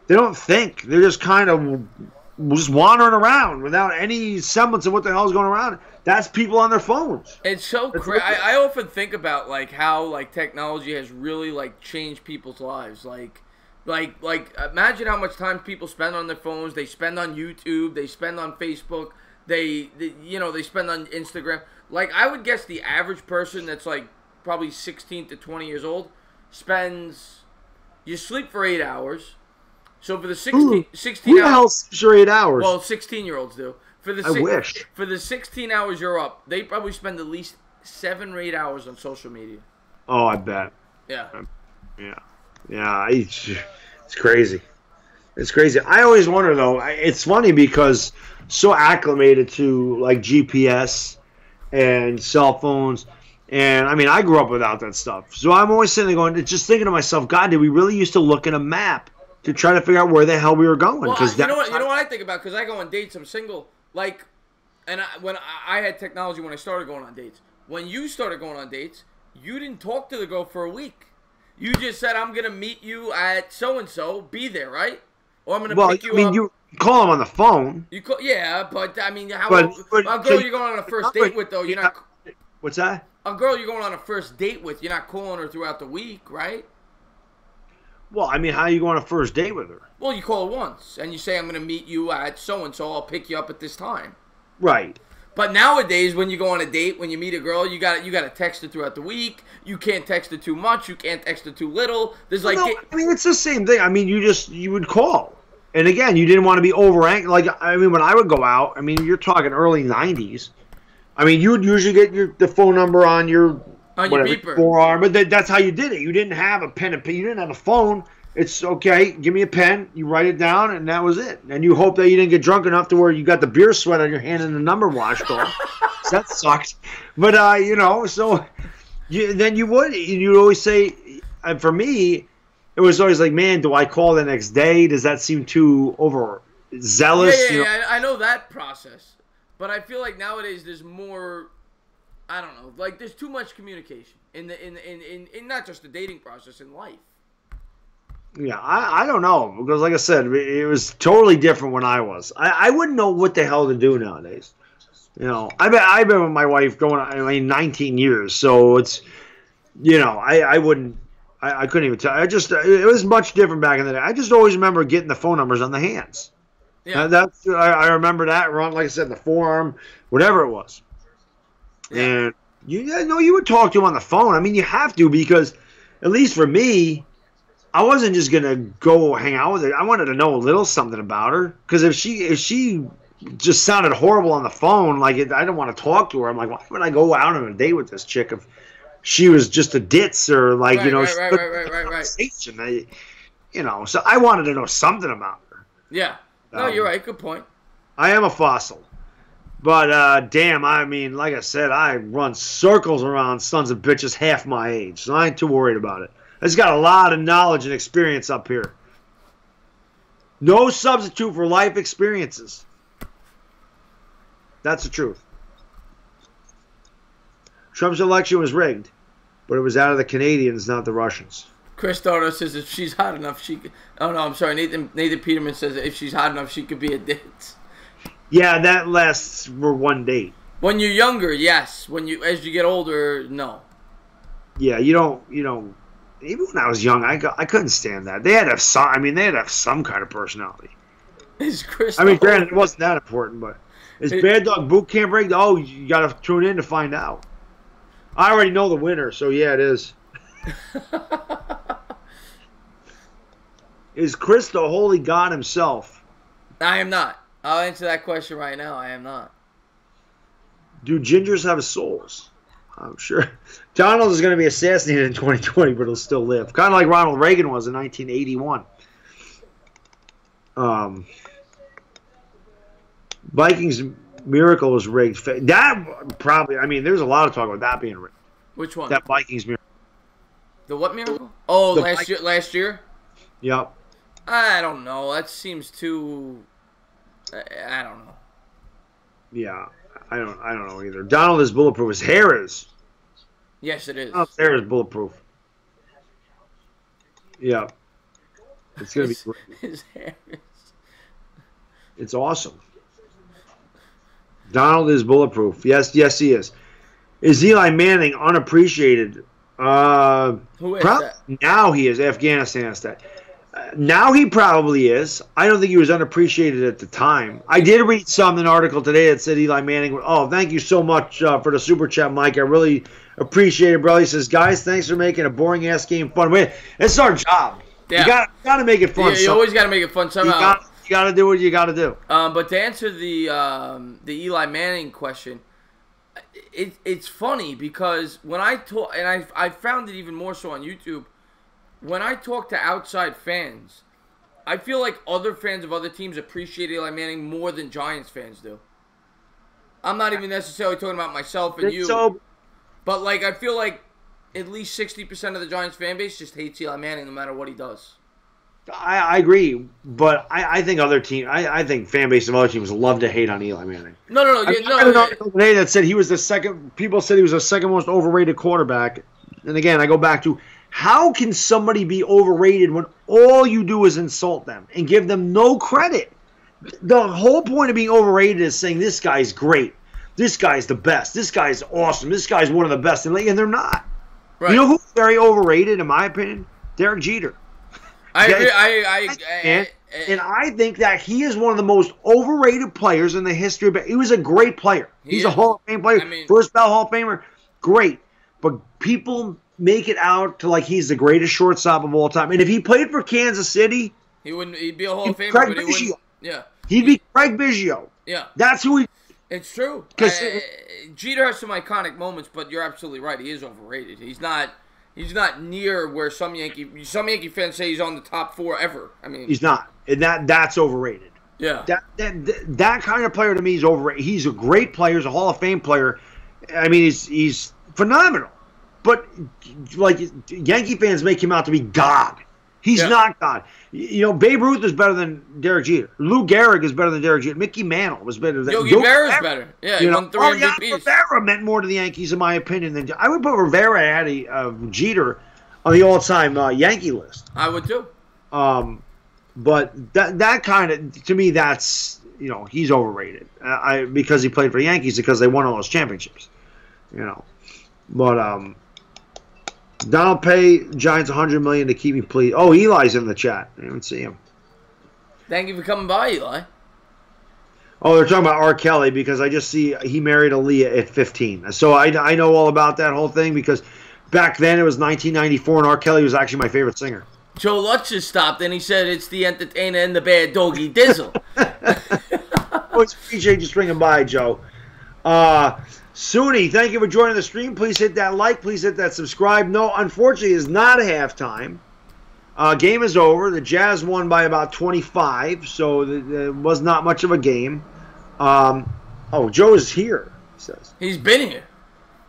They don't think. They're just kind of just wandering around without any semblance of what the hell is going around. That's people on their phones. It's so crazy. I often think about like how like technology has really like changed people's lives. Like imagine how much time people spend on their phones. They spend on YouTube. They spend on Facebook. They spend on Instagram. Like I would guess the average person that's like probably 16 to 20 years old spends. You sleep for 8 hours. So for the 16 who the hell sleeps for 8 hours? Well, 16-year-olds do. I wish. For the 16 hours you're up, they probably spend at least 7 or 8 hours on social media. Oh, I bet. Yeah. Yeah. It's crazy. It's crazy. I always wonder, though. It's funny because so acclimated to, like, GPS and cell phones. And, I mean, I grew up without that stuff. So I'm always sitting there going, just thinking to myself, God, did we really used to look at a map to try to figure out where the hell we were going? Well, you know what I think about? Because I go on dates. I'm single. Like, and when I had technology when I started going on dates. When you started going on dates, you didn't talk to the girl for a week. You just said, I'm going to meet you at so-and-so. Be there, right? Or I'm going to pick you up. You call him on the phone. Yeah, but, I mean, a girl you're going on a first date with, though, you're not... What's that? A girl you're going on a first date with, you're not calling her throughout the week, right? Well, I mean, how are you going on a first date with her? Well, you call her once, and you say, I'm going to meet you at so-and-so. I'll pick you up at this time. Right. But nowadays, when you go on a date, when you meet a girl, you got to text her throughout the week. You can't text her too much. You can't text her too little. There's like, no, I mean, it's the same thing. I mean, you would call, and again, you didn't want to be overanxious. Like, I mean, when I would go out, I mean, you're talking early '90s. I mean, you would usually get the phone number on your beeper forearm, but that's how you did it. You didn't have a pen and paper. You didn't have a phone. It's okay. Give me a pen. You write it down, and that was it. And you hope that you didn't get drunk enough to where you got the beer sweat on your hand and the number washed off. So that sucked. But you know, so then you'd always say, and for me, it was always like, man, do I call the next day? Does that seem too overzealous? Yeah. I know that process, but I feel like nowadays there's more. I don't know. Like, there's too much communication in not just the dating process, in life. Yeah, I don't know, because like I said, it was totally different when I was. I wouldn't know what the hell to do nowadays. You know, I've been with my wife going, 19 years, so it's, you know, I couldn't even tell. It was much different back in the day. I just always remember getting the phone numbers on the hands. Yeah, I remember that wrong. Like I said, the forearm, whatever it was. Yeah. And you would talk to him on the phone. I mean, you have to, because at least for me, I wasn't just gonna go hang out with her. I wanted to know a little something about her, because if she just sounded horrible on the phone, like I didn't want to talk to her. I'm like, why would I go out on a date with this chick if she was just a ditz, or like right. You know, so I wanted to know something about her. Yeah, no, you're right. Good point. I am a fossil. But, damn, I mean, like I said, I run circles around sons of bitches half my age, so I ain't too worried about it. I just got a lot of knowledge and experience up here. No substitute for life experiences. That's the truth. Trump's election was rigged, but it was out of the Canadians, not the Russians. Chris Dardo says if she's hot enough, she could... Oh, no, I'm sorry. Nathan Peterman says if she's hot enough, she could be a ditz. Yeah, that lasts for one date. When you're younger, yes. As you get older, no. Yeah, you don't. Even when I was young, I couldn't stand that. They had to have some. I mean, they had to have some kind of personality. Is Chris? I mean, granted, it wasn't that important, but is Bad Dog Boot Camp rigged? Oh, you got to tune in to find out. I already know the winner, so yeah, it is. Is Chris the holy God himself? I am not. I'll answer that question right now. I am not. Do gingers have souls? I'm sure. Donald is going to be assassinated in 2020, but he'll still live. Kind of like Ronald Reagan was in 1981. Vikings miracle is rigged. That probably, I mean, there's a lot of talk about that being rigged. Which one? That Vikings miracle. The what miracle? Oh, last year? Yep. I don't know. That seems too... I don't know. Yeah, I don't know either. Donald is bulletproof. His hair is. Yes, it is. Donald's hair is bulletproof. Yeah. It's going to be great. His hair is... It's awesome. Donald is bulletproof. Yes, he is. Is Eli Manning unappreciated? Who is that? Now he is. Afghanistan has that. Now he probably is. I don't think he was unappreciated at the time. I did read an article today that said Eli Manning, oh, thank you so much for the super chat, Mike. I really appreciate it, brother. He says, guys, thanks for making a boring-ass game fun. It's our job. Yeah. You got to make it fun. Yeah, you always got to make it fun somehow. You got to do what you got to do. But to answer the Eli Manning question, it's funny because when I talk, and I found it even more so on YouTube, when I talk to outside fans, I feel like other fans of other teams appreciate Eli Manning more than Giants fans do. I'm not even necessarily talking about myself and you. But, like, I feel like at least 60% of the Giants fan base just hates Eli Manning no matter what he does. I agree, but I think other teams, I think fan base of other teams love to hate on Eli Manning. No. I read an article today that said he was the second. People said he was the second most overrated quarterback. And again, I go back to how can somebody be overrated when all you do is insult them and give them no credit? The whole point of being overrated is saying this guy's great, this guy's the best, this guy's awesome, this guy's one of the best in the league, and they're not. Right. You know who's very overrated, in my opinion? Derek Jeter. I agree. And I think that he is one of the most overrated players in the history. But he was a great player. He's a Hall of Fame player. First ballot Hall of Famer. Great. But people make it out to like he's the greatest shortstop of all time. And if he played for Kansas City, he'd be a Hall of Famer. Craig Biggio. Yeah. He'd be Craig Biggio. Yeah. That's who he. It's true. Jeter has some iconic moments, but you're absolutely right. He is overrated. He's not near where some Yankee fans say he's on the top 4 ever. I mean, he's not, and that's overrated. Yeah. That kind of player to me is overrated. He's a great player. He's a Hall of Fame player. I mean, he's phenomenal. But like Yankee fans make him out to be God. He's not God. You know, Babe Ruth is better than Derek Jeter. Lou Gehrig is better than Derek Jeter. Mickey Mantle was better than Yogi Berra's better. Yeah, he won 3 MVPs. Rivera meant more to the Yankees, in my opinion, than I would put Rivera ahead of Jeter on the all-time Yankee list. I would too. But that kind of, to me, that's, you know, he's overrated. Because he played for the Yankees, because they won all those championships. You know, but Donald pay Giants $100 million to keep me, please. Oh, Eli's in the chat. I didn't see him. Thank you for coming by, Eli. Oh, they're talking about R. Kelly because I just see he married Aaliyah at 15. So I know all about that whole thing because back then it was 1994 and R. Kelly was actually my favorite singer. Joe Lutz just stopped and he said it's the Entertainah and the bad doggy Dizzle. Oh, it's PJ just ringing by, Joe. Suni, thank you for joining the stream. Please hit that like. Please hit that subscribe. No, unfortunately, it's not a halftime. Game is over. The Jazz won by about 25, so it was not much of a game. Oh, Joe is here, he says. He's been here.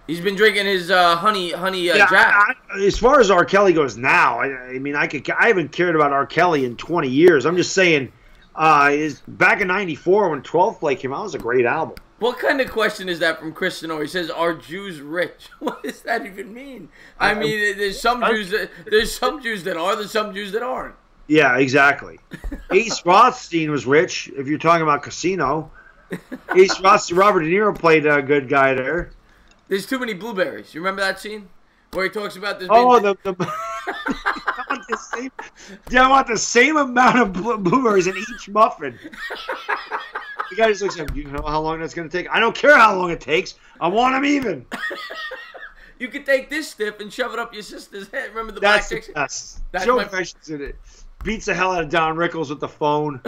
He's been drinking his honey Jack. As far as R. Kelly goes now, I mean, I haven't cared about R. Kelly in 20 years. I'm just saying, back in '94 when 12th Play came out, it was a great album. What kind of question is that from Chris Sonor? He says, "Are Jews rich?" What does that even mean? I mean, there's some Jews that are, there's some Jews that aren't. Yeah, exactly. Ace Rothstein was rich. If you're talking about Casino, Ace Rothstein, Robert De Niro played a good guy there. There's too many blueberries. You remember that scene where he talks about this? Oh, I want the same amount of blueberries in each muffin. The guy just looks at him. Do you know how long that's going to take? I don't care how long it takes. I want them even. You could take this stiff and shove it up your sister's head. Remember the black chick? That's Joe Pesci's in it. Beats the hell out of Don Rickles with the phone.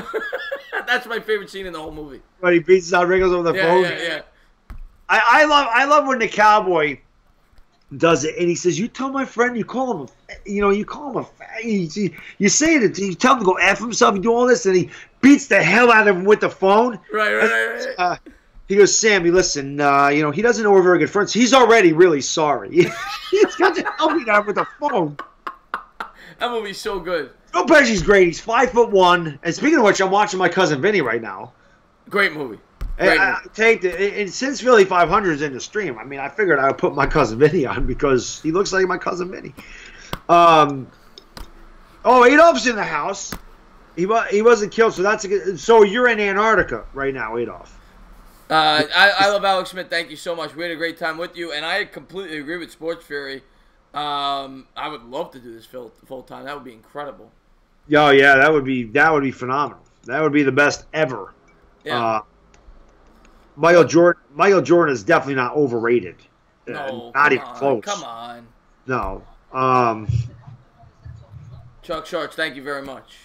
That's my favorite scene in the whole movie. When he beats Don Rickles with the phone. Yeah. I love when the cowboy does it and he says, "You tell my friend you call him a fag. You say it. You tell him to go F himself. You do all this," and he beats the hell out of him with the phone. Right. He goes, "Sammy, listen, he doesn't know we're very good friends. He's already really sorry. He's got to help me out with the phone." That movie's so good. Joe Pesci's great. He's 5'1". And speaking of which, I'm watching My Cousin Vinny right now. Great movie. I take it, and since Philly 500 is in the stream, I mean, I figured I would put My Cousin Vinny on because he looks like My Cousin Vinny. Adolf's in the house. He wasn't killed, so that's a good. So you're in Antarctica right now, Adolf. I love Alex Smith. Thank you so much. We had a great time with you, and I completely agree with Sports Fury. I would love to do this full time. That would be incredible. Oh yeah, that would be phenomenal. That would be the best ever. Yeah. Michael Jordan is definitely not overrated. No, not even close. Come on. No. Chuck Sharks, thank you very much.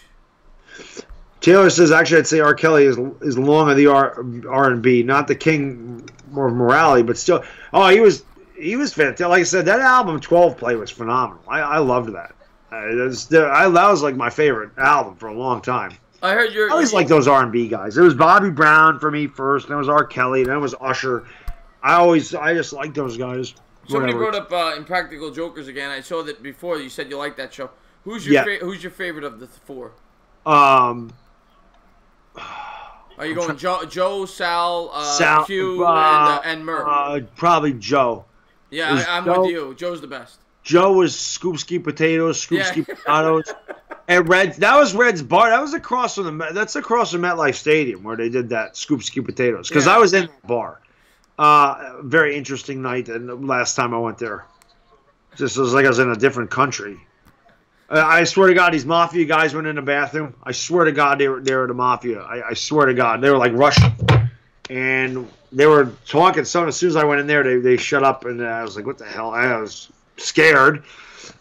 Taylor says, actually, I'd say R. Kelly is long of the R&B, not the king of morality, but still. Oh, he was fantastic. Like I said, that album 12 Play was phenomenal. I loved that. That was like my favorite album for a long time. I always like those R&B guys. It was Bobby Brown for me first, then it was R. Kelly, then it was Usher. I just like those guys. Somebody brought up Impractical Jokers again. I saw that before. You said you liked that show. Who's your favorite of the four? Are you going Joe, Sal, Q, and Murr? Probably Joe. Yeah, I'm with you. Joe's the best. Joe was Scoop-Ski Potatoes, Scoop-Ski Potatoes. And that was Red's bar. That's across from MetLife Stadium where they did that Scoop-Ski Potatoes. Because I was in that bar. Very interesting night and the last time I went there. Just was like I was in a different country. I swear to God, these mafia guys went in the bathroom. I swear to God, they were the mafia. I swear to God, they were like Russian, and they were talking. So as soon as I went in there, they shut up, and I was like, "What the hell?" I was scared,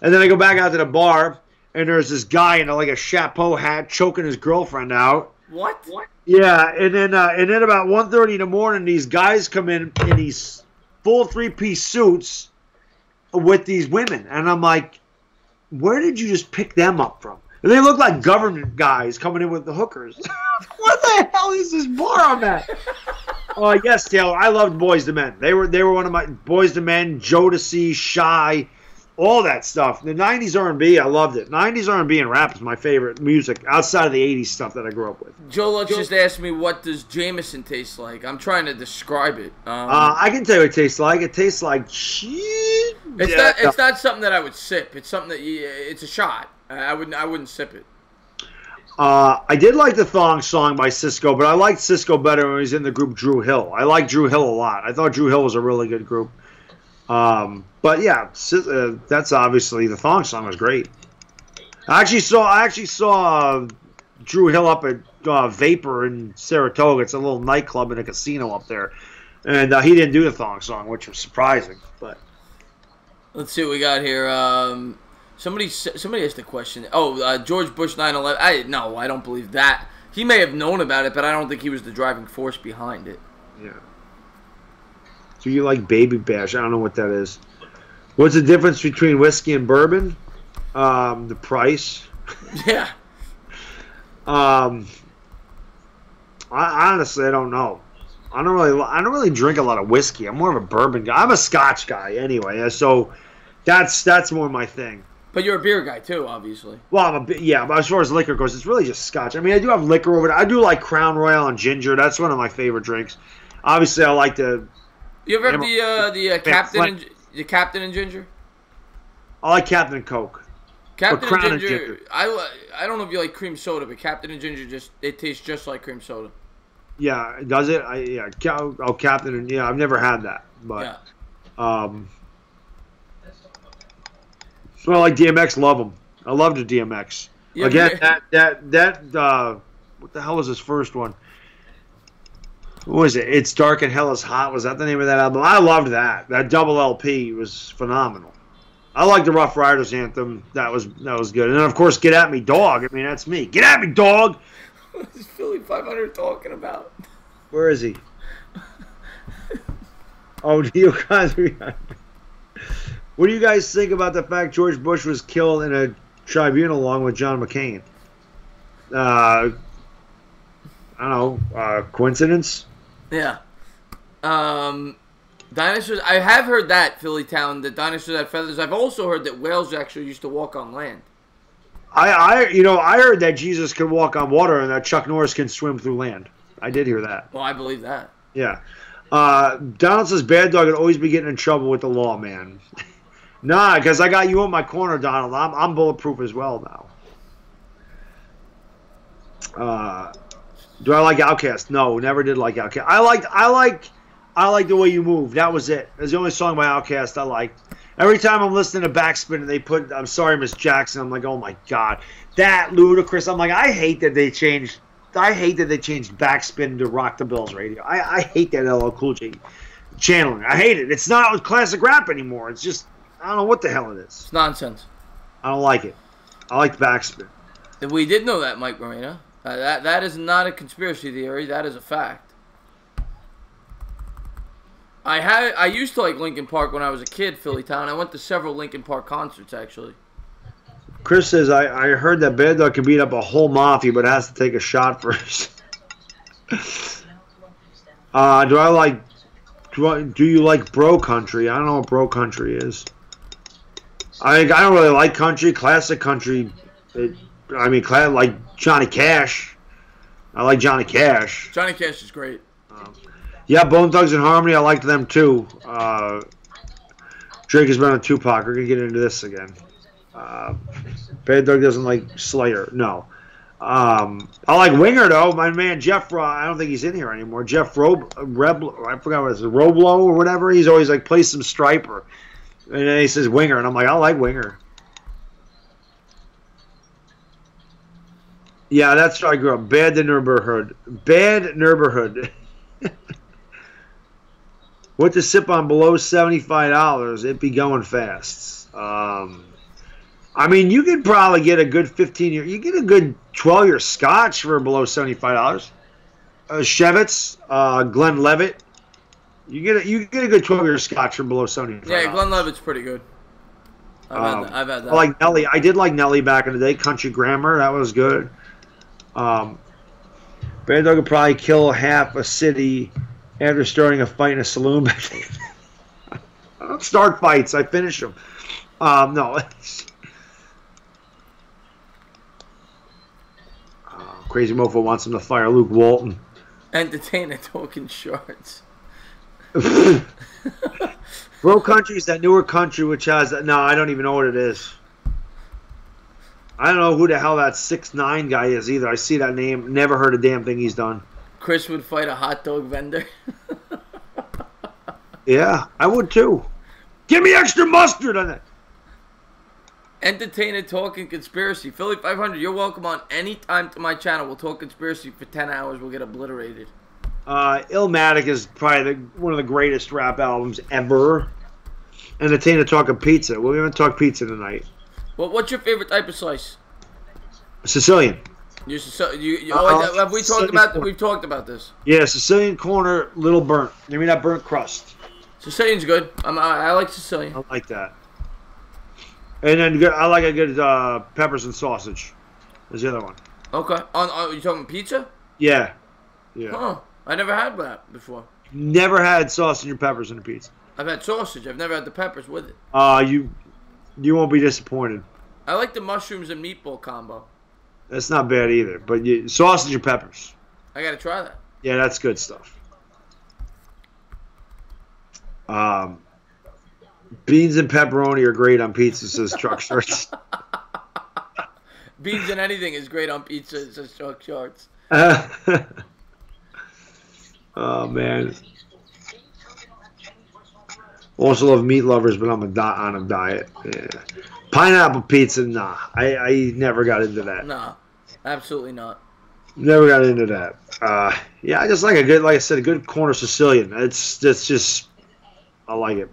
and then I go back out to the bar, and there's this guy in like a chapeau hat choking his girlfriend out. What? Yeah, and then about 1:30 in the morning, these guys come in these full 3-piece suits with these women, and I'm like, where did you just pick them up from? And they look like government guys coming in with the hookers. What the hell is this bar I'm at? Oh, yes, Taylor. I loved Boys to Men. They were one of my Boys to Men, Jodeci, Shy, all that stuff. The 90s R&B, I loved it. 90s R&B and rap is my favorite music outside of the 80s stuff that I grew up with. Joe Lutz just asked me, what does Jameson taste like? I'm trying to describe it. I can tell you what it tastes like. It tastes like shit. It's not something that I would sip. It's something that it's a shot. I wouldn't sip it. I did like the Thong song by Cisco, but I liked Cisco better when he was in the group Drew Hill. I liked Drew Hill a lot. I thought Drew Hill was a really good group. But yeah, that's obviously the Thong song was great. I actually saw Drew Hill up at Vapor in Saratoga. It's a little nightclub and a casino up there, and he didn't do the Thong song, which was surprising. But let's see what we got here. Somebody asked a question. Oh, George Bush 9/11. I don't believe that. He may have known about it, but I don't think he was the driving force behind it. Yeah. So you like Baby Bash? I don't know what that is. What's the difference between whiskey and bourbon? The price. Yeah. I honestly don't know. I don't really drink a lot of whiskey. I'm more of a bourbon guy. I'm a Scotch guy anyway, so that's more my thing. But you're a beer guy too, obviously. Well, but as far as liquor goes, it's really just Scotch. I mean, I do have liquor over there. I do like Crown Royal and ginger. That's one of my favorite drinks. Obviously, I like the. You ever have the Captain and ginger? I like Captain and Coke. Captain and ginger. I don't know if you like cream soda, but Captain and ginger it tastes just like cream soda. Yeah, does it? Captain and I've never had that, but well, I like DMX. Love them. I love the DMX. Yeah, again, that what the hell was his first one? What was it? It's Dark and Hell is Hot. Was that the name of that album? I loved that. That double LP was phenomenal. I like the Rough Riders anthem. That was good. And then, of course, Get At Me Dog. I mean, that's me. Get at me, dog. What is Philly 500 talking about? Where is he? Oh, do you guys? What do you guys think about the fact George Bush was killed in a tribunal along with John McCain? I don't know. Coincidence? Yeah. Dinosaurs. I have heard that, Philly Town, that dinosaurs had feathers. I've also heard that whales actually used to walk on land. I heard that Jesus can walk on water and that Chuck Norris can swim through land. I did hear that. Well, I believe that. Yeah. Donald says bad dog would always be getting in trouble with the law, man. Nah, because I got you on my corner, Donald. I'm bulletproof as well now. Do I like Outkast? No, never did like Outkast. I like the way you move. That was it. That's the only song by Outkast I liked. Every time I'm listening to Backspin and they put I'm Sorry Miss Jackson, I'm like, oh my god, that ludicrous. I'm like, I hate that they changed Backspin to Rock the Bells Radio. I hate that LL Cool J channeling. I hate it. It's not classic rap anymore. It's just I don't know what the hell it is. It's nonsense. I don't like it. I like Backspin. We did know that, Mike Morena. That is not a conspiracy theory. That is a fact. I used to like Linkin Park when I was a kid, Philly Town. I went to several Linkin Park concerts, actually. Chris says, I heard that Bad Dog can beat up a whole mafia, but has to take a shot first. Do you like bro country? I don't know what bro country is. I don't really like country. Classic country. Like Johnny Cash. I like Johnny Cash. Johnny Cash is great. Yeah, Bone Thugs and Harmony, I liked them too. Drake has been on Tupac. We're going to get into this again. Bad Dog doesn't like Slayer. No. I like Winger, though. My man Jeff, I don't think he's in here anymore. Jeff I forgot what it is, Roblo or whatever. He's always like, play some Striper. And then he says Winger, and I'm like, I like Winger. Yeah, that's where I grew up. Bad neighborhood. Bad neighborhood. What to sip on below $75? It be going fast. I mean, you could probably get a good 15-year. You get a good 12-year Scotch for below $75. Chevets, Glenlivet. You get a good 12-year Scotch for below $75. Yeah, Glenlivet's pretty good. I've had that. I like Nelly. I did like Nelly back in the day. Country Grammar, that was good. Bad Dog could probably kill half a city after starting a fight in a saloon. I don't start fights. I finish them. No. Crazy Mofo wants him to fire Luke Walton. Entertainah talking shorts. Bro Country is that newer country which has that. No, I don't even know what it is. I don't know who the hell that 6'9" guy is either. I see that name. Never heard a damn thing he's done. Chris would fight a hot dog vendor. Yeah, I would too. Give me extra mustard on it. Entertainah talking conspiracy. Philly 500, you're welcome on any time to my channel. We'll talk conspiracy for 10 hours. We'll get obliterated. Illmatic is probably one of the greatest rap albums ever. Entertainah talking pizza. Well, we haven't talked pizza tonight. Well, what's your favorite type of slice? Sicilian. Have we talked about? We've talked about this. Yeah, Sicilian corner, little burnt. Give me that burnt crust. Sicilian's good. I like Sicilian. I like that. And then I like a good peppers and sausage. There's the other one. Okay. Are you talking pizza? Yeah. Yeah. Huh. I never had that before. Never had sausage and peppers in a pizza. I've had sausage. I've never had the peppers with it. You won't be disappointed. I like the mushrooms and meatball combo. That's not bad either. But sausage and peppers. I gotta try that. Yeah, that's good stuff. Beans and pepperoni are great on pizza, says Truck Shorts. Beans and anything is great on pizza, says Truck Shorts. Oh, man. Also love meat lovers, but I'm on a diet. Yeah. Pineapple pizza, nah. I never got into that. Nah, absolutely not. Never got into that. Yeah, I just like a good, like I said, a good corner Sicilian. It's just, I like it.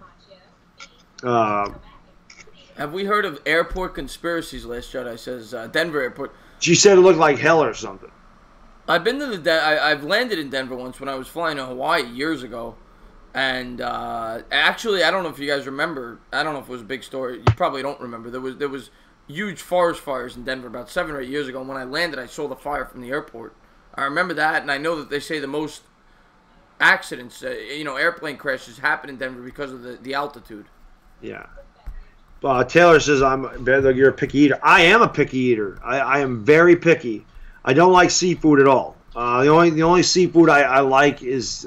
Have we heard of airport conspiracies? Last Jedi says Denver airport. She said it looked like hell or something. I've been to I've landed in Denver once when I was flying to Hawaii years ago, and actually I don't know if you guys remember. I don't know if it was a big story. You probably don't remember. There was huge forest fires in Denver about 7 or 8 years ago. And when I landed, I saw the fire from the airport. I remember that, and I know that they say the most accidents, airplane crashes happen in Denver because of the altitude. Yeah. Taylor says, you're a picky eater. I am a picky eater. I am very picky. I don't like seafood at all. The only seafood I like is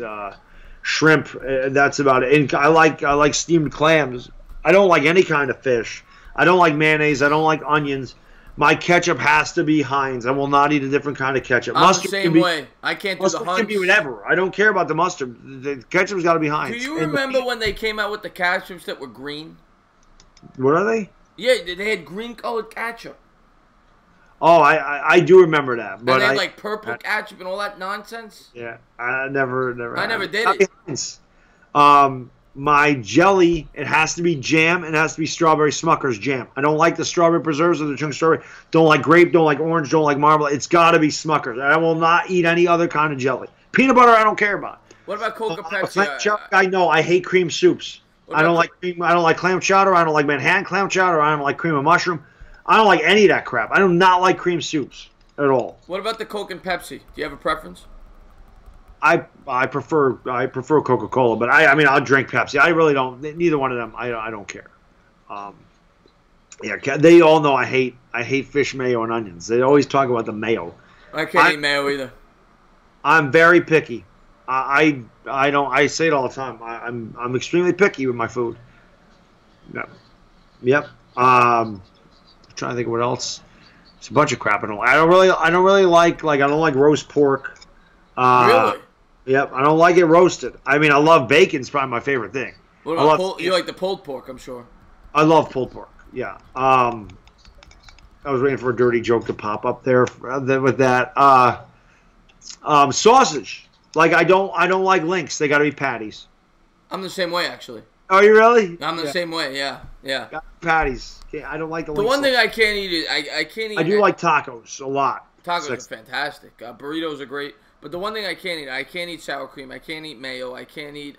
shrimp. That's about it. And I like steamed clams. I don't like any kind of fish. I don't like mayonnaise. I don't like onions. My ketchup has to be Heinz. I will not eat a different kind of ketchup. I'm the same way. I can't do the Heinz. Can be whatever. I don't care about the mustard. The ketchup's got to be Heinz. Do you remember when they came out with the ketchups that were green? What are they? Yeah, they had green-colored ketchup. Oh, I do remember that. But and they had like purple ketchup and all that nonsense. Yeah, I never did it. My jelly, it has to be jam, and it has to be strawberry Smucker's jam. I don't like the strawberry preserves or the chunk strawberry. Don't like grape, don't like orange, don't like marble. It's got to be Smucker's. I will not eat any other kind of jelly. Peanut butter, I don't care about. What about Coca Pepsi? I know. I hate cream soups. I don't like cream. I don't like clam chowder. I don't like Manhattan clam chowder. I don't like cream of mushroom. I don't like any of that crap. I do not like cream soups at all. What about the Coke and Pepsi? Do you have a preference? I prefer Coca-Cola, but I mean I'll drink Pepsi. I really don't. Neither one of them. I don't care. Yeah, they all know I hate fish mayo and onions. They always talk about the mayo. I can't eat mayo either. I'm very picky. I don't. I say it all the time. I'm extremely picky with my food. Yep. I'm trying to think of what else. It's a bunch of crap. I don't really like I don't like roast pork. Really? Yep. I don't like it roasted. I mean, I love bacon. It's probably my favorite thing. What about you like the pulled pork? I'm sure. I love pulled pork. Yeah. I was waiting for a dirty joke to pop up there with that. Sausage. Like I don't like links. They got to be patties. I'm the same way, actually. Oh, you really? I'm the same way. Yeah. Patties. I don't like the links. One thing I can't eat is I can't eat. I do like tacos a lot. Tacos are fantastic. Burritos are great. But the one thing I can't eat sour cream. I can't eat mayo. I can't eat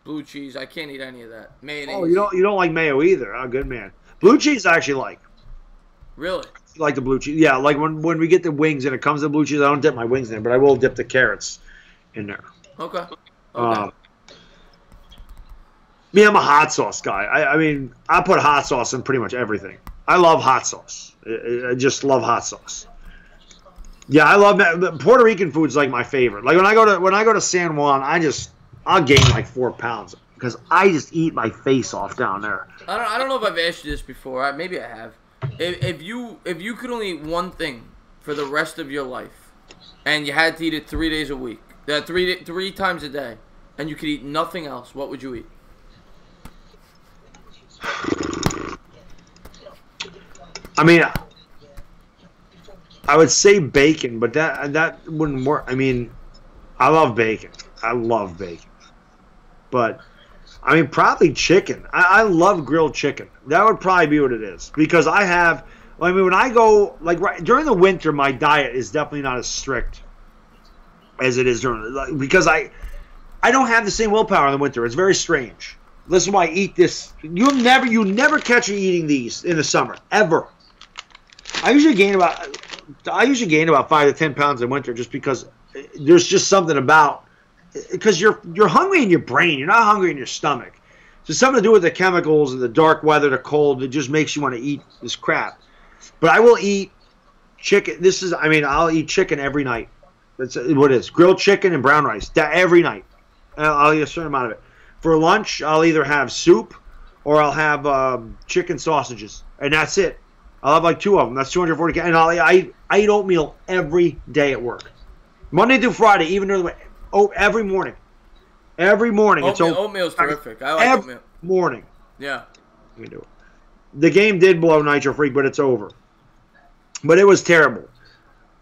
blue cheese. I can't eat any of that. Mayonnaise. Oh, you don't like mayo either. Oh, good man. Blue cheese I actually like. Really? You like the blue cheese? Yeah, like when we get the wings and it comes to blue cheese, I don't dip my wings in there, but I will dip the carrots in there. Okay. Me, I'm a hot sauce guy. I mean, I put hot sauce in pretty much everything. I love hot sauce. I just love hot sauce. Yeah, I love Puerto Rican food's like my favorite. Like when I go to San Juan, I'll gain like 4 pounds because I just eat my face off down there. I don't know if I've asked you this before. Maybe I have. If you could only eat one thing for the rest of your life, and you had to eat it 3 days a week, three times a day, and you could eat nothing else, what would you eat? I mean, I would say bacon, but that wouldn't work. I mean, I love bacon. But I mean, probably chicken. I love grilled chicken. That would probably be what it is. Because when I go, like during the winter, my diet is definitely not as strict as it is because I don't have the same willpower in the winter. It's very strange. This is why I eat this. You never catch me eating these in the summer, ever. I usually gain about 5 to 10 pounds in winter just because there's just something about, because you're hungry in your brain. You're not hungry in your stomach. So something to do with the chemicals and the dark weather, the cold. It just makes you want to eat this crap. But I will eat chicken. I'll eat chicken every night. That's what it is. Grilled chicken and brown rice. That every night. I'll eat a certain amount of it. For lunch, I'll either have soup or I'll have chicken sausages. And that's it. I'll have like 2 of them. That's 240 calories. And I eat oatmeal every day at work. Monday through Friday, even during the every morning. Every morning. Oatmeal's terrific. I like oatmeal. Every morning. Yeah. You can do it. The game did blow Nitro Freak, but it's over. But it was terrible.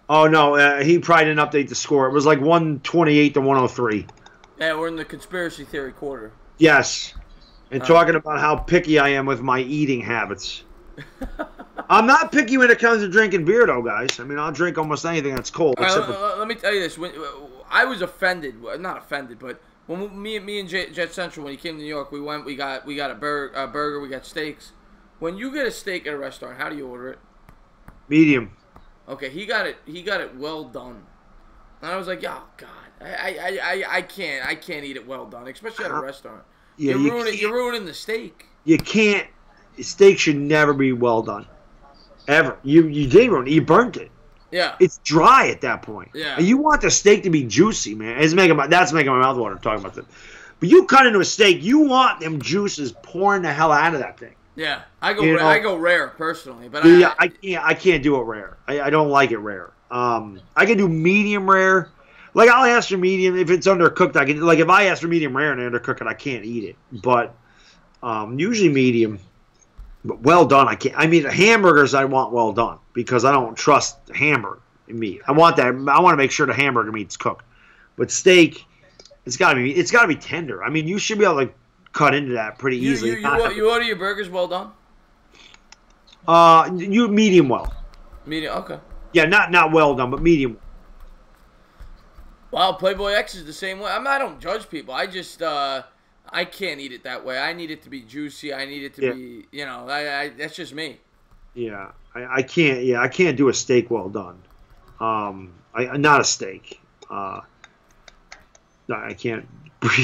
Oh, no. He probably didn't update the score. It was like 128 to 103. Yeah, we're in the conspiracy theory quarter. Yes. And talking about how picky I am with my eating habits. I'm not picky when it comes to drinking beer, though, guys. I mean, I'll drink almost anything that's cold. Let me tell you this. I was offended. Not offended, but when me and Jet Central, when he came to New York, we got a burger, we got steaks. When you get a steak at a restaurant, how do you order it? Medium. Okay, he got it well done. And I was like, oh, God. I can't eat it well done, especially at a restaurant. Yeah, you're ruining the steak. You can't. Steak should never be well done, ever. You did ruin it. You burnt it. Yeah, it's dry at that point. Yeah, and you want the steak to be juicy, man. That's making my mouth water talking about this. But you cut into a steak, you want them juices pouring the hell out of that thing. Yeah, I go rare personally, but yeah, I can't do it rare. I don't like it rare. I can do medium rare. Like, I'll ask for medium if it's undercooked. I can, like, if I ask for medium rare and I undercook it, I can't eat it. But usually medium. But well done, I can't. I mean, hamburgers I want well done because I don't trust hamburger meat. I want that. I want to make sure the hamburger meat's cooked. But steak, it's got to be tender. I mean, you should be able to cut into that pretty easily. You order your burgers well done? You medium well. Medium, okay. Yeah, not well done, but medium. Well, Playboy X is the same way. I don't judge people. I just I can't eat it that way. I need it to be juicy. I need it to be, that's just me. Yeah, I can't. Yeah, I can't do a steak well done. Not a steak. I can't.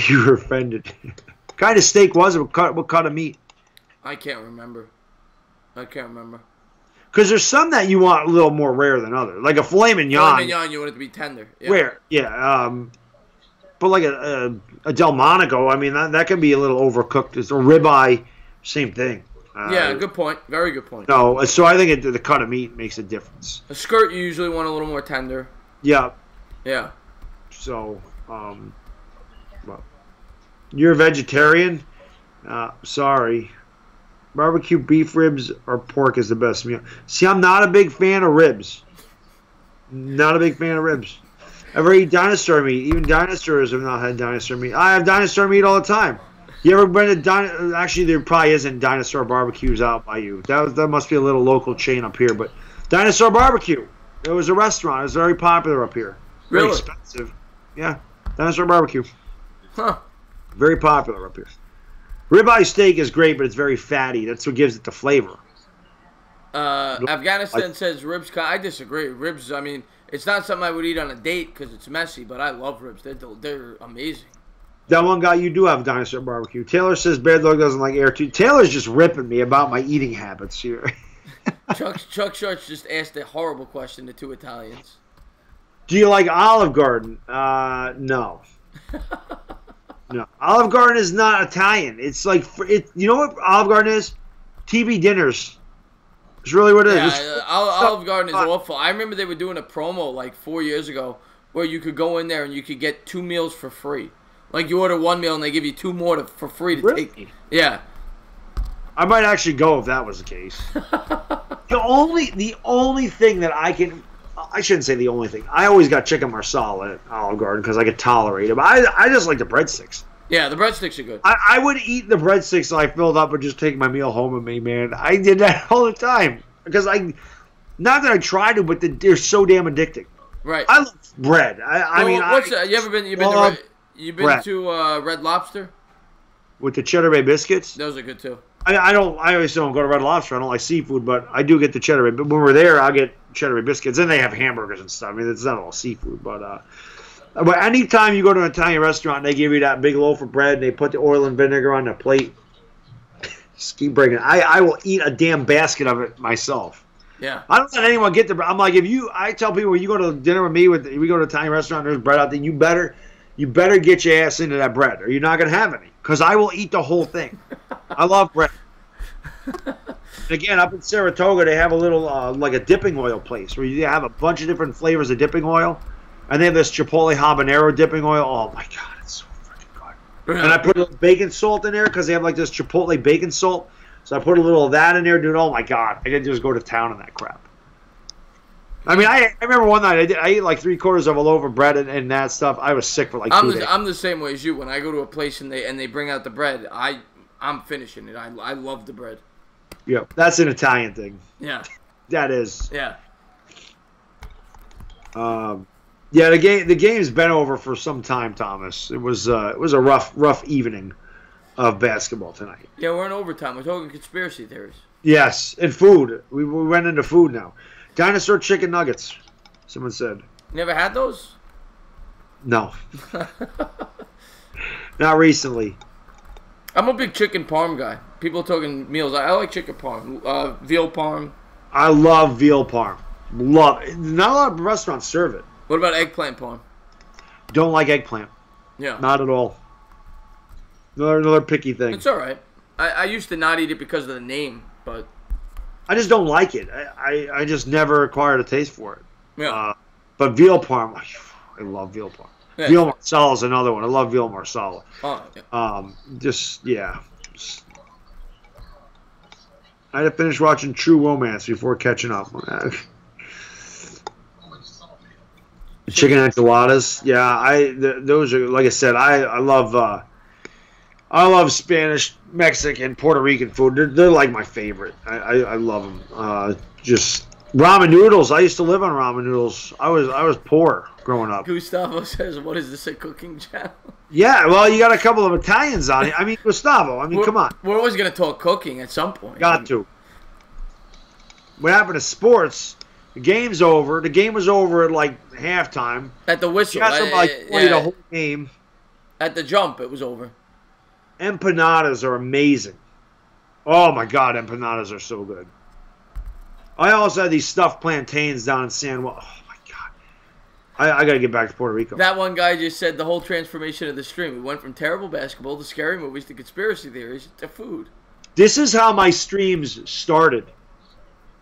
You were offended. What kind of steak was it? What cut of meat? I can't remember. Because there's some that you want a little more rare than others. Like a filet mignon. Filet mignon, you want it to be tender. Yeah. Rare, yeah. But like a Delmonico, I mean, that can be a little overcooked. It's a ribeye, same thing. Yeah, good point. Very good point. No, so I think the cut of meat makes a difference. A skirt, you usually want a little more tender. Yeah. Yeah. So, well, you're a vegetarian? Sorry. Barbecue beef ribs or pork is the best meal. See, I'm not a big fan of ribs. Not a big fan of ribs. Ever eat dinosaur meat? Even dinosaurs have not had dinosaur meat. I have dinosaur meat all the time. You ever been to Actually, there probably isn't dinosaur barbecues out by you. That must be a little local chain up here. But Dinosaur Barbecue. It was a restaurant. It was very popular up here. Very Really? expensive. Yeah. Dinosaur Barbecue. Huh. Very popular up here. Ribeye steak is great, but it's very fatty. That's what gives it the flavor. Afghanistan says ribs. I disagree. Ribs, I mean, it's not something I would eat on a date because it's messy, but I love ribs. They're amazing. That one guy, you do have Dinosaur Barbecue. Taylor says Bad Dog doesn't like air too. Taylor's just ripping me about my eating habits here. Chuck Shorts just asked a horrible question to two Italians. Do you like Olive Garden? No. No. Olive Garden is not Italian. It's like, you know what Olive Garden is? TV dinners. It's really what it is. Yeah, Olive Garden is awful. I remember they were doing a promo like 4 years ago where you could go in there and you could get 2 meals for free. Like you order 1 meal and they give you 2 more for free to take. Yeah. I might actually go if that was the case. The only thing that I shouldn't say the only thing. I always got chicken marsala at Olive Garden because I could tolerate it. But I just like the breadsticks. Yeah, the breadsticks are good. I would eat the breadsticks till I filled up and just take my meal home with me, man. I did that all the time because not that I try to, but they're so damn addicting. Right. I love bread. You ever been? You've been to Red Lobster? With the Cheddar Bay biscuits? Those are good too. I always don't go to Red Lobster. I don't like seafood, but I do get the Cheddar Bay. But when we're there, I'll get Cheddar Bay biscuits. And they have hamburgers and stuff. I mean, it's not all seafood, but anytime you go to an Italian restaurant, they give you that big loaf of bread, and they put the oil and vinegar on the plate. Just keep breaking it. I will eat a damn basket of it myself. Yeah. I don't let anyone get the bread. I'm like, I tell people, when you go to dinner with me, we go to an Italian restaurant, there's bread out there, you better get your ass into that bread, or you're not going to have any. Because I will eat the whole thing. I love bread. Again, up in Saratoga, they have a little, like a dipping oil place where you have a bunch of different flavors of dipping oil. And they have this Chipotle habanero dipping oil. Oh, my God. It's so freaking good. And I put a little bacon salt in there because they have like this Chipotle bacon salt. So I put a little of that in there, dude. Oh, my God. I could just go to town on that crap. I mean, I remember one night I ate like 3/4 of a loaf of bread and that stuff. I was sick for like 2 days. I'm the same way as you. When I go to a place and they bring out the bread, I'm finishing it. I love the bread. Yeah, that's an Italian thing. Yeah. That is. Yeah. Yeah, the game's been over for some time, Thomas. It was a rough evening of basketball tonight. Yeah, we're in overtime. We're talking conspiracy theories. Yes, and food. We went into food now. Dinosaur chicken nuggets, someone said. You never had those? No. Not recently. I'm a big chicken parm guy. People talking meals. I like chicken parm. Veal parm. I love veal parm. Love it. Not a lot of restaurants serve it. What about eggplant parm? Don't like eggplant. Yeah. Not at all. Another picky thing. It's all right. I used to not eat it because of the name, but I just don't like it. I just never acquired a taste for it. Yeah. But veal parm, I love veal parm. Yeah. Veal marsala is another one. I love veal marsala. Oh, yeah. I had to finish watching True Romance before catching up. Chicken enchiladas. Yeah, those are, like I said, I love Spanish, Mexican, Puerto Rican food. They're like my favorite. I love them. Just ramen noodles. I used to live on ramen noodles. I was poor growing up. Gustavo says, "What is this, a cooking channel?" Yeah, well, you got a couple of Italians on it. I mean, Gustavo. I mean, come on. We're always gonna talk cooking at some point. Got to. What happened to sports? The game's over. The game was over at like halftime. At the whistle. You got somebody play the whole game. At the jump, it was over. Empanadas are amazing. Oh my God, empanadas are so good. I also had these stuffed plantains down in San Juan. Oh my God. I got to get back to Puerto Rico. That one guy just said the whole transformation of the stream. We went from terrible basketball to scary movies to conspiracy theories to food. This is how my streams started.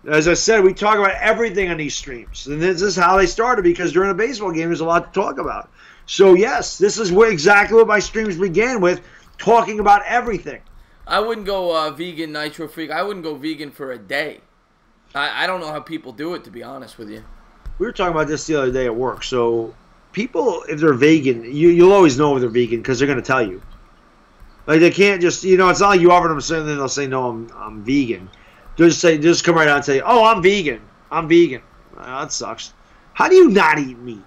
As I said, we talk about everything on these streams. And this is how they started because during a baseball game, there's a lot to talk about. So, yes, this is exactly what my streams began with, talking about everything. I wouldn't go vegan Nitro Freak. I wouldn't go vegan for a day. I don't know how people do it, to be honest with you. We were talking about this the other day at work. So people, if they're vegan, you'll always know if they're vegan because they're going to tell you. Like they can't just, it's not like you offer them something and they'll say, no, I'm vegan. Just come right out and say, oh, I'm vegan. I'm vegan. That sucks. How do you not eat meat?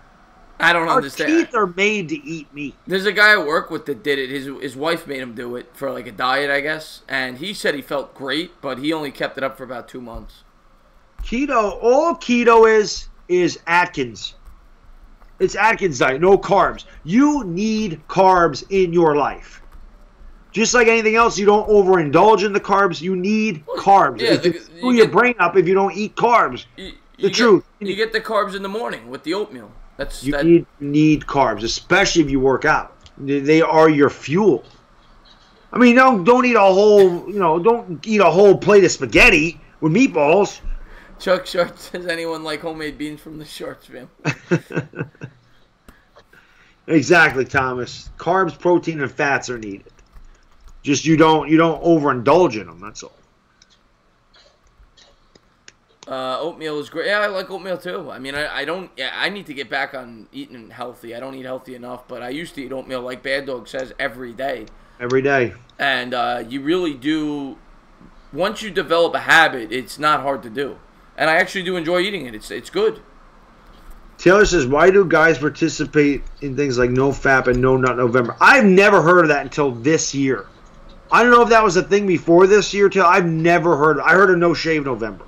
I don't understand. Our teeth are made to eat meat. There's a guy I work with that did it. His wife made him do it for like a diet, I guess. And he said he felt great, but he only kept it up for about 2 months. Keto, all keto is Atkins. It's Atkins diet, no carbs. You need carbs in your life. Just like anything else, you don't overindulge in the carbs. You need carbs. Yeah, you your brain up if you don't eat carbs. The truth. You get the carbs in the morning with the oatmeal. You need carbs, especially if you work out. They are your fuel. I mean, don't eat a whole, don't eat a whole plate of spaghetti with meatballs. Chuck Shorts, does anyone like homemade beans from the Shorts family? Exactly, Thomas. Carbs, protein, and fats are needed. Just you don't overindulge in them. That's all. Oatmeal is great. Yeah, I like oatmeal too. I mean, I don't. Yeah, I need to get back on eating healthy. I don't eat healthy enough, but I used to eat oatmeal like Bad Dog says every day. Every day. And you really do. Once you develop a habit, it's not hard to do. And I actually do enjoy eating it. It's good. Taylor says, why do guys participate in things like No Fap and No Nut November? I've never heard of that until this year. I don't know if that was a thing before this year, Taylor. I've never heard of it. I heard of No Shave November.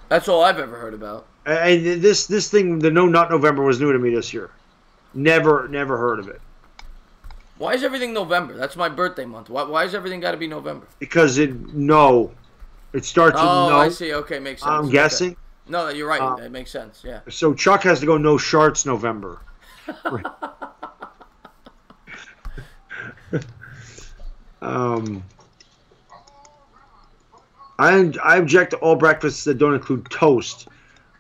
That's all I've ever heard about. And this thing, the No Nut November, was new to me this year. Never heard of it. Why is everything November? That's my birthday month. Why is everything got to be November? Because it starts with no. Oh, I see. Okay, makes sense. I'm guessing. Okay. No, you're right. That makes sense. Yeah. So Chuck has to go No Sharts November. I object to all breakfasts that don't include toast.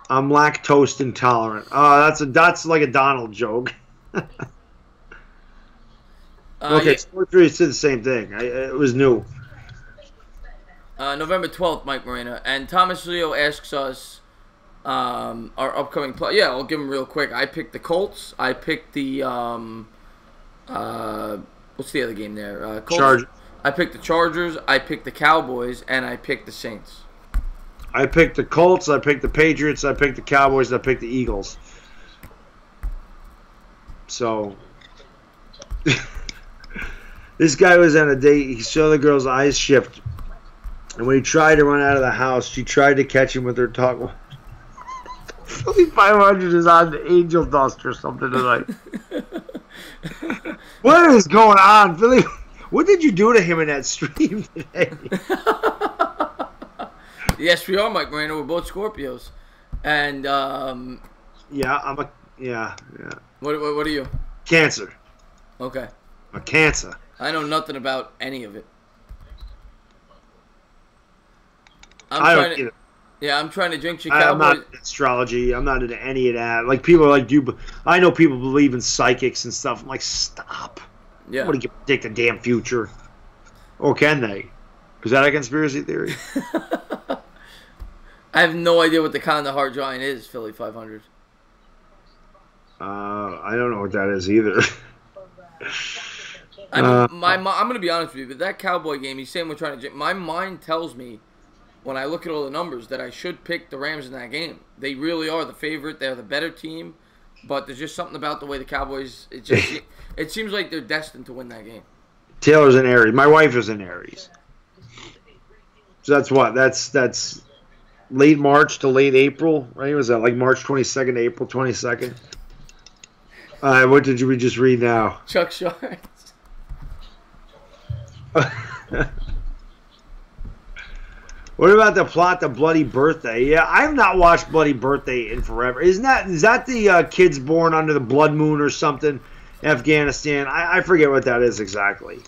I'm lactose intolerant. That's like a Donald joke. Okay, Sport 3 said the same thing. It was new. November 12th, Mike Moreno. And Thomas Leo asks us our upcoming play. Yeah, I'll give him real quick. I picked the Colts. I picked the what's the other game there? Colts. Chargers. I picked the Chargers. I picked the Cowboys, and I picked the Saints. I picked the Colts. I picked the Patriots. I picked the Cowboys. And I picked the Eagles. So this guy was on a date. He saw the girl's eyes shift, and when he tried to run out of the house, she tried to catch him with her tongue. Philly 500 is on the angel dust or something tonight. What is going on, Philly? What did you do to him in that stream today? Yes, we are, Mike Moreno. We're both Scorpios, and yeah. What are you? Cancer. Okay. A Cancer. I know nothing about any of it. I don't either. Yeah, I'm trying to drink Chicago. I'm not into astrology. I'm not into any of that. Like, people are like, I know people believe in psychics and stuff. I'm like, stop. Yeah. Nobody can predict the damn future. Or can they? Is that a conspiracy theory? I have no idea what the Kandahar Giant is, Philly 500. I don't know what that is either. I mean, I'm going to be honest with you, but that Cowboy game, he's saying we're trying to... My mind tells me, when I look at all the numbers, that I should pick the Rams in that game. They really are the favorite. They're the better team. But there's just something about the way the Cowboys... It seems like they're destined to win that game. Taylor's in Aries. My wife is in Aries. So that's what? That's late March to late April, right? Was that like March 22nd to April 22nd? What did we just read now? Chuck Shorts. What about the plot to Bloody Birthday? Yeah, I've not watched Bloody Birthday in forever. Is that the kids born under the blood moon or something? Afghanistan. I forget what that is exactly.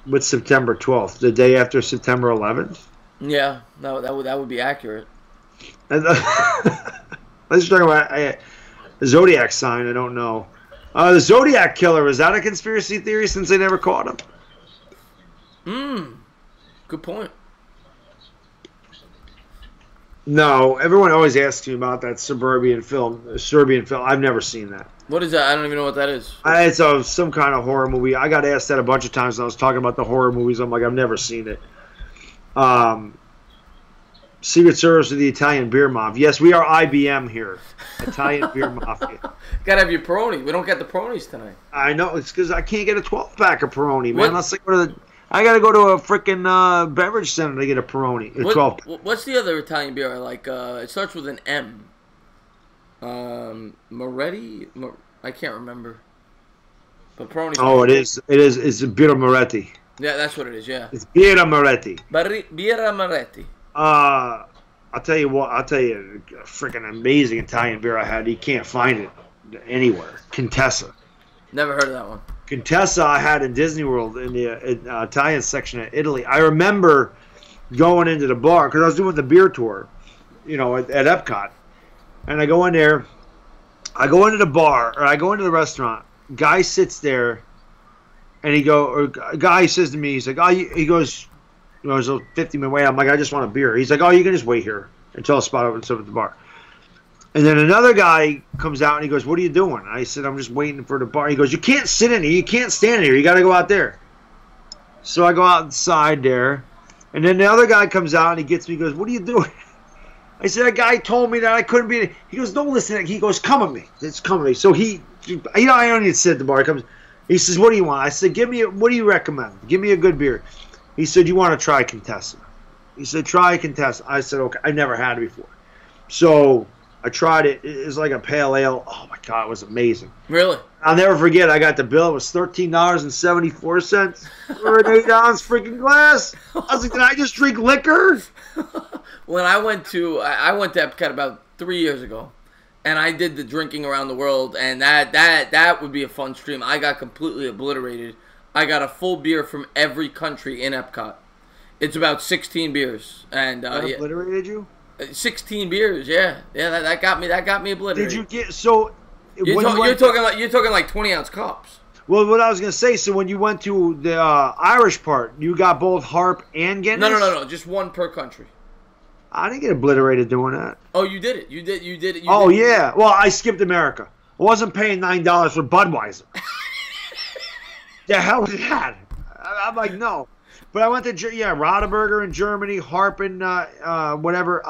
What's September 12th? The day after September 11th? Yeah, no, that would be accurate. Let's talk about a zodiac sign. I don't know. The Zodiac Killer, is that a conspiracy theory since they never caught him? Good point. No, everyone always asks me about that Serbian film. I've never seen that. What is that? I don't even know what that is. It's some kind of horror movie. I got asked that a bunch of times when I was talking about the horror movies. I'm like, I've never seen it. Secret Service of the Italian Beer Mafia. Yes, we are IBM here. Italian Beer Mafia. Gotta have your Peroni. We don't get the Peronis tonight. I know. It's because I can't get a 12-pack of Peroni, man. I gotta go to a freaking beverage center to get a Peroni. A 12-pack. What's the other Italian beer I like? It starts with an M. Moretti? I can't remember. But Peroni. Oh, it is. It's Birra Moretti. Yeah, that's what it is. Yeah. It's Birra Moretti. Birra Moretti. I'll tell you what. I'll tell you a freaking amazing Italian beer I had. You can't find it anywhere. Contessa. Never heard of that one. Contessa I had in Disney World in the Italian section of Italy. I remember going into the bar because I was doing the beer tour, at Epcot. And I go in there. I go into the bar, or I go into the restaurant. Guy sits there, and guy says to me, he's like, he goes, there's a 50-minute wait. I'm like, I just want a beer. He's like, oh, you can just wait here until a spot opens up at the bar. And then another guy comes out and he goes, what are you doing? I said, I'm just waiting for the bar. He goes, you can't sit in here. You can't stand here. You got to go out there. So I go outside there. And then the other guy comes out and he gets me. He goes, what are you doing? I said, that guy told me that I couldn't be in. He goes, don't listen. He goes, come with me. It's come with me. So I don't need to sit at the bar. He says, what do you want? I said, what do you recommend? Give me a good beer. He said, you want to try Contessa? He said, try Contessa. I said, okay. I never had it before. So I tried it. It's like a pale ale. Oh, my God. It was amazing. Really? I'll never forget. I got the bill. It was $13.74 for an 8-ounce freaking glass. I was like, did I just drink liquor? When I went to Epcot about 3 years ago, and I did the drinking around the world, and that would be a fun stream. I got completely obliterated. I got a full beer from every country in Epcot. It's about 16 beers, and that obliterated you? 16 beers, yeah. That got me obliterated. Did you get so? You're talking like 20-ounce cups. Well, what I was gonna say. So when you went to the Irish part, you got both Harp and Guinness. No. Just one per country. I didn't get obliterated doing that. Oh, you did it. You did it. Yeah. Well, I skipped America. I wasn't paying $9 for Budweiser. The hell was that? I'm like, no. But I went to Rodeburger in Germany, Harp in whatever.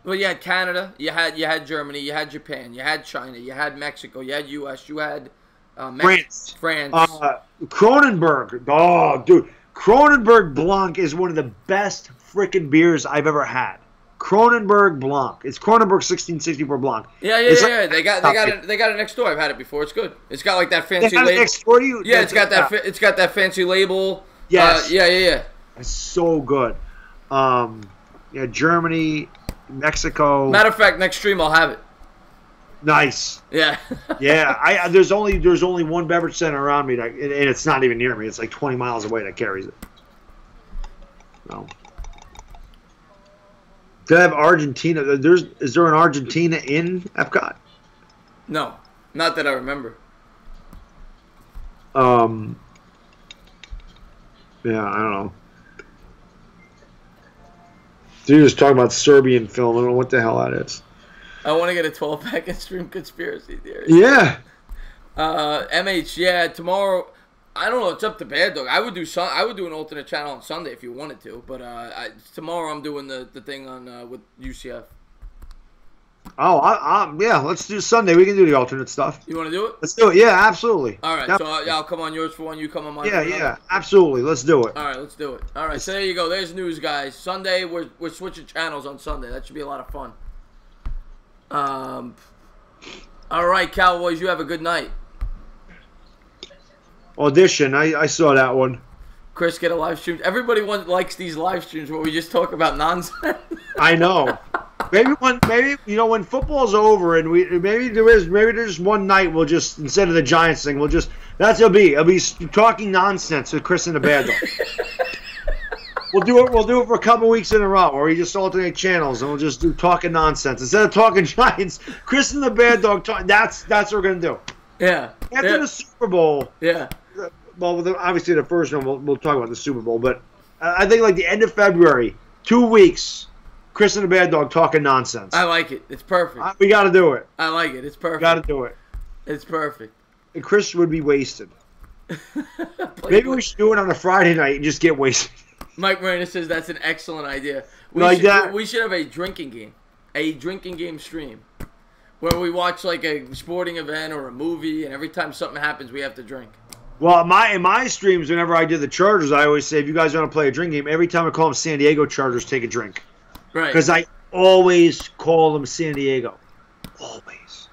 Well, you had Canada, you had Germany, you had Japan, you had China, you had Mexico, you had U.S., you had France. Kronenberg. Oh, dude, Kronenberg Blanc is one of the best freaking beers I've ever had. Kronenberg Blanc. It's Kronenberg 1664 Blanc. Yeah. They got it next door. I've had it before. It's good. It's got like that fancy label. Next door to you? Yeah, it's got that fancy label. Yes. Yeah. It's so good. Germany, Mexico. Matter of fact, next stream I'll have it. Nice. Yeah. Yeah. There's only one beverage center around me, and it's not even near me. It's like 20 miles away that carries it. No. Do I have Argentina? Is there an Argentina in Epcot? No, not that I remember. Yeah, I don't know. Dude was talking about Serbian film. I don't know what the hell that is. I want to get a 12-pack and stream conspiracy theories. Yeah. MH, yeah, tomorrow. I don't know. It's up to Bad Dog. I would do an alternate channel on Sunday if you wanted to, but tomorrow I'm doing the thing on with UCF. Oh, yeah. Let's do Sunday. We can do the alternate stuff. You want to do it? Let's do it. Yeah, absolutely. All right. Definitely. So I'll come on yours for one. You come on mine. Yeah, absolutely. Let's do it. All right, let's do it. All right. So there you go. There's news, guys. Sunday we're switching channels on Sunday. That should be a lot of fun. All right, Cowboys. You have a good night. Audition. I saw that one. Chris, get a live stream. Everybody likes these live streams where we just talk about nonsense. I know. Maybe when football's over and maybe there's one night we'll just, instead of the Giants thing, it'll be talking nonsense with Chris and the Bad Dog. We'll do it for a couple weeks in a row, or we just alternate channels and we'll just do talking nonsense instead of talking Giants. Chris and the Bad Dog talk. That's what we're gonna do. Yeah. After the Super Bowl. Yeah. Well, obviously the first one we'll talk about the Super Bowl, but I think like the end of February, 2 weeks, Chris and the Bad Dog talking nonsense. I like it. It's perfect. We got to do it. I like it. It's perfect. Got to do it. It's perfect. And Chris would be wasted. Maybe we should do it on a Friday night and just get wasted. Mike Marina says that's an excellent idea. We should have a drinking game. A drinking game stream. Where we watch like a sporting event or a movie, and every time something happens, we have to drink. Well, in my streams, whenever I did the Chargers, I always say, if you guys want to play a drink game, every time I call them San Diego Chargers, take a drink. Right. Because I always call them San Diego. Always.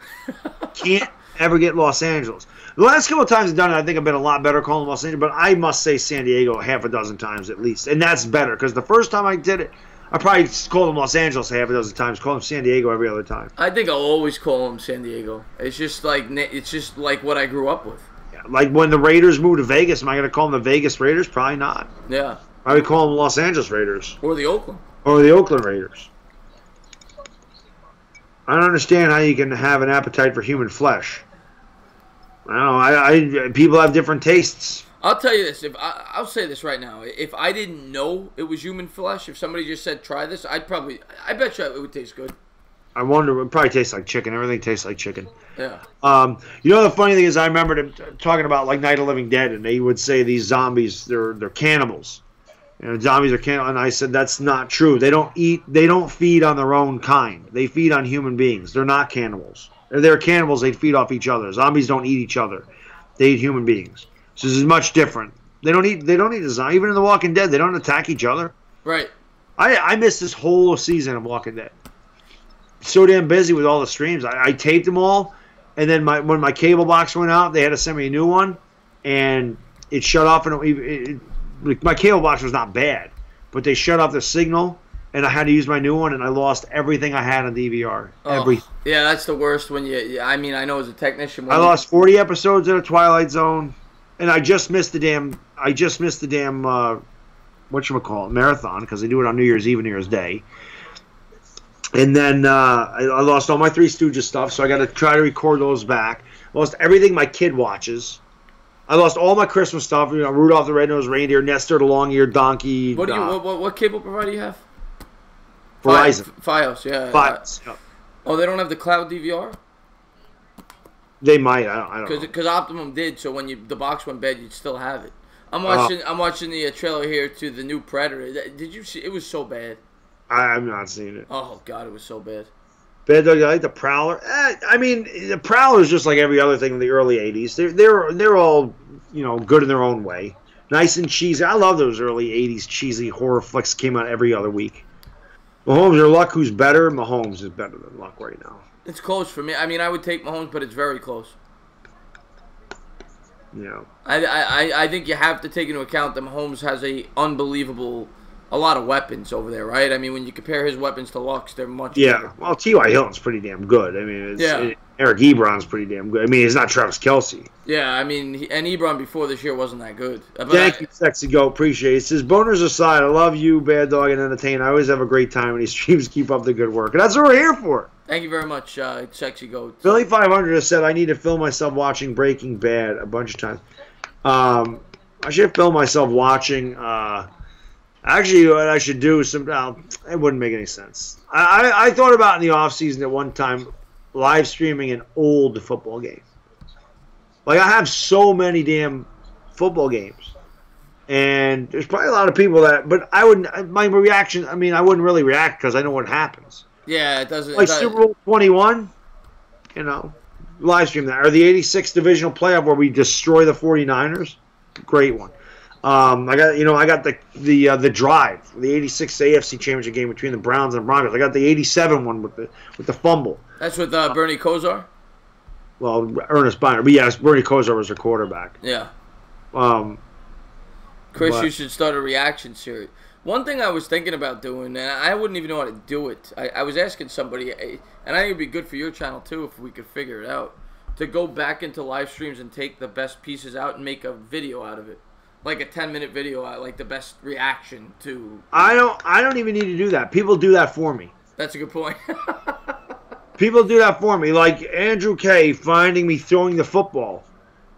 Can't ever get Los Angeles. The last couple of times I've done it, I think I've been a lot better calling Los Angeles, but I must say San Diego half a dozen times at least. And that's better, because the first time I did it, I probably called them Los Angeles half a dozen times, call them San Diego every other time. I think I'll always call them San Diego. It's just like what I grew up with. Yeah, like when the Raiders moved to Vegas, am I going to call them the Vegas Raiders? Probably not. Yeah. I would call them Los Angeles Raiders. Or the Oakland. Or the Oakland Raiders. I don't understand how you can have an appetite for human flesh. I don't know. People have different tastes. I'll tell you this. I'll say this right now. If I didn't know it was human flesh, if somebody just said try this, I bet you it would taste good. I wonder. It would probably taste like chicken. Everything tastes like chicken. Yeah. You know the funny thing is, I remember them talking about like Night of the Living Dead, and they would say these zombies they're cannibals. You know, zombies are cannibals, and I said that's not true. They don't eat. They don't feed on their own kind. They feed on human beings. They're not cannibals. If they're cannibals, they feed off each other. Zombies don't eat each other. They eat human beings. So this is much different. They don't eat a zombie. Even in The Walking Dead, they don't attack each other. Right. I missed this whole season of Walking Dead. So damn busy with all the streams. I taped them all, and then when my cable box went out, they had to send me a new one, and it shut off. And my cable box was not bad, but they shut off the signal, and I had to use my new one, and I lost everything I had on DVR. Everything. Yeah, that's the worst when you. I mean, I know as a technician. I lost 40 episodes of The Twilight Zone, and I just missed the damn. Whatchamacallit, marathon, because they do it on New Year's Eve and New Year's Day. And then I lost all my Three Stooges stuff, so I got to try to record those back. I lost everything my kid watches. I lost all my Christmas stuff. You know, Rudolph the Red-Nosed Reindeer, Nestor the Long-Eared Donkey. What cable provider do you have? Verizon. Fios, yeah. Fios. Yeah. Oh, they don't have the cloud DVR? They might. I don't know. Because Optimum did, so when the box went bad, you'd still have it. I'm watching the trailer here to the new Predator. Did you see? It was so bad. I'm not seeing it. Oh God, it was so bad. Bad Dog, I like the Prowler. I mean, the Prowler is just like every other thing in the early '80s. They're all good in their own way, nice and cheesy. I love those early '80s cheesy horror flicks that came out every other week. Mahomes or Luck, who's better? Mahomes is better than Luck right now. It's close for me. I mean, I would take Mahomes, but it's very close. Yeah. I think you have to take into account that Mahomes has a lot of weapons over there, right? I mean, when you compare his weapons to Luck's, they're much better. Well, T.Y. Hilton's pretty damn good. I mean, Eric Ebron's pretty damn good. I mean, he's not Travis Kelce. Yeah, I mean, and Ebron before this year wasn't that good. Thank you, Sexy Goat. Appreciate it. It says, boners aside, I love you, Bad Dog, and Entertainah. I always have a great time when these streams. Keep up the good work. And that's what we're here for. Thank you very much, Sexy Goat. Philly 500 has said, I need to film myself watching Breaking Bad a bunch of times. I should film myself watching... Actually, what I should do is it wouldn't make any sense. I thought about in the offseason at one time live streaming an old football game. Like, I have so many damn football games. And there's probably a lot of people but I wouldn't, my reaction, I mean, I wouldn't really react because I know what happens. Yeah, it doesn't. Like Super Bowl 21, live stream that. Or the 86 divisional playoff where we destroy the 49ers. Great one. I got the drive, the 86 AFC Championship game between the Browns and Broncos. I got the 87 one with the fumble. That's with Bernie Kosar? Well, Ernest Biner. But yes, Bernie Kosar was their quarterback. Yeah. Chris, you should start a reaction series. One thing I was thinking about doing, and I wouldn't even know how to do it. I was asking somebody, and I think it'd be good for your channel too if we could figure it out, to go back into live streams and take the best pieces out and make a video out of it. Like a 10-minute video, like the best reaction to. I don't even need to do that. People do that for me. That's a good point. People do that for me, like Andrew K. finding me throwing the football,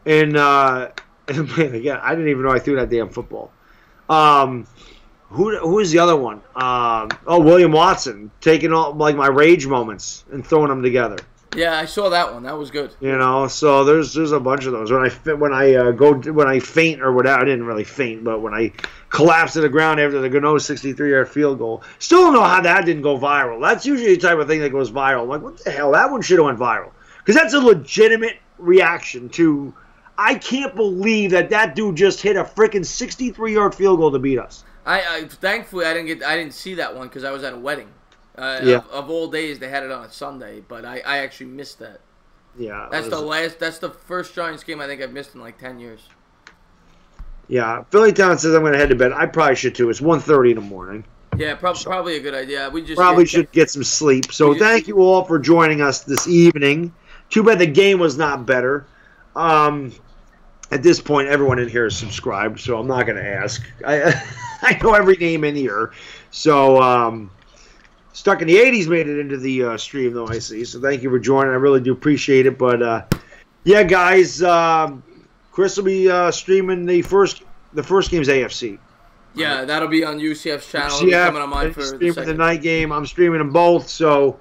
and man, again, I didn't even know I threw that damn football. Who is the other one? William Watson taking all like my rage moments and throwing them together. Yeah, I saw that one. That was good. You know, so there's a bunch of those. When I faint or whatever, I didn't really faint, but when I collapse to the ground after the Gano 63-yard field goal, still don't know how that didn't go viral. That's usually the type of thing that goes viral. I'm like, what the hell? That one should have went viral because that's a legitimate reaction to. I can't believe that dude just hit a freaking 63-yard field goal to beat us. I thankfully I didn't see that one because I was at a wedding. Yeah. Of all days, they had it on a Sunday, but I actually missed that. Yeah. That's the first Giants game I think I've missed in like 10 years. Yeah. Philly Town says I'm going to head to bed. I probably should too. It's 1:30 in the morning. Yeah, probably a good idea. We just probably should get some sleep. So thank you all for joining us this evening. Too bad the game was not better. At this point, everyone in here is subscribed, so I'm not going to ask. I know every name in here. So, Stuck in the 80s made it into the stream, though, I see. So thank you for joining. I really do appreciate it. But, yeah, guys, Chris will be streaming the first game's AFC. Yeah, that'll be on UCF's channel. Yeah, coming on mine for the night game. I'm streaming them both. So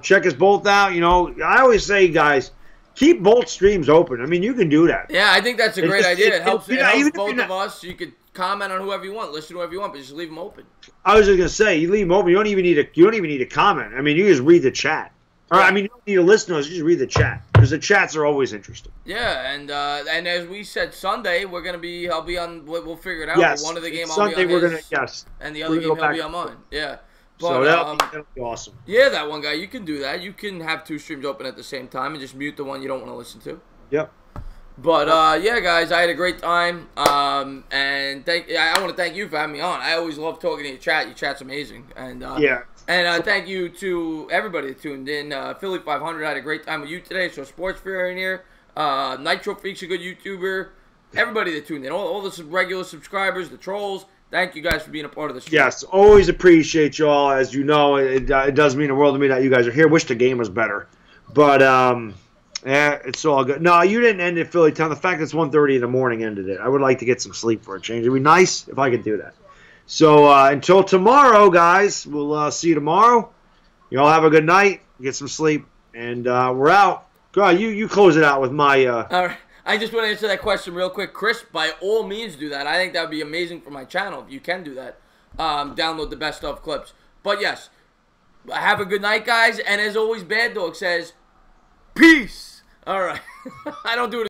check us both out. You know, I always say, guys, keep both streams open. I mean, you can do that. Yeah, I think that's a great idea. It helps both of us. You could comment on whoever you want, listen to whoever you want, but just leave them open. I was just gonna say, you leave them open. You don't even need to comment. I mean, you just read the chat. Or I mean, you don't need to listen to us. You just read the chat because the chats are always interesting. Yeah, and as we said, Sunday I'll be on. We'll figure it out. Yes, one of the game Sunday I'll be on and the other game he'll be on mine. Yeah. But, so that'll be awesome. Yeah, that one guy, you can do that. You can have two streams open at the same time and just mute the one you don't want to listen to. Yep. But yeah, guys, I had a great time. And I want to thank you for having me on. I always love talking to your chat. Your chat's amazing. And yeah. And thank you to everybody that tuned in. Philly 500 had a great time with you today. So Sports Fair in here. Nitro Freak's a good YouTuber. Everybody that tuned in, all the regular subscribers, the trolls. Thank you guys for being a part of the show. Yes, always appreciate y'all. As you know, it does mean the world to me that you guys are here. Wish the game was better, but yeah, it's all good. No, you didn't end it, Philly Town. The fact that it's 1:30 in the morning ended it. I would like to get some sleep for a change. It'd be nice if I could do that. So until tomorrow, guys, we'll see you tomorrow. You all have a good night. Get some sleep, and we're out. Go ahead, you close it out with my. All right. I just want to answer that question real quick. Chris, by all means do that. I think that would be amazing for my channel if you can do that. Download the best of clips. But yes, have a good night, guys. And as always, Bad Dog says, peace. All right. I don't do it.